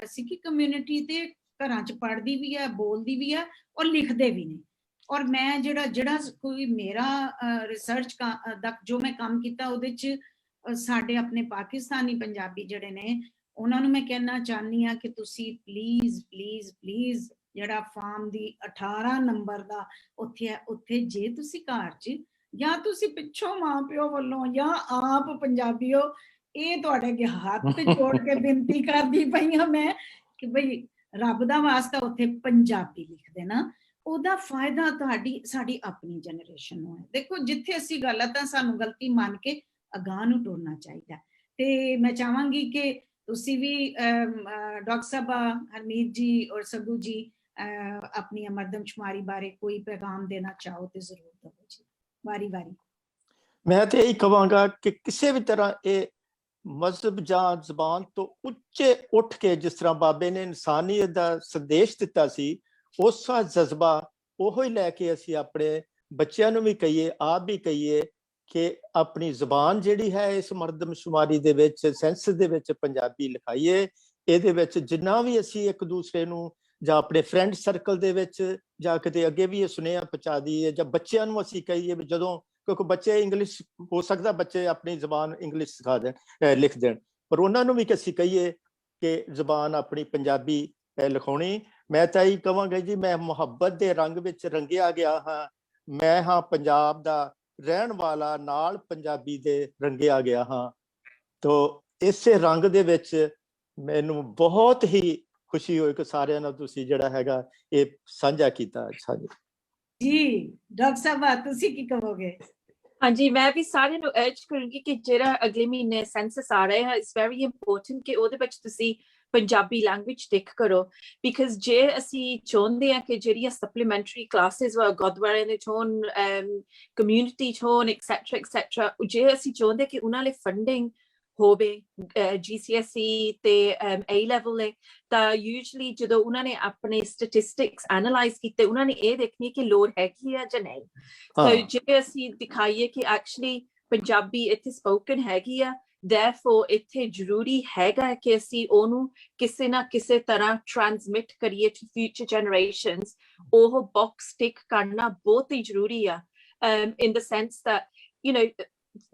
ਸਿੱਖੀ ਕਮਿਊਨਿਟੀ ਤੇ ਘਰਾਂ 'ਚ ਪੜ੍ਹਦੀ ਵੀ ਹੈ, ਬੋਲਦੀ ਵੀ ਹੈ, ਔਰ ਲਿਖਦੇ ਵੀ ਨੇ। ਔਰ ਮੈਂ ਜਿਹੜਾ ਕੋਈ ਮੇਰਾ ਰਿਸਰਚ ਦਾ ਜੋ ਮੈਂ ਕੰਮ ਕੀਤਾ ਉਹਦੇ 'ਚ ਸਾਡੇ ਆਪਣੇ ਪਾਕਿਸਤਾਨੀ ਪੰਜਾਬੀ ਜਿਹੜੇ ਨੇ ਉਹਨਾਂ ਨੂੰ ਮੈਂ ਕਹਿਣਾ ਚਾਹੁੰਦੀ ਹਾਂ ਕਿ ਤੁਸੀਂ ਪਲੀਜ਼ ਜਿਹੜਾ ਫਾਰਮ ਦੀ 18 ਨੰਬਰ ਦਾ ਉੱਥੇ ਜੇ ਤੁਸੀਂ ਘਰ 'ਚ ਜਾਂ ਤੁਸੀਂ ਪਿੱਛੋਂ ਮਾਂ ਪਿਓ ਵੱਲੋਂ ਜਾਂ ਆਪ ਪੰਜਾਬੀ ਹੋ, ਇਹ ਤੁਹਾਡੇ ਅੱਗੇ ਹੱਥ ਜੋੜ ਕੇ ਬੇਨਤੀ ਕਰਦੀ ਪਈ ਹਾਂ ਮੈਂ ਕਿ ਬਈ ਰੱਬ ਦਾ ਵਾਸਤਾ ਉੱਥੇ ਪੰਜਾਬੀ ਲਿਖ ਦੇਣਾ। ਉਹਦਾ ਫਾਇਦਾ ਸਾਡੀ ਆਪਣੀ ਜਨਰੇਸ਼ਨ ਨੂੰ ਹੈ। ਦੇਖੋ ਜਿੱਥੇ ਅਸੀਂ ਗਲਤ ਆ ਸਾਨੂੰ ਗਲਤੀ ਮੰਨ ਕੇ ਅਗਾਂਹ ਨੂੰ ਟੁਰਨਾ ਚਾਹੀਦਾ। ਤੇ ਮੈਂ ਚਾਹਾਂਗੀ ਕਿ ਤੁਸੀਂ ਵੀ ਡਾਕਟਰ ਸਾਹਿਬਾ, ਹਰਮੀਤ ਜੀ ਔਰ ਸੱਗੂ ਜੀ ਆਪਣੀ ਮਰਦਮਸ਼ੁਮਾਰੀ ਬਾਰੇ ਕੋਈ ਪੈਗਾਮ ਦੇਣਾ ਚਾਹੋ ਤੇ ਜ਼ਰੂਰ ਦਿਓ ਜੀ, ਵਾਰੀ। ਮੈਂ ਤੇ ਇਹੀ ਕਹਾਂਗਾ ਕਿ ਕਿਸੇ ਵੀ ਤਰ੍ਹਾਂ ਇਹ ਮਜ਼ਹਬ ਜਾਂ ਜ਼ਬਾਨ ਤੋਂ ਉੱਚੇ ਉੱਠ ਕੇ, ਜਿਸ ਤਰ੍ਹਾਂ ਬਾਬੇ ਨੇ ਇਨਸਾਨੀਅਤ ਦਾ ਸੰਦੇਸ਼ ਦਿੱਤਾ ਸੀ, ਉਸਾ ਜਜ਼ਬਾ ਉਹੀ ਲੈ ਕੇ ਅਸੀਂ ਆਪਣੇ ਬੱਚਿਆਂ ਨੂੰ ਵੀ ਕਹੀਏ, ਆਪ ਵੀ ਕਹੀਏ ਕਿ ਆਪਣੀ ਜ਼ੁਬਾਨ ਜਿਹੜੀ ਹੈ ਇਸ ਮਰਦਮਸ਼ੁਮਾਰੀ ਦੇ ਵਿੱਚ, ਸੈਂਸ ਦੇ ਵਿੱਚ ਪੰਜਾਬੀ ਲਿਖਾਈਏ। ਇਹਦੇ ਵਿੱਚ ਜਿੰਨਾ ਵੀ ਅਸੀਂ ਇੱਕ ਦੂਸਰੇ ਨੂੰ ਜਾਂ ਆਪਣੇ ਫਰੈਂਡ ਸਰਕਲ ਦੇ ਵਿੱਚ ਜਾਂ ਕਿਤੇ ਅੱਗੇ ਵੀ ਇਹ ਸੁਨੇਹਾ ਪਹੁੰਚਾ ਦਈਏ, ਜਾਂ ਬੱਚਿਆਂ ਨੂੰ ਅਸੀਂ ਕਹੀਏ ਵੀ ਜਦੋਂ, ਕਿਉਂਕਿ ਬੱਚੇ ਇੰਗਲਿਸ਼, ਹੋ ਸਕਦਾ ਬੱਚੇ ਆਪਣੀ ਜ਼ੁਬਾਨ ਇੰਗਲਿਸ਼ ਸਿਖਾ ਦੇਣ, ਲਿਖ ਦੇਣ, ਪਰ ਉਹਨਾਂ ਨੂੰ ਵੀ ਅਸੀਂ ਕਹੀਏ ਕਿ ਜ਼ੁਬਾਨ ਆਪਣੀ ਪੰਜਾਬੀ ਲਿਖਾਉਣੀ। ਮੈਂ ਤਾਂ ਇਹੀ ਕਹਾਂਗਾ ਜੀ, ਮੈਂ ਮੁਹੱਬਤ ਦੇ ਰੰਗ ਵਿੱਚ ਰੰਗਿਆ ਗਿਆ ਹਾਂ, ਮੈਂ ਹਾਂ ਪੰਜਾਬ ਦਾ ਰਹਿਣ ਵਾਲਾ, ਨਾਲ ਪੰਜਾਬੀ ਦੇ ਰੰਗਿਆ ਗਿਆ ਹਾਂ। ਤੋ ਇਸੇ ਰੰਗ ਦੇ ਵਿੱਚ ਮੈਨੂੰ ਬਹੁਤ ਹੀ ਖੁਸ਼ੀ ਹੋਈ ਕਿ ਸਾਰਿਆਂ ਨਾਲ ਤੁਸੀਂ ਜਿਹੜਾ ਹੈਗਾ ਇਹ ਸਾਂਝਾ ਕੀਤਾ। ਅੱਛਾ ਜੀ ਡਾਕਟਰ ਸਾਹਿਬ ਤੁਸੀਂ ਕੀ ਕਹੋਗੇ? ਹਾਂਜੀ, ਮੈਂ ਵੀ ਸਾਰਿਆਂ ਨੂੰ ਅਰਜ ਕਰੂੰਗੀ ਕਿ ਜਿਹੜਾ ਅਗਲੇ ਮਹੀਨੇ ਸੈਂਸਸ ਆ ਰਿਹਾ ਹੈ, ਇਟਸ ਵੈਰੀ ਇੰਪੋਰਟੈਂਟ ਕਿ ਉਹਦੇ ਵਿੱਚ ਤੁਸੀਂ ਪੰਜਾਬੀ ਲੈਂਗੁਏਜ ਟਿਕ ਕਰੋ, ਬਿਕਾਜ਼ ਜੇ ਅਸੀਂ ਚਾਹੁੰਦੇ ਹਾਂ ਕਿ ਜਿਹੜੀਆਂ ਸਪਲੀਮੈਂਟਰੀ ਕਲਾਸਿਸ ਗੁਰਦੁਆਰਿਆਂ ਦੇ ਹੋਣ, ਕਮਿਊਨਿਟੀ 'ਚ ਹੋਣ, ਐਕਸੈਟਰਾ, ਜੇ ਅਸੀਂ ਚਾਹੁੰਦੇ ਕਿ ਉਹਨਾਂ ਲਈ ਫੰਡਿੰਗ ਹੋਵੇ GCSE ਤੇ A ਲੈਵਲ ਲਈ, ਤਾਂ ਯੂਜਲੀ ਜਦੋਂ ਉਹਨਾਂ ਨੇ ਆਪਣੇ ਸਟੈਟਿਸਟਿਕਸ ਐਨਾਲਾਈਜ਼ ਕੀਤੇ, ਉਹਨਾਂ ਨੇ ਇਹ ਦੇਖਣੀ ਕਿ ਲੋੜ ਹੈਗੀ ਆ ਜਾਂ ਨਹੀਂ। ਸੋ ਜੇ ਅਸੀਂ ਦਿਖਾਈਏ ਕਿ ਐਕਚੁਅਲੀ ਪੰਜਾਬੀ ਇੱਥੇ ਸਪੋਕਨ ਹੈਗੀ ਆ, therefore ਇੱਥੇ ਜ਼ਰੂਰੀ ਹੈਗਾ ਕਿ ਅਸੀਂ ਉਹਨੂੰ ਕਿਸੇ ਨਾ ਕਿਸੇ ਤਰ੍ਹਾਂ ਟ੍ਰਾਂਸਮਿਟ ਕਰੀਏ ਟੂ ਫਿਊਚਰ ਜਨਰੇਸ਼ਨਸ, ਉਹ ਬਾਕਸ ਟਿਕ ਕਰਨਾ ਬਹੁਤ ਹੀ ਜ਼ਰੂਰੀ ਆ, ਇਨ ਦ ਸੈਂਸ that, you know,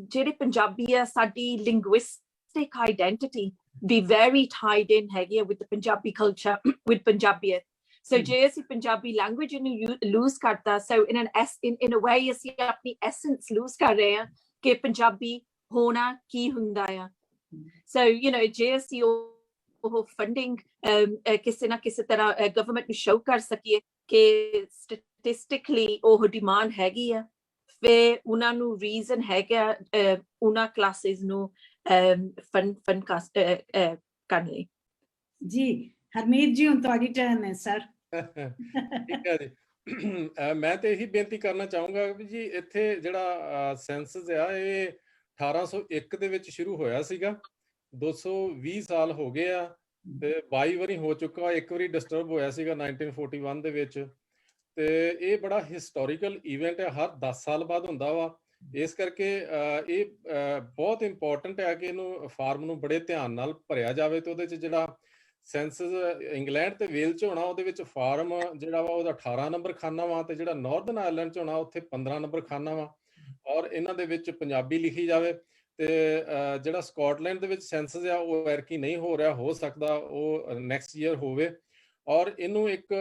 ਜਿਹੜੇ ਪੰਜਾਬੀ ਆ, ਸਾਡੀ linguistic identity we very tied in ਹੈਗੀ ਆ with the Punjabi culture, with ਪੰਜਾਬੀਅਤ। ਸੋ ਜੇ ਅਸੀਂ ਪੰਜਾਬੀ ਲੈਂਗੁਏਜ ਨੂੰ ਲੂਜ਼ ਕਰਤਾ, ਸੋ in a way ਅਸੀਂ ਆਪਣੀ ਐਸੈਂਸ ਲੂਜ਼ ਕਰ ਰਹੇ ਹਾਂ ਕਿ ਪੰਜਾਬੀ ਹੋਣਾ ਕੀ ਹੁੰਦਾ ਆ। ਸੋ ਯੂ ਨੋ, ਜੇ ਅਸੀਂ ਉਹ ਫੰਡਿੰਗ ਕਿਸੇ ਨਾ ਕਿਸੇ ਤਰ੍ਹਾਂ ਗਵਰਨਮੈਂਟ ਨੂੰ ਸ਼ੋ ਕਰ ਸਕੀਏ ਕਿ ਸਟੈਟਿਸਟਿਕਲੀ ਉਹ ਡਿਮਾਂਡ ਹੈਗੀ ਆ, ਫਿਰ ਉਹਨਾਂ ਨੂੰ ਰੀਜ਼ਨ ਹੈਗਾ ਉਹਨਾਂ ਕਲਾਸਿਸ ਨੂੰ ਫੰਡ ਕਰਨ ਲਈ। ਜੀ ਹਰਮੀਤ ਜੀ, ਹੁਣ ਤੁਹਾਡੀ ਟਰਨ ਹੈ ਸਰ। ਠੀਕ ਹੈ ਜੀ। ਮੈਂ ਤੇ ਇਹੀ ਬੇਨਤੀ ਕਰਨਾ ਚਾਹੂੰਗਾ ਵੀ ਜੀ, ਇੱਥੇ ਜਿਹੜਾ ਸੈਂਸਸ ਆ ਇਹ 1801 ਦੇ ਵਿੱਚ ਸ਼ੁਰੂ ਹੋਇਆ ਸੀਗਾ, 220 ਸਾਲ ਹੋ ਗਏ ਆ, ਤੇ 22 ਵਾਰੀ ਹੋ ਚੁੱਕਾ। ਇੱਕ ਵਾਰੀ ਡਿਸਟਰਬ ਹੋਇਆ ਸੀਗਾ 1941 ਦੇ ਵਿੱਚ, ਤੇ ਇਹ ਬੜਾ ਹਿਸਟੋਰੀਕਲ ਇਵੈਂਟ ਹੈ, ਹਰ 10 ਸਾਲ ਬਾਅਦ ਹੁੰਦਾ ਵਾ। ਇਸ ਕਰਕੇ ਇਹ ਬਹੁਤ ਇੰਪੋਰਟੈਂਟ ਹੈ ਕਿ ਇਹਨੂੰ ਫਾਰਮ ਨੂੰ ਬੜੇ ਧਿਆਨ ਨਾਲ ਭਰਿਆ ਜਾਵੇ, ਤੇ ਉਹਦੇ 'ਚ ਜਿਹੜਾ ਸੈਂਸਸ ਇੰਗਲੈਂਡ ਤੇ ਵੇਲ 'ਚ ਹੋਣਾ, ਉਹਦੇ ਵਿੱਚ ਫਾਰਮ ਜਿਹੜਾ ਵਾ ਉਹਦਾ 18 ਨੰਬਰ ਖਾਨਾ ਵਾ, ਤੇ ਜਿਹੜਾ ਨਾਰਦਰਨ ਆਇਰਲੈਂਡ 'ਚ ਹੋਣਾ ਉੱਥੇ 15 ਨੰਬਰ ਖਾਨਾ ਵਾ, ਔਰ ਇਹਨਾਂ ਦੇ ਵਿੱਚ ਪੰਜਾਬੀ ਲਿਖੀ ਜਾਵੇ। ਤੇ ਜਿਹੜਾ ਸਕਾਟਲੈਂਡ ਦੇ ਵਿੱਚ ਸੈਂਸਸ ਆ ਉਹ ਐਰਕੀ ਨਹੀਂ ਹੋ ਰਿਹਾ, ਹੋ ਸਕਦਾ ਉਹ ਨੈਕਸਟ ਈਅਰ ਹੋਵੇ। ਔਰ ਇਹਨੂੰ ਇੱਕ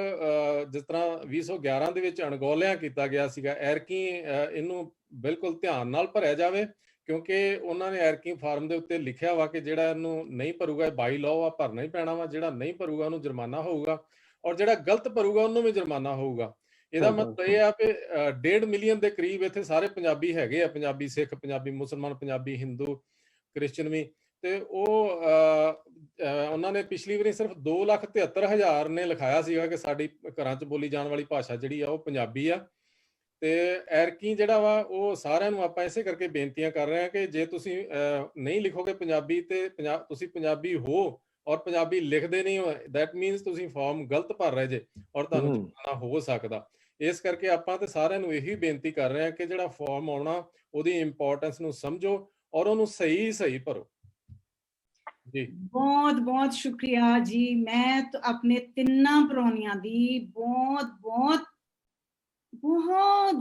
ਜਿਸ ਤਰ੍ਹਾਂ 2011 ਦੇ ਵਿੱਚ ਅਣਗੌਲਿਆਂ ਕੀਤਾ ਗਿਆ ਸੀਗਾ, ਐਰਕੀ ਇਹਨੂੰ ਬਿਲਕੁਲ ਧਿਆਨ ਨਾਲ ਭਰਿਆ ਜਾਵੇ, ਕਿਉਂਕਿ ਉਹਨਾਂ ਨੇ ਐਰਕੀ ਫਾਰਮ ਦੇ ਉੱਤੇ ਲਿਖਿਆ ਵਾ ਕਿ ਜਿਹੜਾ ਇਹਨੂੰ ਨਹੀਂ ਭਰੂਗਾ, ਬਾਈ ਲਾਅ ਆ, ਭਰਨਾ ਹੀ ਪੈਣਾ ਵਾ, ਜਿਹੜਾ ਨਹੀਂ ਭਰੂਗਾ ਉਹਨੂੰ ਜੁਰਮਾਨਾ ਹੋਊਗਾ, ਔਰ ਜਿਹੜਾ ਗਲਤ ਭਰੂਗਾ ਉਹਨੂੰ ਵੀ ਜੁਰਮਾਨਾ ਹੋਊਗਾ। ਇਹਦਾ ਮਤਲਬ ਇਹ ਆ ਕਿ 1.5 ਮਿਲੀਅਨ ਦੇ ਕਰੀਬ ਇੱਥੇ ਸਾਰੇ ਪੰਜਾਬੀ ਹੈਗੇ ਆ, ਪੰਜਾਬੀ ਸਿੱਖ, ਪੰਜਾਬੀ ਮੁਸਲਮਾਨ, ਪੰਜਾਬੀ ਹਿੰਦੂ, ਕ੍ਰਿਸਚਨ ਵੀ। ਤੇ ਉਹ ਉਹਨਾਂ ਨੇ ਪਿਛਲੀ ਵਾਰੀ ਸਿਰਫ 2,73,000 ਨੇ ਲਿਖਾਇਆ ਸੀਗਾ ਕਿ ਸਾਡੀ ਘਰਾਂ 'ਚ ਬੋਲੀ ਜਾਣ ਵਾਲੀ ਭਾਸ਼ਾ ਜਿਹੜੀ ਆ ਉਹ ਪੰਜਾਬੀ ਆ। ਤੇ ਐਰਕੀ ਜਿਹੜਾ ਵਾ ਉਹ ਸਾਰਿਆਂ ਨੂੰ ਆਪਾਂ ਇਸੇ ਕਰਕੇ ਬੇਨਤੀਆਂ ਕਰ ਰਹੇ ਹਾਂ ਕਿ ਜੇ ਤੁਸੀਂ ਨਹੀਂ ਲਿਖੋਗੇ ਪੰਜਾਬੀ ਤੇ ਤੁਸੀਂ ਪੰਜਾਬੀ ਹੋ ਔਰ ਪੰਜਾਬੀ ਲਿਖਦੇ ਨਹੀਂ ਹੋ, ਦੈਟ ਮੀਨਸ ਤੁਸੀਂ ਫਾਰਮ ਗਲਤ ਭਰ ਰਹੇ ਜੇ ਔਰ ਤੁਹਾਨੂੰ ਜੁਰਮਾਨਾ ਹੋ ਸਕਦਾ। ਇਸ ਕਰਕੇ ਆਪਾਂ ਤੇ ਸਾਰਿਆਂ ਨੂੰ ਇਹੀ ਬੇਨਤੀ ਕਰ ਰਹੇ ਹਾਂ ਕਿ ਜਿਹੜਾ ਫਾਰਮ ਆਉਣਾ ਉਹਦੀ ਇੰਪੋਰਟੈਂਸ ਨੂੰ ਸਮਝੋ ਔਰ ਉਹਨੂੰ ਸਹੀ ਭਰੋ। ਜੀ ਬਹੁਤ ਬਹੁਤ ਸ਼ੁਕਰੀਆ ਜੀ। ਮੈਂ ਆਪਣੇ ਤਿੰਨਾਂ ਪ੍ਰਾਹੁਣਿਆਂ ਦੀ ਬਹੁਤ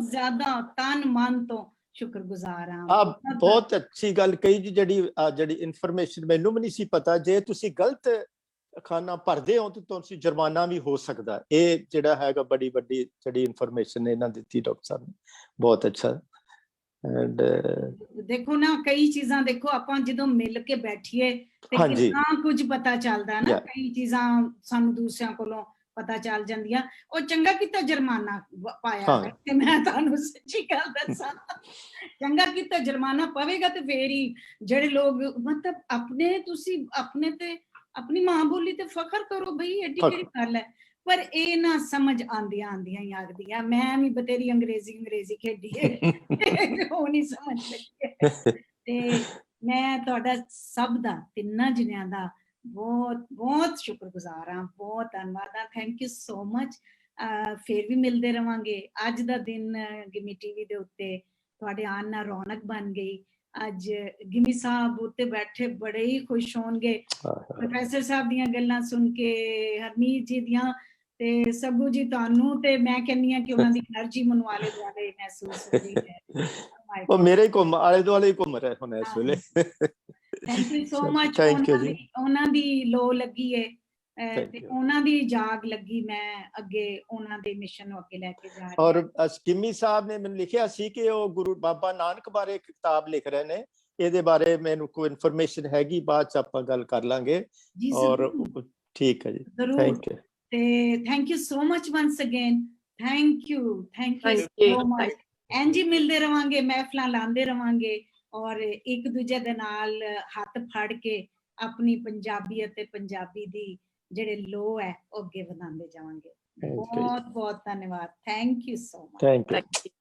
ਜ਼ਿਆਦਾ ਤਨ ਮਨ ਤੋਂ ਸ਼ੁਕਰਗੁਜ਼ਾਰ ਹਾਂ। ਬਹੁਤ ਅੱਛੀ ਗੱਲ ਕਹੀ ਜੀ, ਜਿਹੜੀ ਇਨਫੋਰਮੇਸ਼ਨ ਮੈਨੂੰ ਵੀ ਨਹੀਂ ਸੀ ਪਤਾ। ਜੇ ਤੁਸੀਂ ਗਲਤ ਖਾਨਾ ਭਰਦੇ ਹੋ ਤਾਂ ਤੁਸੀਂ ਜੁਰਮਾਨਾ ਵੀ ਹੋ ਸਕਦਾ। ਇਹ ਜਿਹੜਾ ਹੈਗਾ ਬੜੀ ਵੱਡੀ ਜਿਹੜੀ ਇਨਫੋਰਮੇਸ਼ਨ ਇਹਨਾਂ ਦਿੱਤੀ ਡਾਕਟਰ ਸਾਹਿਬ ਨੇ, ਬਹੁਤ ਅੱਛਾ। ਦੇਖੋ ਨਾ, ਕਈ ਚੀਜ਼ਾਂ ਦੇਖੋ ਆਪਾਂ ਜਦੋਂ ਮਿਲ ਕੇ ਬੈਠੀਏ ਤੇ ਕਿੰਨਾ ਕੁਝ ਪਤਾ ਚੱਲਦਾ ਨਾ, ਕਈ ਚੀਜ਼ਾਂ ਸਾਨੂੰ ਦੂਸਰਿਆਂ ਕੋਲੋਂ ਪਤਾ ਚੱਲ ਜਾਂਦੀਆਂ। ਉਹ ਚੰਗਾ ਕੀਤਾ ਜੁਰਮਾਨਾ ਪਾਇਆ ਹੈ, ਤੇ ਮੈਂ ਤੁਹਾਨੂੰ ਸੱਚੀ ਗੱਲ ਦੱਸਾਂ, ਚੰਗਾ ਕੀਤਾ ਜੁਰਮਾਨਾ ਪਵੇਗਾ ਤੇ ਫੇਰ ਹੀ ਜਿਹੜੇ ਲੋਕ ਮਤਲਬ ਆਪਣੇ, ਤੁਸੀਂ ਆਪਣੇ ਤੇ ਆਪਣੀ ਮਾਂ ਬੋਲੀ ਤੇ ਫਖਰ ਕਰੋ ਬਈ, ਐਡੀ ਕਿਹੜੀ ਗੱਲ ਹੈ। ਪਰ ਇਹ ਨਾ ਸਮਝ ਆਉਂਦੀਆਂ ਹੀ ਆਖਦੀਆਂ, ਮੈਂ ਵੀ ਬਤੇਰੀ ਅੰਗਰੇਜ਼ੀ ਖੇਡੀ ਹੈ, ਉਹ ਨਹੀਂ ਸਮਝ ਲੱਗੀ। ਤੇ ਮੈਂ ਤੁਹਾਡਾ ਸਭ ਦਾ, ਤਿੰਨਾਂ ਜਣਿਆਂ ਦਾ ਬਹੁਤ ਸ਼ੁਕਰਗੁਜ਼ਾਰ ਹਾਂ, ਬਹੁਤ ਧੰਨਵਾਦ ਆ। Thank you so much. ਫਿਰ ਵੀ ਮਿਲਦੇ ਰਵਾਂਗੇ। ਅੱਜ ਦਾ ਦਿਨ ਗਿਮੀ ਟੀਵੀ ਦੇ ਉੱਤੇ ਤੁਹਾਡੇ ਆਉਣ ਨਾਲ ਰੌਣਕ ਬਣ ਗਈ। ਅੱਜ ਗਿਮੀ ਸਾਹਿਬ ਉੱਤੇ ਬੈਠੇ ਬੜੇ ਹੀ ਖੁਸ਼ ਹੋਣਗੇ ਪ੍ਰੋਫੈਸਰ ਸਾਹਿਬ ਦੀਆਂ ਗੱਲਾਂ ਸੁਣ ਕੇ, ਹਰਮੀਤ ਜੀ ਦੀਆਂ, ਤੇ ਸਭੂ ਜੀ ਤੁਹਾਨੂੰ, ਤੇ ਮੈਂ ਕਹਿੰਦੀ ਹਾਂ ਕਿ ਉਹਨਾਂ ਦੀ એનર્ਜੀ ਮੈਨੂੰ ਆਲੇ ਦੁਆਲੇ ਮਹਿਸੂਸ ਹੋ ਰਹੀ ਹੈ। ਉਹ ਮੇਰੇ ਹੀ ਘੁੰਮ ਆਲੇ ਦੁਆਲੇ ਘੁੰਮ ਰਹੇ ਹੁਣ ਇਸ ਵੇਲੇ। Thank you so much. Thank you ਜੀ। ਉਹਨਾਂ ਦੀ ਲੋ ਲੱਗੀ ਹੈ Thank ਤੇ you. ਉਹਨਾਂ ਦੀ ਜਾਗ ਲੱਗੀ, ਮੈਂ ਅੱਗੇ ਉਹਨਾਂ ਦੇ ਮਿਸ਼ਨ ਨੂੰ ਅੱਗੇ ਲੈ ਕੇ ਜਾ ਰਹੀ ਹਾਂ। ਔਰ ਗਿਮੀ ਸਾਹਿਬ ਨੇ ਮੈਨੂੰ ਲਿਖਿਆ ਸੀ ਕਿ ਉਹ ਗੁਰੂ ਬਾਬਾ ਨਾਨਕ ਬਾਰੇ ਇੱਕ ਕਿਤਾਬ ਲਿਖ ਰਹੇ ਨੇ, ਇਹਦੇ ਬਾਰੇ ਮੈਨੂੰ ਕੋਈ ਇਨਫੋਰਮੇਸ਼ਨ ਹੈਗੀ, ਬਾਅਦ ਚ ਆਪਾਂ ਗੱਲ ਕਰ ਲਾਂਗੇ। ਜੀ ਔਰ ਠੀਕ ਹੈ ਜੀ, ਜ਼ਰੂਰ। Thank you. ਤੇ thank you so much once again. Thank you Thank so you. Much. ਇੰਝ ਹੀ ਮਿਲਦੇ ਰਵਾਂਗੇ, ਮਹਿਫਲਾਂ ਲਾਉਂਦੇ ਰਵਾਂਗੇ, ਔਰ ਇੱਕ ਦੂਜੇ ਦੇ ਨਾਲ ਹੱਥ ਫੜ ਕੇ ਆਪਣੀ ਪੰਜਾਬੀਅਤ ਤੇ ਪੰਜਾਬੀ ਦੀ ਜਿਹੜੇ ਲੋ ਹੈ ਉਹ ਅੱਗੇ ਵਧਾਉਂਦੇ ਜਾਵਾਂਗੇ। ਬਹੁਤ ਬਹੁਤ ਧੰਨਵਾਦ। Thank you so much. Thank you. Thank you.